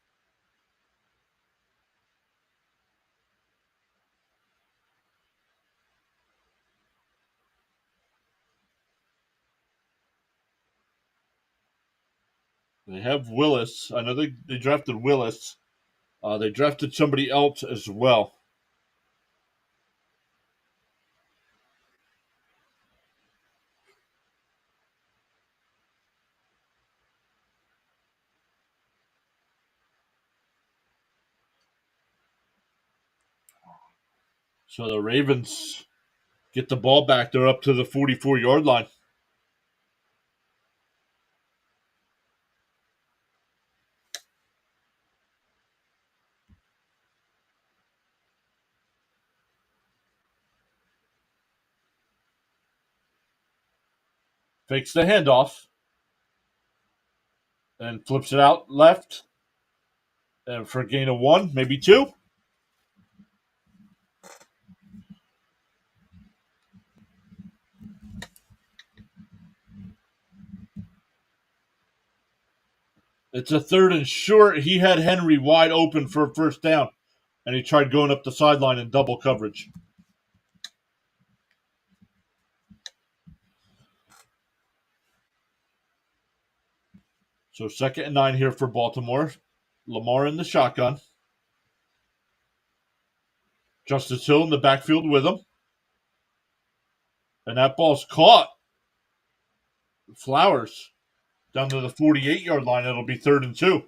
They have Willis. I know they drafted Willis. They drafted somebody else as well. So the Ravens get the ball back. They're up to the 44-yard line. Fakes the handoff and flips it out left and for a gain of 1, maybe 2. It's a 3rd and short. He had Henry wide open for a first down, and he tried going up the sideline in double coverage. So 2nd and 9 here for Baltimore. Lamar in the shotgun. Justice Hill in the backfield with him. And that ball's caught. Flowers down to the 48-yard line. It'll be 3rd and 2.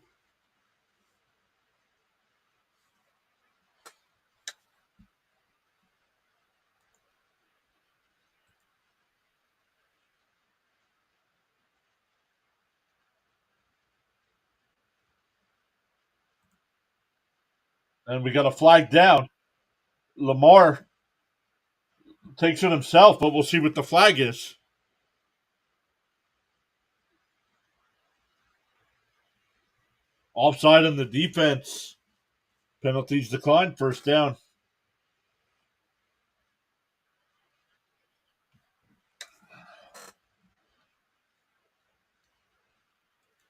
And we got a flag down. Lamar takes it himself, but we'll see what the flag is. Offside on the defense. Penalties declined. First down.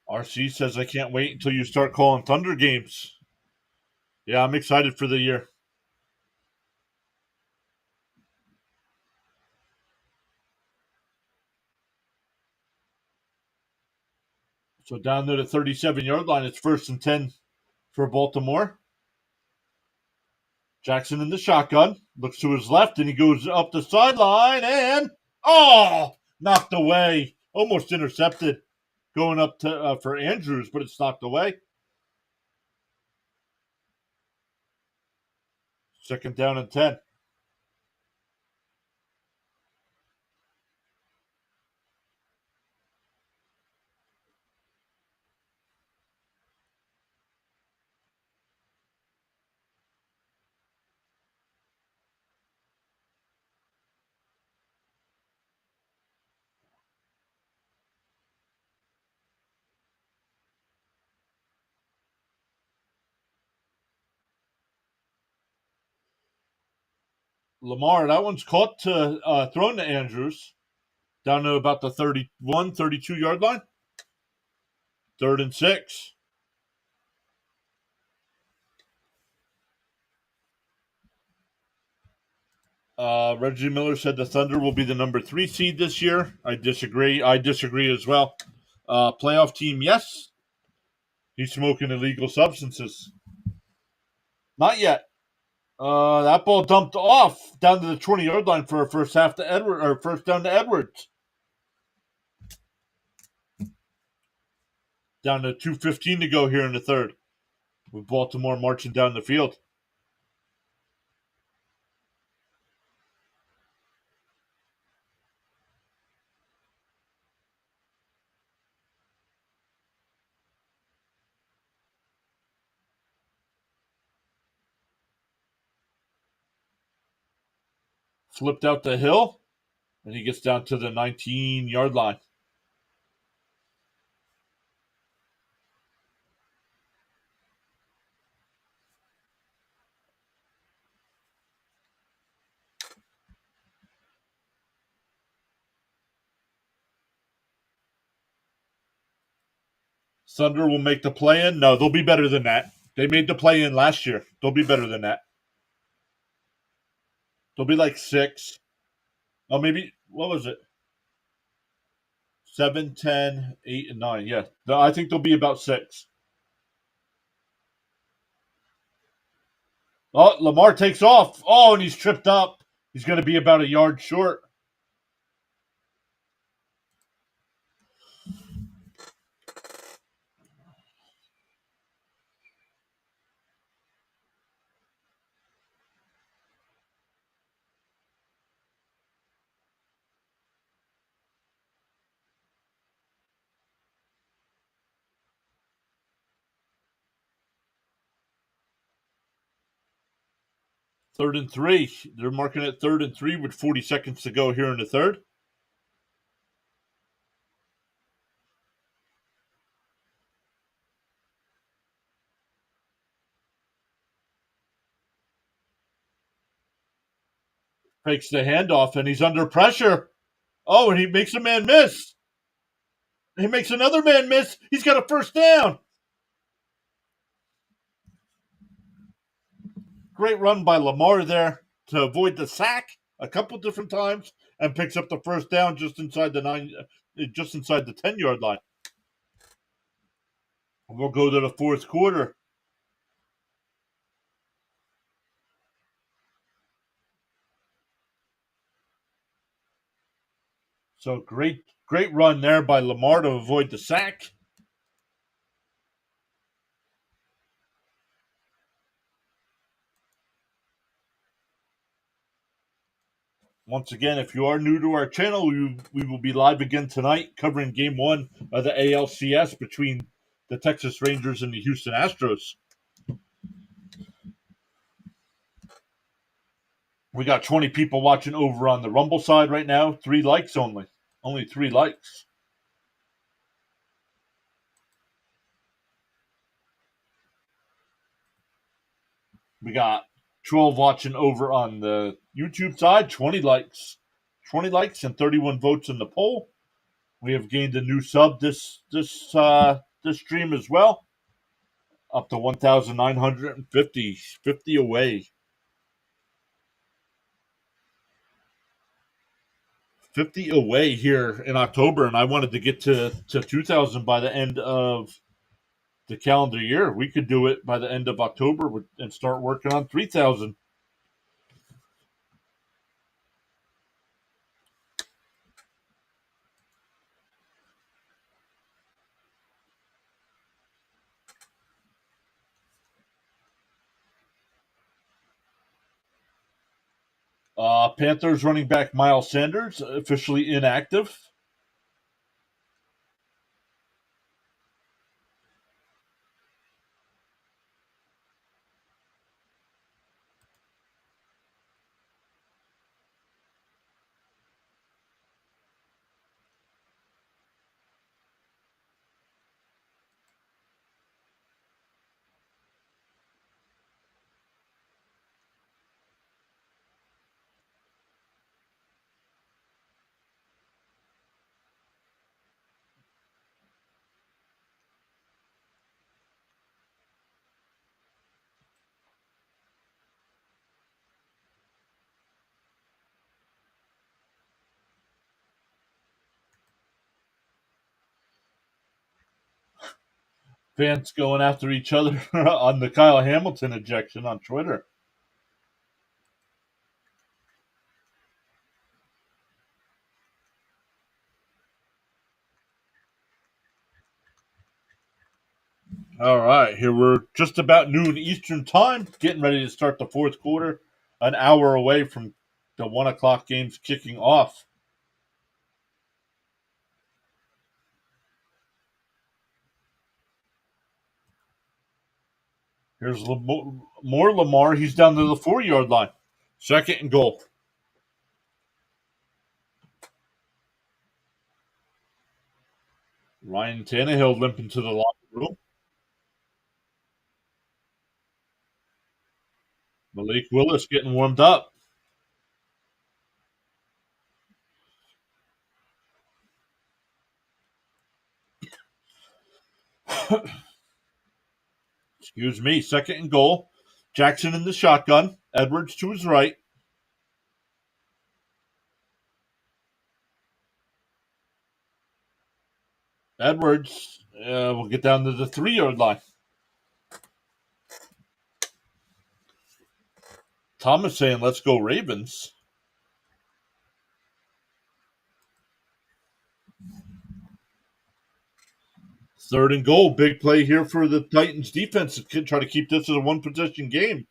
RC says, I can't wait until you start calling Thunder games. Yeah, I'm excited for the year. So down to the 37-yard line, it's 1st and 10 for Baltimore. Jackson in the shotgun. Looks to his left, and he goes up the sideline, and knocked away. Almost intercepted going up to for Andrews, but it's knocked away. 2nd down and 10. Lamar, that one's caught to thrown to Andrews. Down to about the 31, 32-yard line. 3rd and 6. Reggie Miller said the Thunder will be the number 3 seed this year. I disagree. I disagree as well. Playoff team, yes. He's smoking illegal substances. Not yet. That ball dumped off down to the 20-yard line for a first down to Edwards. Down to 2:15 to go here in the 3rd. With Baltimore marching down the field. Flipped out the hill, and he gets down to the 19-yard line. Thunder will make the play-in. No, they'll be better than that. They made the play-in last year. They'll be better than that. They'll be like 6. Oh, maybe, what was it? 7, 10, 8, and 9. Yeah, I think they'll be about 6. Oh, Lamar takes off. Oh, and he's tripped up. He's going to be about a yard short. Third and 3. They're marking it 3rd and 3 with 40 seconds to go here in the third. Fakes the handoff, and he's under pressure. Oh, and he makes a man miss. He makes another man miss. He's got a first down. Great run by Lamar there to avoid the sack a couple different times and picks up the first down just inside the 10-yard line. We'll go to the fourth quarter. So great run there by Lamar to avoid the sack. Once again, if you are new to our channel, we will be live again tonight covering game 1 of the ALCS between the Texas Rangers and the Houston Astros. We got 20 people watching over on the Rumble side right now. 3 likes only. Only 3 likes. We got 12 watching over on the YouTube side. 20 likes. 20 likes and 31 votes in the poll. We have gained a new sub this stream as well. Up to 1,950. 50 away. 50 away here in October, and I wanted to get to 2,000 by the end of the calendar year. We could do it by the end of October and start working on 3,000. Panthers running back Miles Sanders officially inactive. Fans going after each other on the Kyle Hamilton ejection on Twitter. All right, here we're just about noon Eastern time, getting ready to start the fourth quarter, an hour away from the 1 o'clock games kicking off. Here's more Lamar. He's down to the 4-yard line. 2nd and goal. Ryan Tannehill limping to the locker room. Malik Willis getting warmed up. Excuse me. 2nd and goal. Jackson in the shotgun. Edwards to his right. Edwards will get down to the 3-yard line. Thomas saying, let's go Ravens. 3rd and goal. Big play here for the Titans defense to try to keep this as a one-possession game.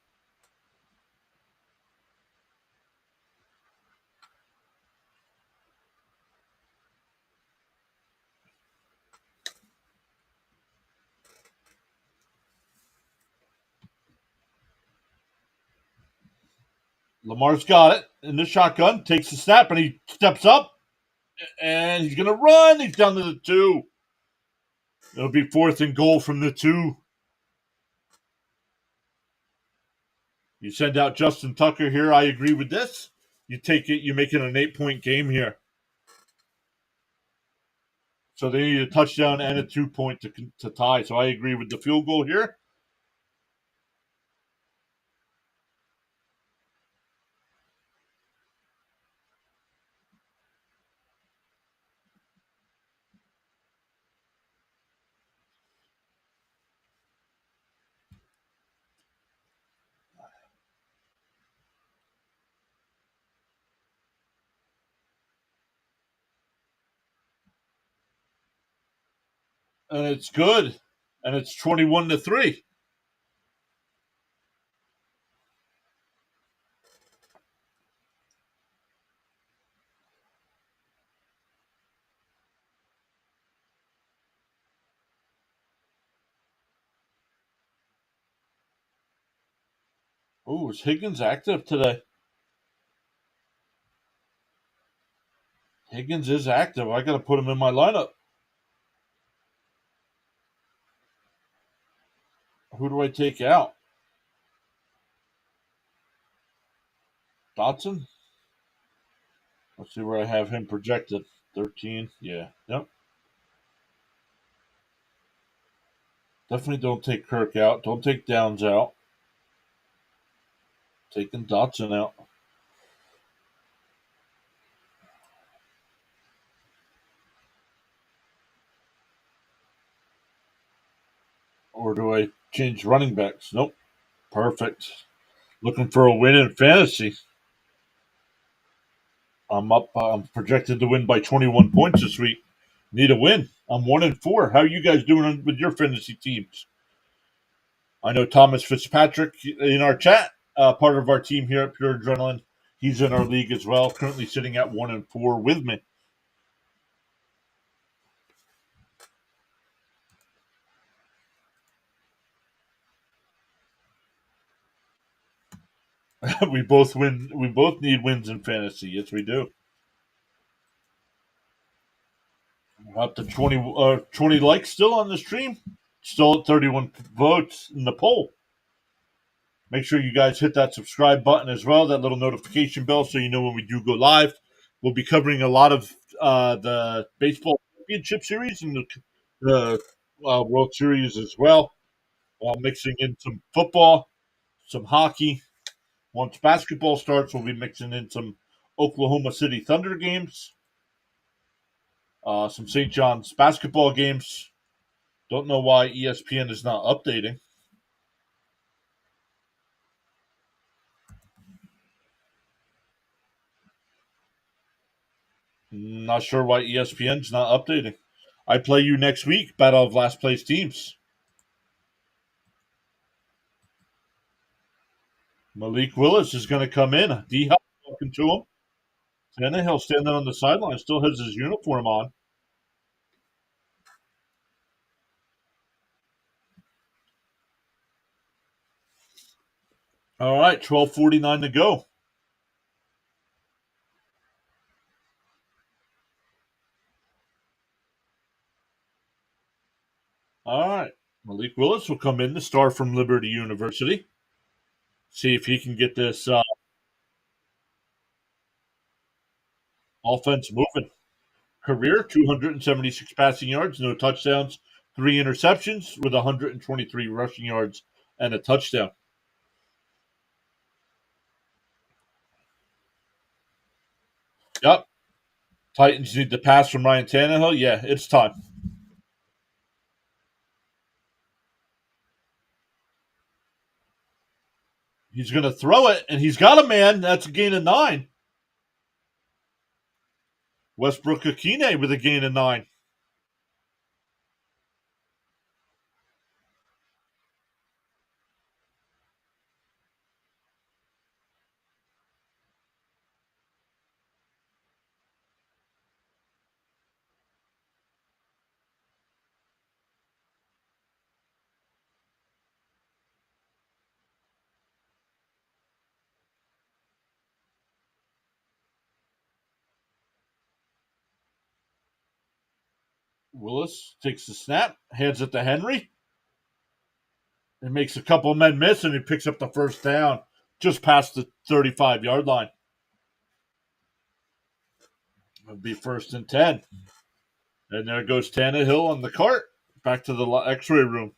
Lamar's got it in the shotgun, takes the snap, and he steps up, and he's going to run. He's down to the 2. It'll be 4th and goal from the 2. You send out Justin Tucker here. I agree with this. You take it, you make it an 8-point game here. So they need a touchdown and a 2-point to tie. So I agree with the field goal here. And it's good. And it's 21-3. Oh, is Higgins active today? Higgins is active. I got to put him in my lineup. Who do I take out? Dotson? Let's see where I have him projected. 13. Yeah. Yep. Definitely don't take Kirk out. Don't take Downs out. Taking Dotson out. Or do I change running backs? Nope. Perfect. Looking for a win in fantasy. I'm up. I'm projected to win by 21 points this week. Need a win. I'm 1-4. How are you guys doing with your fantasy teams? I know Thomas Fitzpatrick in our chat, part of our team here at Pure Adrenaline. He's in our league as well, currently sitting at 1-4 with me. We both win. We both need wins in fantasy. Yes, we do. Up to 20 likes still on the stream. Still at 31 votes in the poll. Make sure you guys hit that subscribe button as well, that little notification bell, so you know when we do go live. We'll be covering a lot of the baseball championship series and the World Series as well, while mixing in some football, some hockey. Once basketball starts, we'll be mixing in some Oklahoma City Thunder games, some St. John's basketball games. Don't know why ESPN is not updating. Not sure why ESPN's not updating. I play you next week, battle of last place teams. Malik Willis is going to come in. D Hop talking to him. Tannehill standing on the sideline, still has his uniform on. All right, 12:49 to go. All right, Malik Willis will come in, the star from Liberty University. See if he can get this offense moving. Career 276 passing yards, no touchdowns, 3 interceptions with 123 rushing yards and a touchdown. Yep. Titans need the pass from Ryan Tannehill. Yeah, it's time. He's going to throw it, and he's got a man. That's a gain of 9. Westbrook Akine with a gain of 9. Willis takes the snap, hands it to Henry. It makes a couple men miss, and he picks up the first down just past the 35-yard line. It'll be 1st and 10. And there goes Tannehill on the cart. Back to the x-ray room.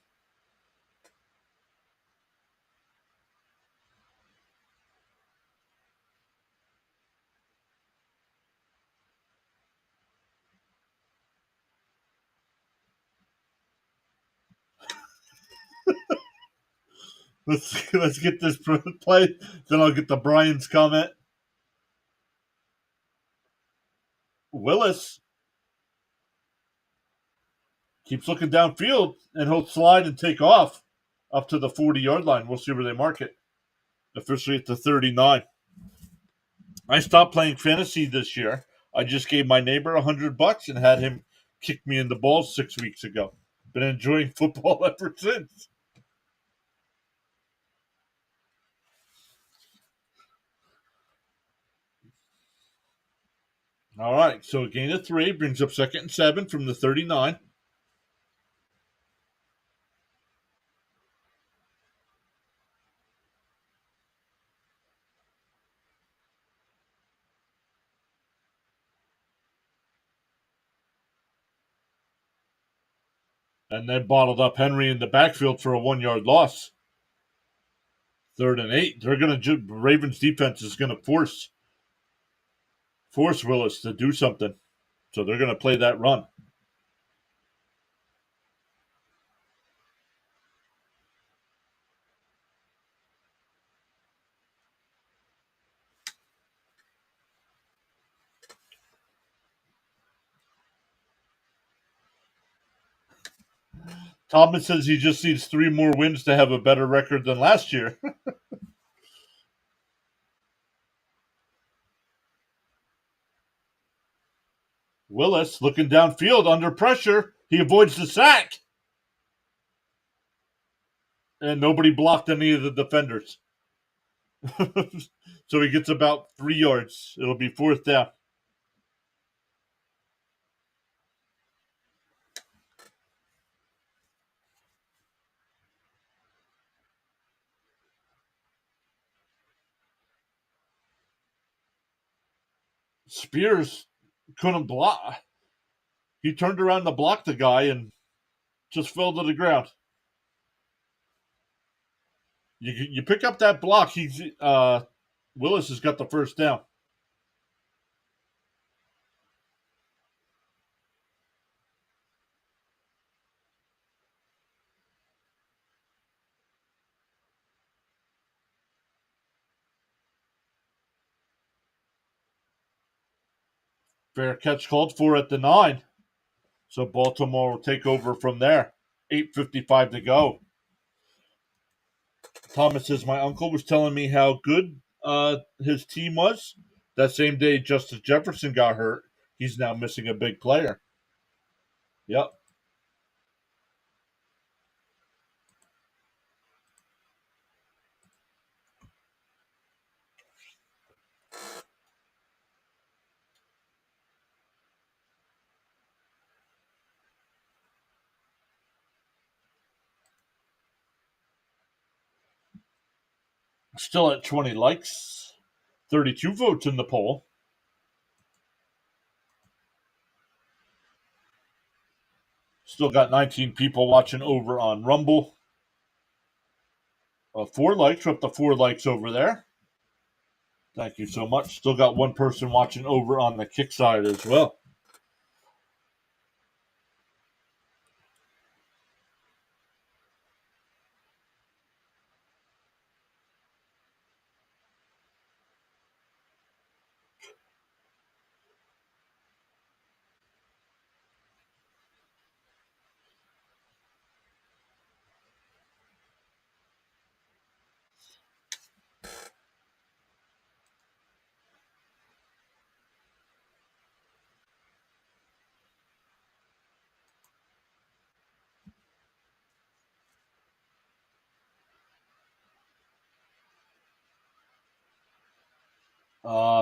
Let's get this play. Then I'll get the Brian's comment. Willis keeps looking downfield, and he'll slide and take off up to the 40-yard line. We'll see where they mark it. Officially at the 39. I stopped playing fantasy this year. I just gave my neighbor $100 and had him kick me in the balls 6 weeks ago. Been enjoying football ever since. All right, so a gain of 3 brings up 2nd and 7 from the 39. And then bottled up Henry in the backfield for a 1-yard loss. 3rd and 8. They're going to Ravens defense is going to force Willis to do something. So they're going to play that run. Thomas says he just needs 3 more wins to have a better record than last year. Willis looking downfield under pressure. He avoids the sack. And nobody blocked any of the defenders. So he gets about 3 yards. It'll be 4th down. Spears couldn't block. He turned around to block the guy and just fell to the ground. You pick up that block. Willis has got the 1st down. Fair catch called for at the 9. So Baltimore will take over from there. 8:55 to go. Thomas says, my uncle was telling me how good his team was. That same day Justice Jefferson got hurt. He's now missing a big player. Yep. Still at 20 likes. 32 votes in the poll. Still got 19 people watching over on Rumble. 4 likes. We're up to 4 likes over there. Thank you so much. Still got 1 person watching over on the kick side as well.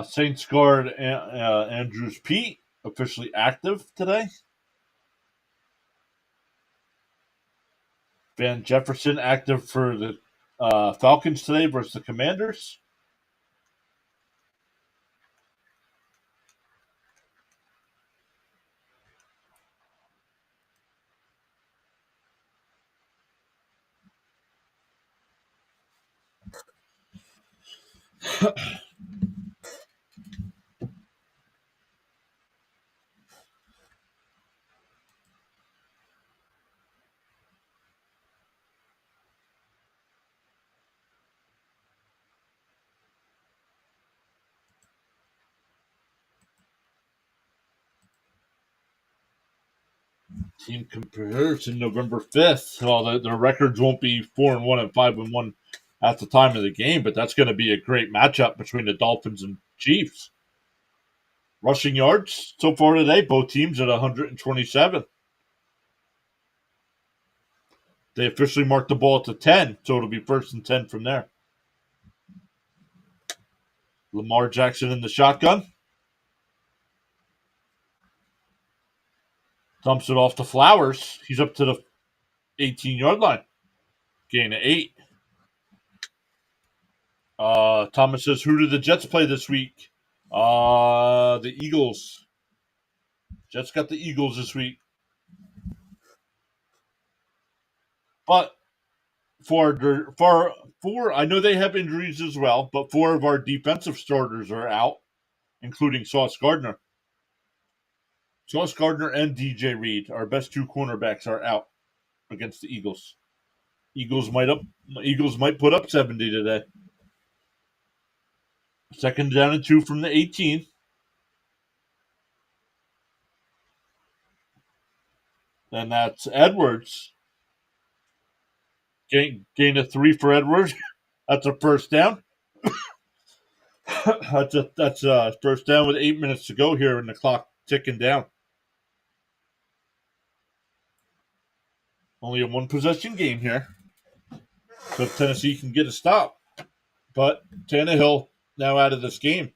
Saints guard Andrews Pete officially active today. Van Jefferson active for the Falcons today versus the Commanders. Team comparison November 5th. Well, their records won't be 4-1 and 5-1 at the time of the game, but that's going to be a great matchup between the Dolphins and Chiefs. Rushing yards so far today, both teams at 127. They officially marked the ball at the 10, so it'll be 1st and 10 from there. Lamar Jackson in the shotgun. Dumps it off to Flowers. He's up to the 18-yard line. Gain of 8. Thomas says, who do the Jets play this week? The Eagles. Jets got the Eagles this week. But I know they have injuries as well, but 4 of our defensive starters are out, including Sauce Gardner. Sauce Gardner and DJ Reed, our best 2 cornerbacks, are out against the Eagles. Eagles might put up 70 today. 2nd down and 2 from the 18. And that's Edwards. Gain of 3 for Edwards. That's a 1st down. that's a 1st down with 8 minutes to go here and the clock ticking down. Only a 1-possession game here. So if Tennessee can get a stop. But Tannehill now out of this game.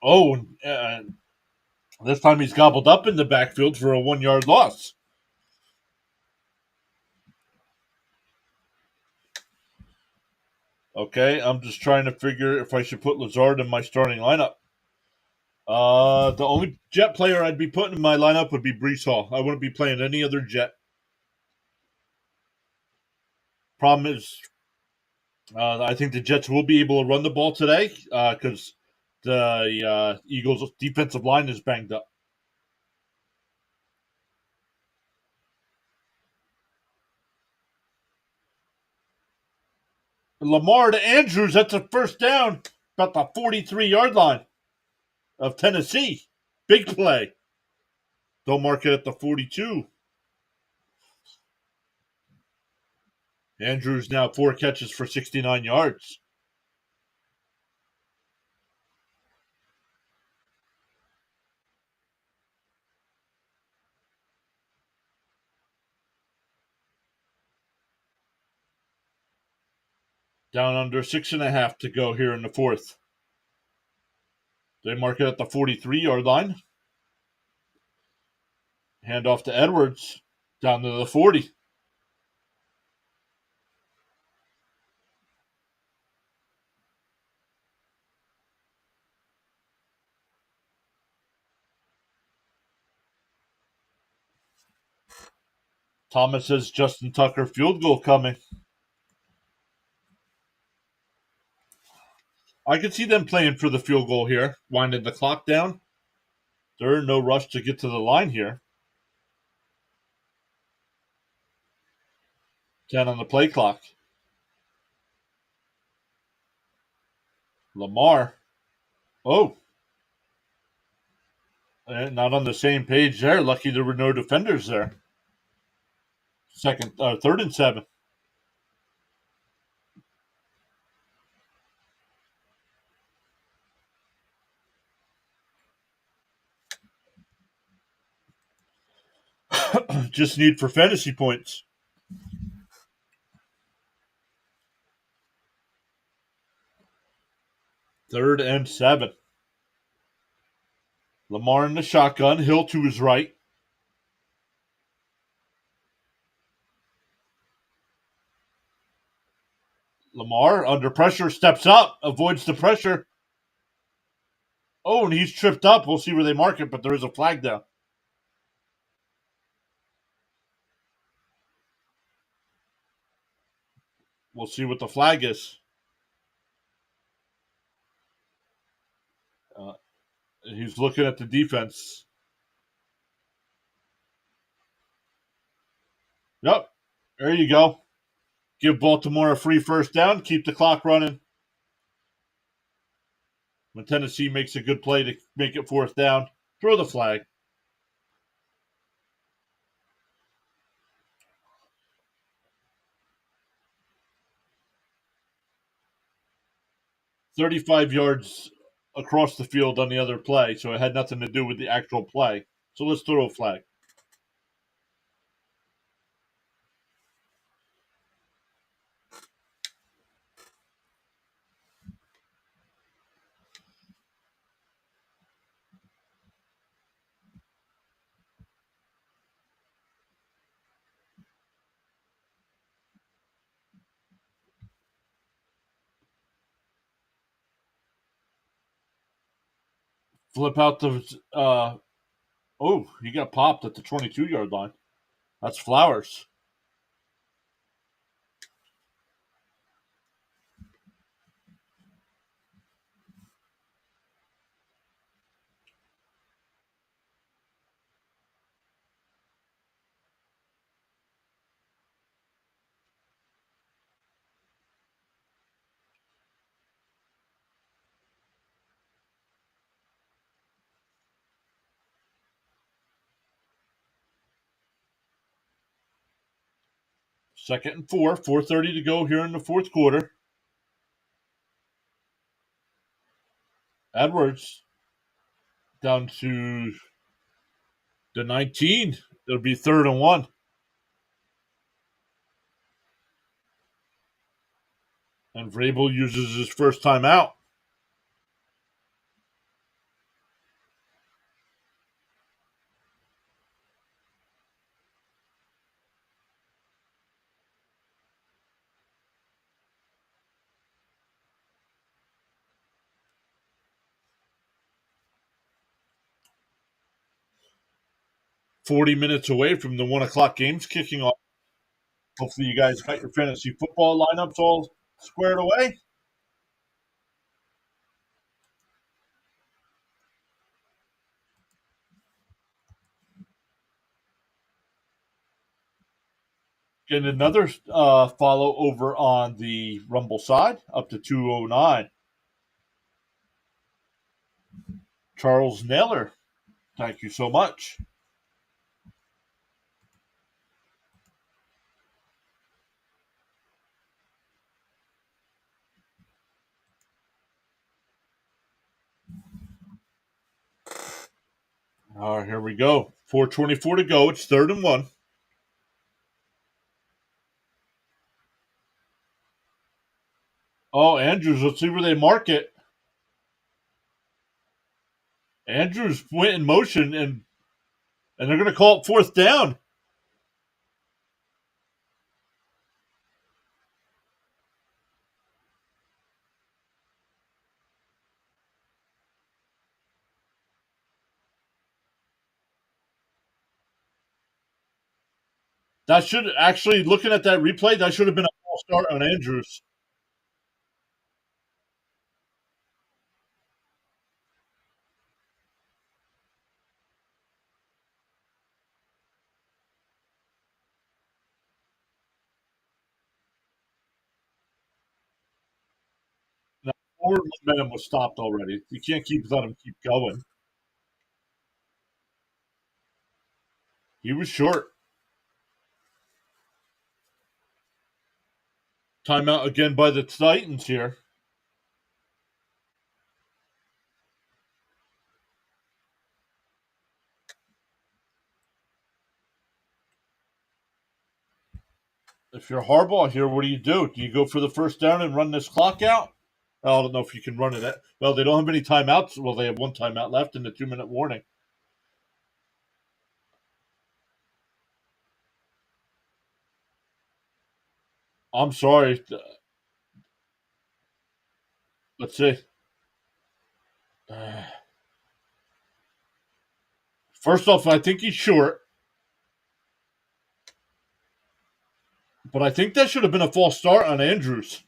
Oh, this time he's gobbled up in the backfield for a 1-yard loss. Okay, I'm just trying to figure if I should put Lazard in my starting lineup. The only Jet player I'd be putting in my lineup would be Breece Hall. I wouldn't be playing any other Jet. Problem is, I think the Jets will be able to run the ball today because the Eagles' defensive line is banged up. Lamar to Andrews, that's a 1st down, about the 43-yard line of Tennessee. Big play. They'll mark it at the 42. Andrews now 4 catches for 69 yards. Down under 6.5 to go here in the 4th. They mark it at the 43-yard line. Hand off to Edwards. Down to the 40. Thomas says Justin Tucker field goal coming. I could see them playing for the field goal here, winding the clock down. They're in no rush to get to the line here. 10 on the play clock. Lamar. Oh. Not on the same page there. Lucky there were no defenders there. 3rd and 7. Just need for fantasy points. 3rd and 7. Lamar in the shotgun. Hill to his right. Lamar under pressure steps up, avoids the pressure. Oh, and he's tripped up. We'll see where they mark it, but there is a flag down. We'll see what the flag is. Uh, he's looking at the defense. Yep. There you go. Give Baltimore a free first down. Keep the clock running. When Tennessee makes a good play to make it fourth down, throw the flag. 35 yards across the field on the other play, so it had nothing to do with the actual play. So let's throw a flag. Flip out the. Oh, he got popped at the 22-yard line. That's Flowers. Second and 4. 4:30 to go here in the fourth quarter. Edwards down to the 19. It'll be 3rd and 1. And Vrabel uses his first time out. .40 minutes away from the 1 o'clock games kicking off. Hopefully, you guys got your fantasy football lineups all squared away. Getting another follow over on the Rumble side, up to 209. Charles Naylor, thank you so much. All right, here we go. 4:24 to go. It's 3rd and 1. Oh, Andrews, let's see where they mark it. Andrews went in motion, and they're going to call it 4th down. That should actually, looking at that replay, that should have been a false start on Andrews. Now, forward momentum was stopped already. You can't let him keep going. He was short. Timeout again by the Titans here. If you're Harbaugh here, what do? Do you go for the first down and run this clock out? I don't know if you can run it. Well, they don't have any timeouts. Well, they have one timeout left in the 2-minute warning. I'm sorry. Let's see. First off, I think he's short, but I think that should have been a false start on Andrews.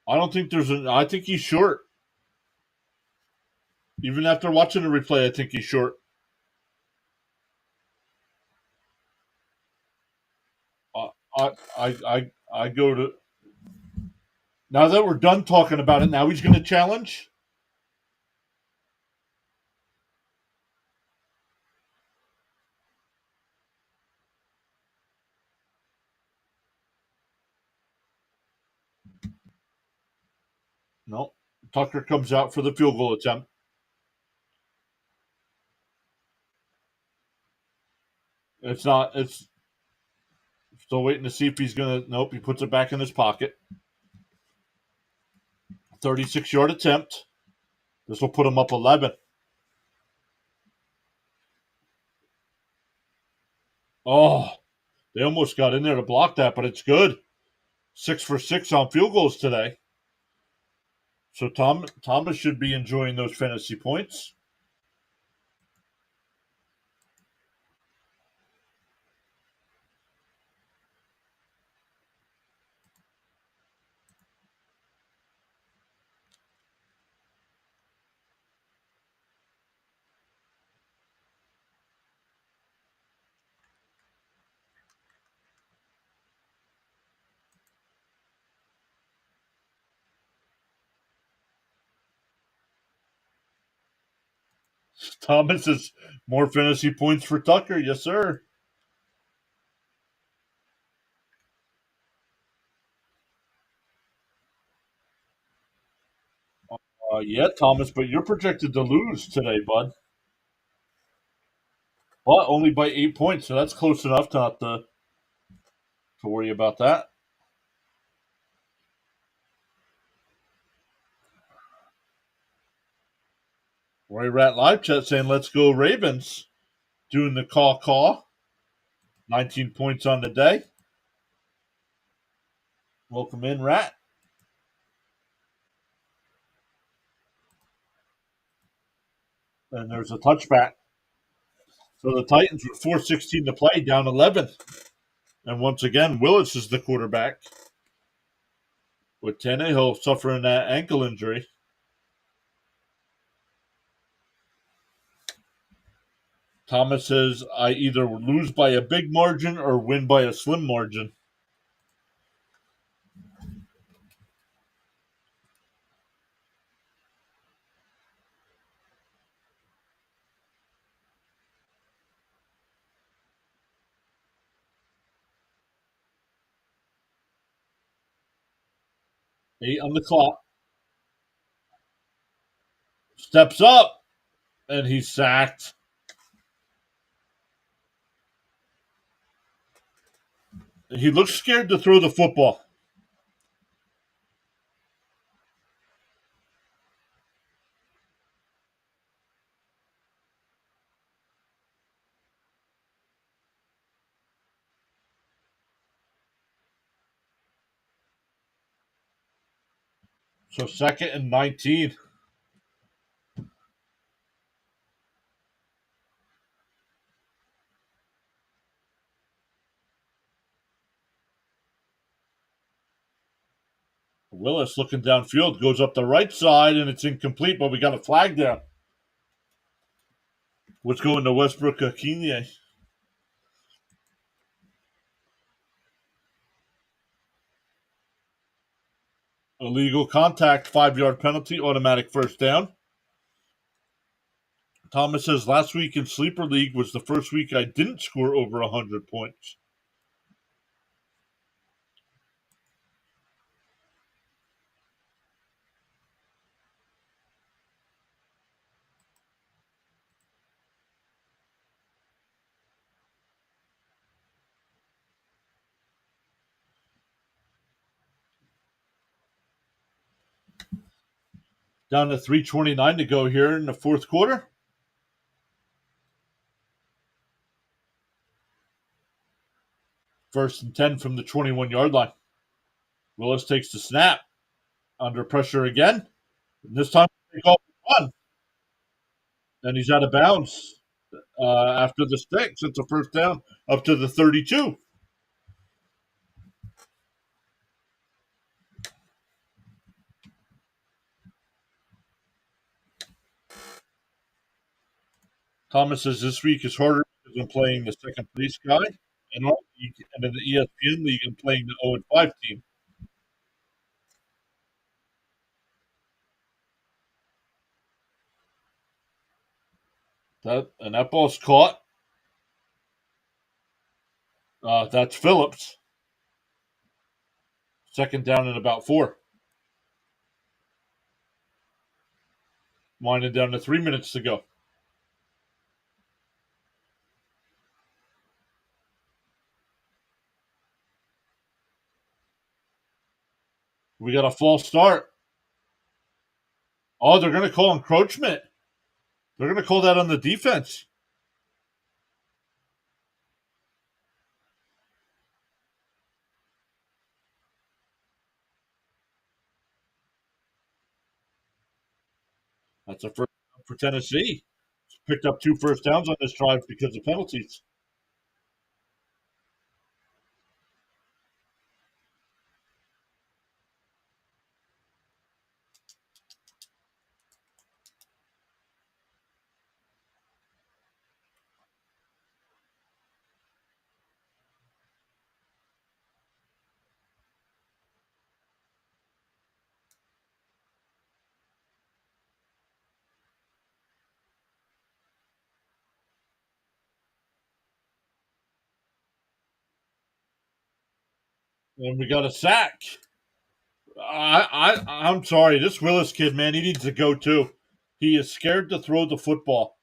I don't think there's an. I think he's short. Even after watching the replay, I think he's short. I I go to now that we're done talking about it. Now he's going to challenge. No, Tucker comes out for the field goal attempt. It's not. It's still waiting to see if he's going to. Nope, he puts it back in his pocket. 36-yard attempt. This will put him up 11. Oh, they almost got in there to block that, but it's good. 6 for 6 on field goals today. So Thomas should be enjoying those fantasy points. Thomas is more fantasy points for Tucker. Yes, sir. Yeah, Thomas, but you're projected to lose today, bud. But only by 8 points, so that's close enough not to worry about that. Roy Rat live chat saying, "Let's go Ravens." Doing the call. 19 points on the day. Welcome in, Rat. And there's a touchback. So the Titans with 4:16 to play, down 11. And once again, Willis is the quarterback with Tannehill suffering that ankle injury. Thomas says, "I either lose by a big margin or win by a slim margin." 8 on the clock. Steps up, and he's sacked. He looks scared to throw the football. So 2nd and 19. Willis looking downfield, goes up the right side, and it's incomplete, but we got a flag down. What's going to Westbrook Akine? Illegal contact, 5-yard penalty, automatic first down. Thomas says, "Last week in Sleeper League was the first week I didn't score over 100 points." Down to 3:29 to go here in the fourth quarter. First and 10 from the 21-yard line. Willis takes the snap. Under pressure again. And this time they call for one. And he's out of bounds after the sticks. It's a first down up to the 32. Thomas says this week is harder because I'm playing the second place guy and in the ESPN league I'm playing the 0-5 team. That ball's caught. That's Phillips. Second down and about 4. Winding down to 3 minutes to go. We got a false start. Oh, they're going to call encroachment. They're going to call that on the defense. That's a first down for Tennessee. Picked up 2 first downs on this drive because of penalties. And we got a sack. I'm sorry. This Willis kid, man, he needs to go too. He is scared to throw the football.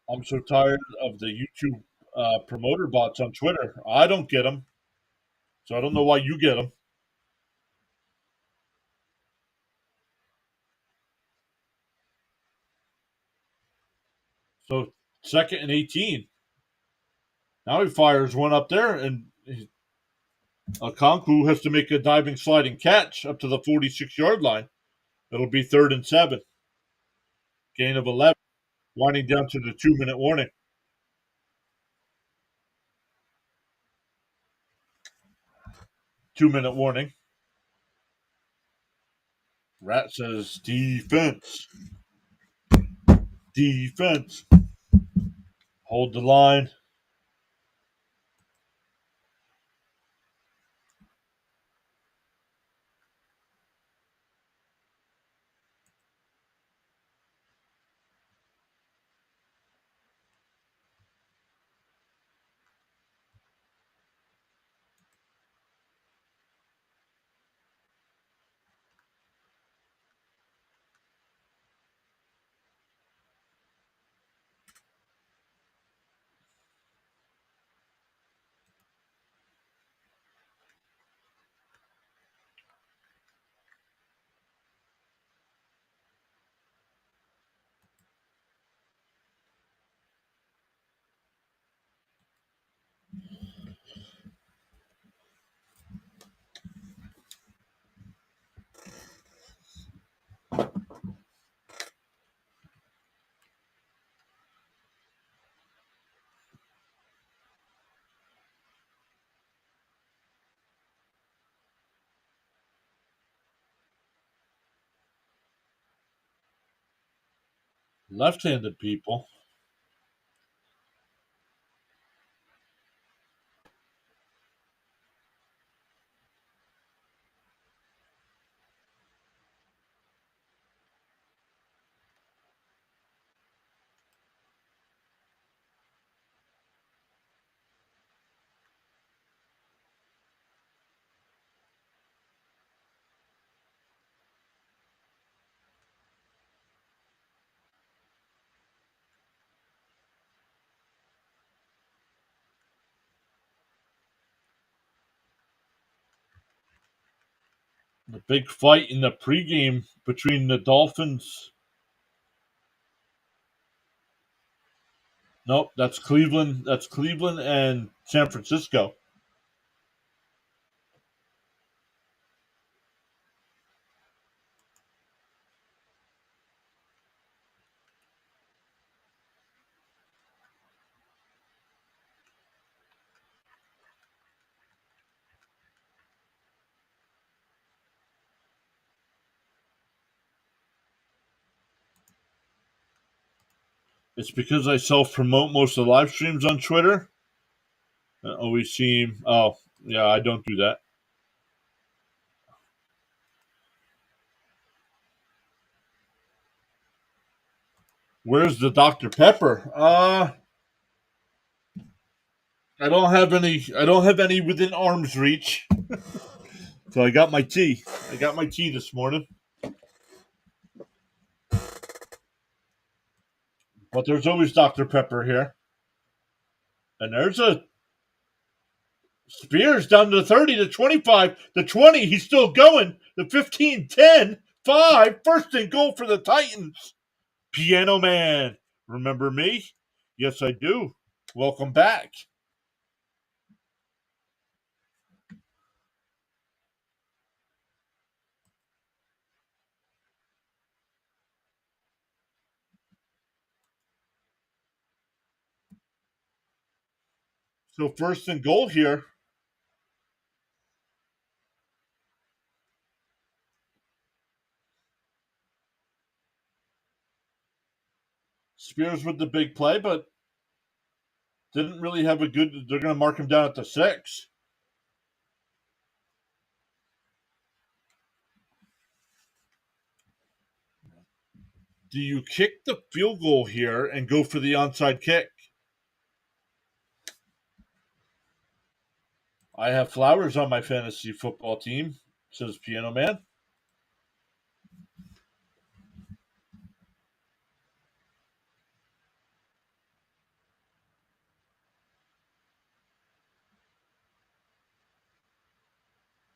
I'm so tired of the YouTube promoter bots on Twitter. I don't get them, so I don't know why you get them. So second and 18. Now he fires one up there, and Okonkwo has to make a diving sliding catch up to the 46-yard line. It'll be 3rd and 7. Gain of 11. Winding down to the 2-minute warning. 2-minute warning. Rat says defense. Defense. Hold the line. Left-handed people. The big fight in the pregame between the Dolphins. Nope, that's Cleveland. That's Cleveland and San Francisco. It's because I self-promote most of the live streams on Twitter. I always seem. Oh, yeah, I don't do that. Where's the Dr. Pepper? I don't have any. I don't have any within arm's reach. So I got my tea. I got my tea this morning. But there's always Dr. Pepper here. And there's a Spears down to the 30, the 25, the 20. He's still going. The 15, 10, 5. First and goal for the Titans. Piano Man. Remember me? Yes, I do. Welcome back. So first and goal here. Spears with the big play, but didn't really have a good. They're going to mark him down at the 6. Do you kick the field goal here and go for the onside kick? I have Flowers on my fantasy football team, says Piano Man.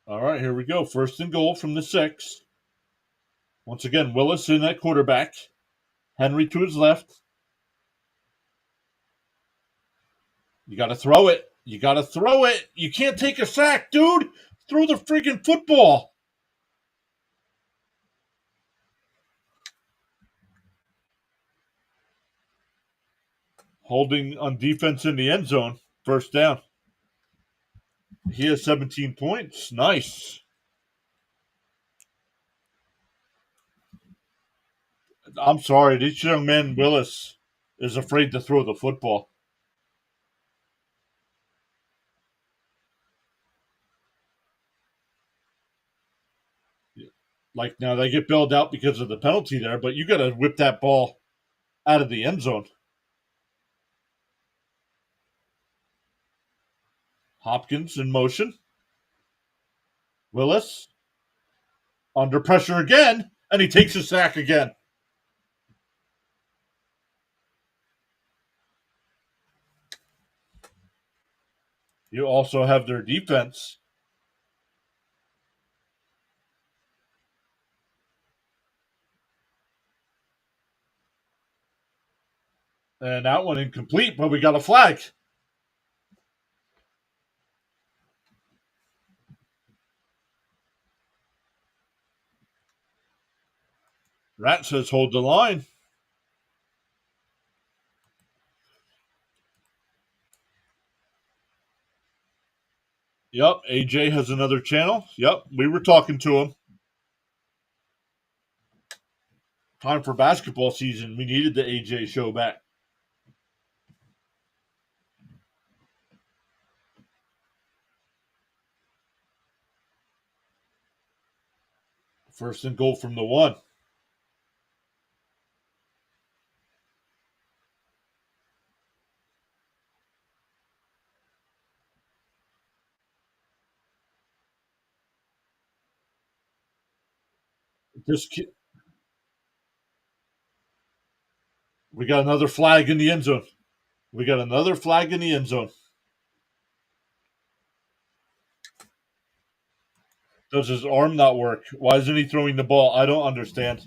All right, here we go. First and goal from the 6. Once again, Willis in at quarterback. Henry to his left. You got to throw it. You got to throw it. You can't take a sack, dude. Throw the freaking football. Holding on defense in the end zone. First down. He has 17 points. Nice. I'm sorry. This young man, Willis, is afraid to throw the football. Like now they get bailed out because of the penalty there, but you got to whip that ball out of the end zone. Hopkins in motion. Willis under pressure again, and he takes a sack again. You also have their defense. And that one incomplete, but we got a flag. Rat says hold the line. Yep, AJ has another channel. Yep, we were talking to him. Time for basketball season. We needed the AJ show back. First and goal from the 1. We got another flag in the end zone. We got another flag in the end zone. Does his arm not work? Why isn't he throwing the ball? I don't understand.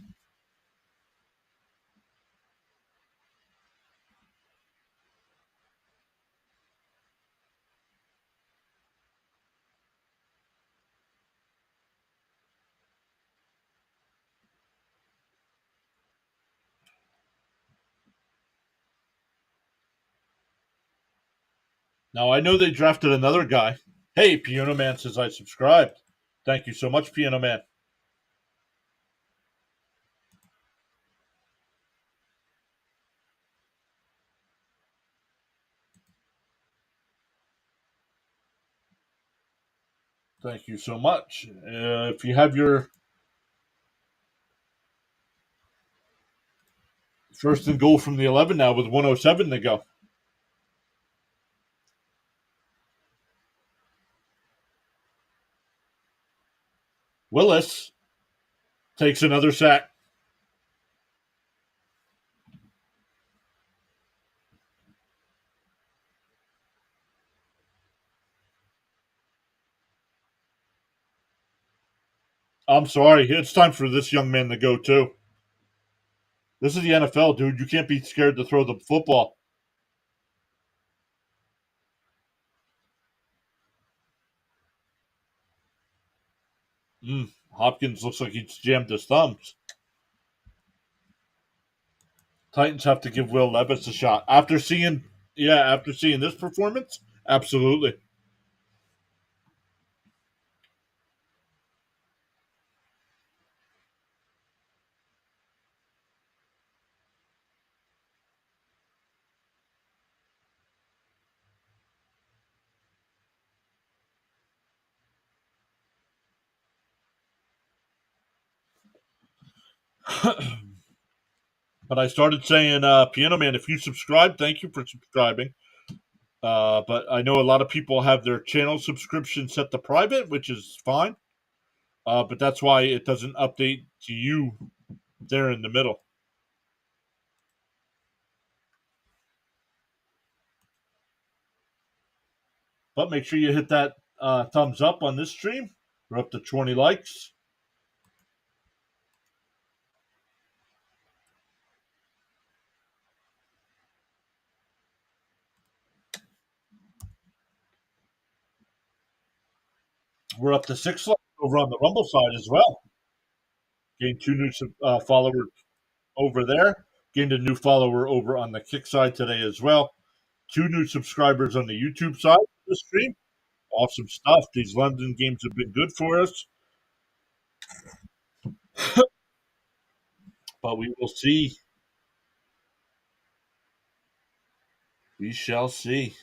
Now, I know they drafted another guy. Hey, Piano Man says I subscribed. Thank you so much, Piano Man. Thank you so much. If you have your first and goal from the 11 now with 107 to go. Willis takes another sack. I'm sorry. It's time for this young man to go, too. This is the NFL, dude. You can't be scared to throw the football. Hopkins looks like he's jammed his thumbs. Titans have to give Will Levis a shot. After seeing this performance, absolutely. But I started saying, Piano Man, if you subscribe, thank you for subscribing. But I know a lot of people have their channel subscription set to private, which is fine. But that's why it doesn't update to you there in the middle. But make sure you hit that thumbs up on this stream. We're up to 20 likes. We're up to 6 likes over on the Rumble side as well. Gained 2 new followers over there. Gained a new follower over on the Kick side today as well. 2 new subscribers on the YouTube side of the stream. Awesome stuff. These London games have been good for us. But we will see. We shall see.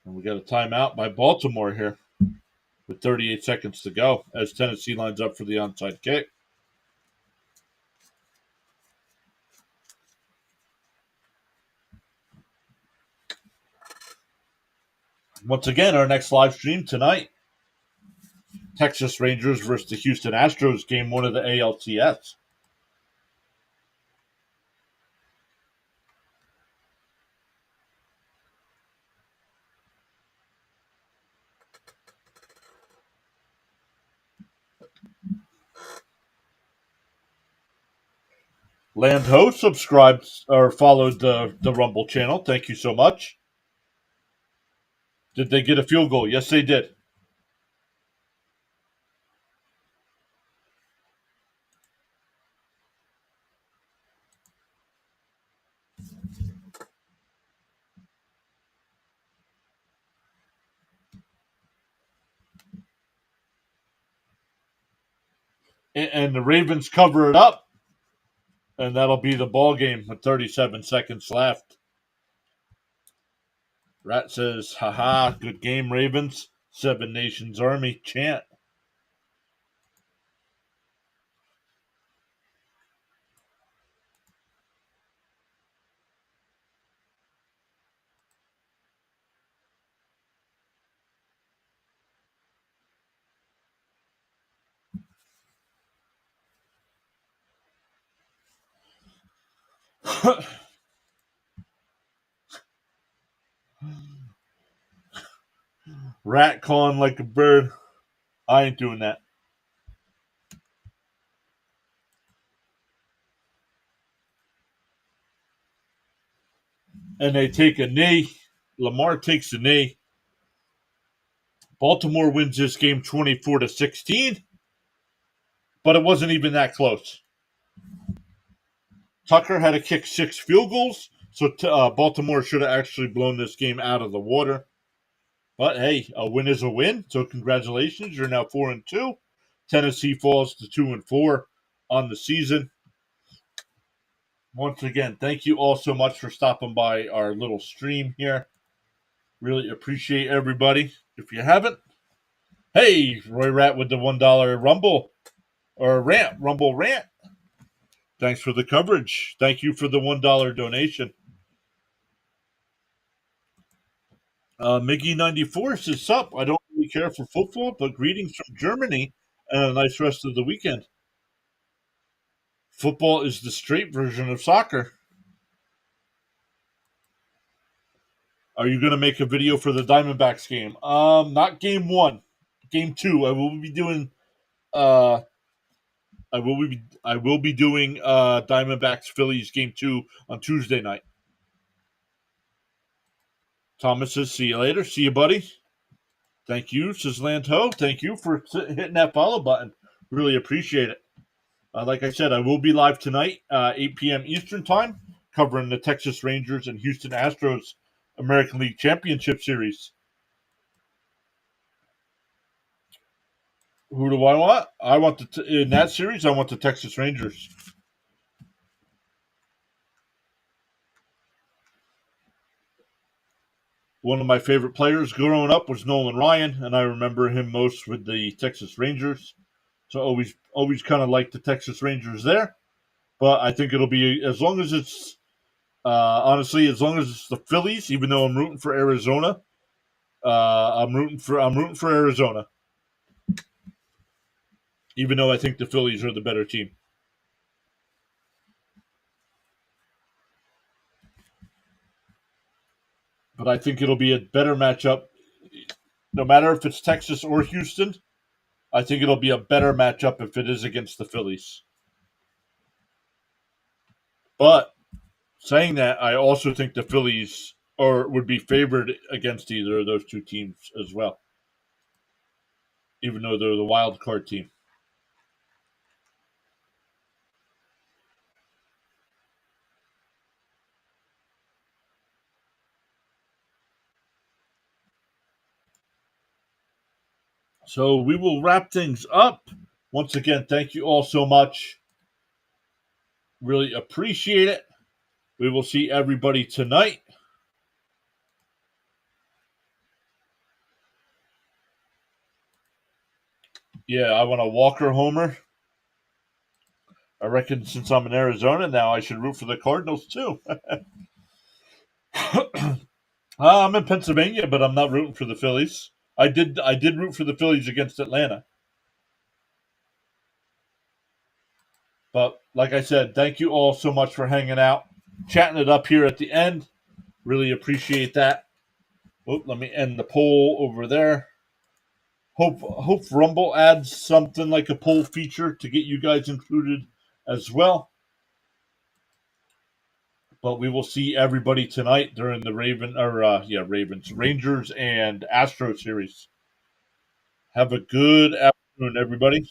And we got a timeout by Baltimore here with 38 seconds to go as Tennessee lines up for the onside kick. Once again, our next live stream tonight, Texas Rangers versus the Houston Astros, game 1 of the ALCS. Land Ho subscribed or followed the Rumble channel. Thank you so much. Did they get a field goal? Yes, they did. And the Ravens cover it up, and that'll be the ball game with 37 seconds left. Rat says, haha, good game, Ravens. Seven Nations Army chant. rat calling like a bird. I ain't doing that. And they take a knee. Lamar takes a knee. Baltimore wins this game 24-16, but it wasn't even that close. Tucker had to kick 6 field goals, so Baltimore should have actually blown this game out of the water. But hey, a win is a win. So congratulations, you're now 4-2. Tennessee falls to 2-4 on the season. Once again, thank you all so much for stopping by our little stream here. Really appreciate everybody. If you haven't, hey, Roy Rat with the $1 Rumble or Rumble rant. Thanks for the coverage. Thank you for the $1 donation. Miggy94 says, sup, I don't really care for football, but greetings from Germany and a nice rest of the weekend. Football is the straight version of soccer. Are you going to make a video for the Diamondbacks game? Not game 1, game 2. I will be doing. I will be doing Diamondbacks Phillies game 2 on Tuesday night. Thomas says, "See you later. See you, buddy." Thank you, says Landho. Thank you for hitting that follow button. Really appreciate it. Like I said, I will be live tonight, 8 p.m. Eastern Time, covering the Texas Rangers and Houston Astros American League Championship Series. Who do I want? I want in that series. I want the Texas Rangers. One of my favorite players growing up was Nolan Ryan, and I remember him most with the Texas Rangers. So always kind of like the Texas Rangers there. But I think it'll be as long as it's honestly as long as it's the Phillies. Even though I'm rooting for Arizona, I'm rooting for Arizona. Even though I think the Phillies are the better team. But I think it'll be a better matchup. No matter if it's Texas or Houston, I think it'll be a better matchup if it is against the Phillies. But saying that, I also think the Phillies would be favored against either of those two teams as well, even though they're the wild card team. So we will wrap things up. Once again, thank you all so much. Really appreciate it. We will see everybody tonight. Yeah, I want a Walker homer. I reckon since I'm in Arizona now, I should root for the Cardinals too. I'm in Pennsylvania, but I'm not rooting for the Phillies. I did root for the Phillies against Atlanta. But like I said, thank you all so much for hanging out, chatting it up here at the end. Really appreciate that. Oh, let me end the poll over there. Hope Rumble adds something like a poll feature to get you guys included as well. But we will see everybody tonight during the Rangers and Astro series. Have a good afternoon, everybody.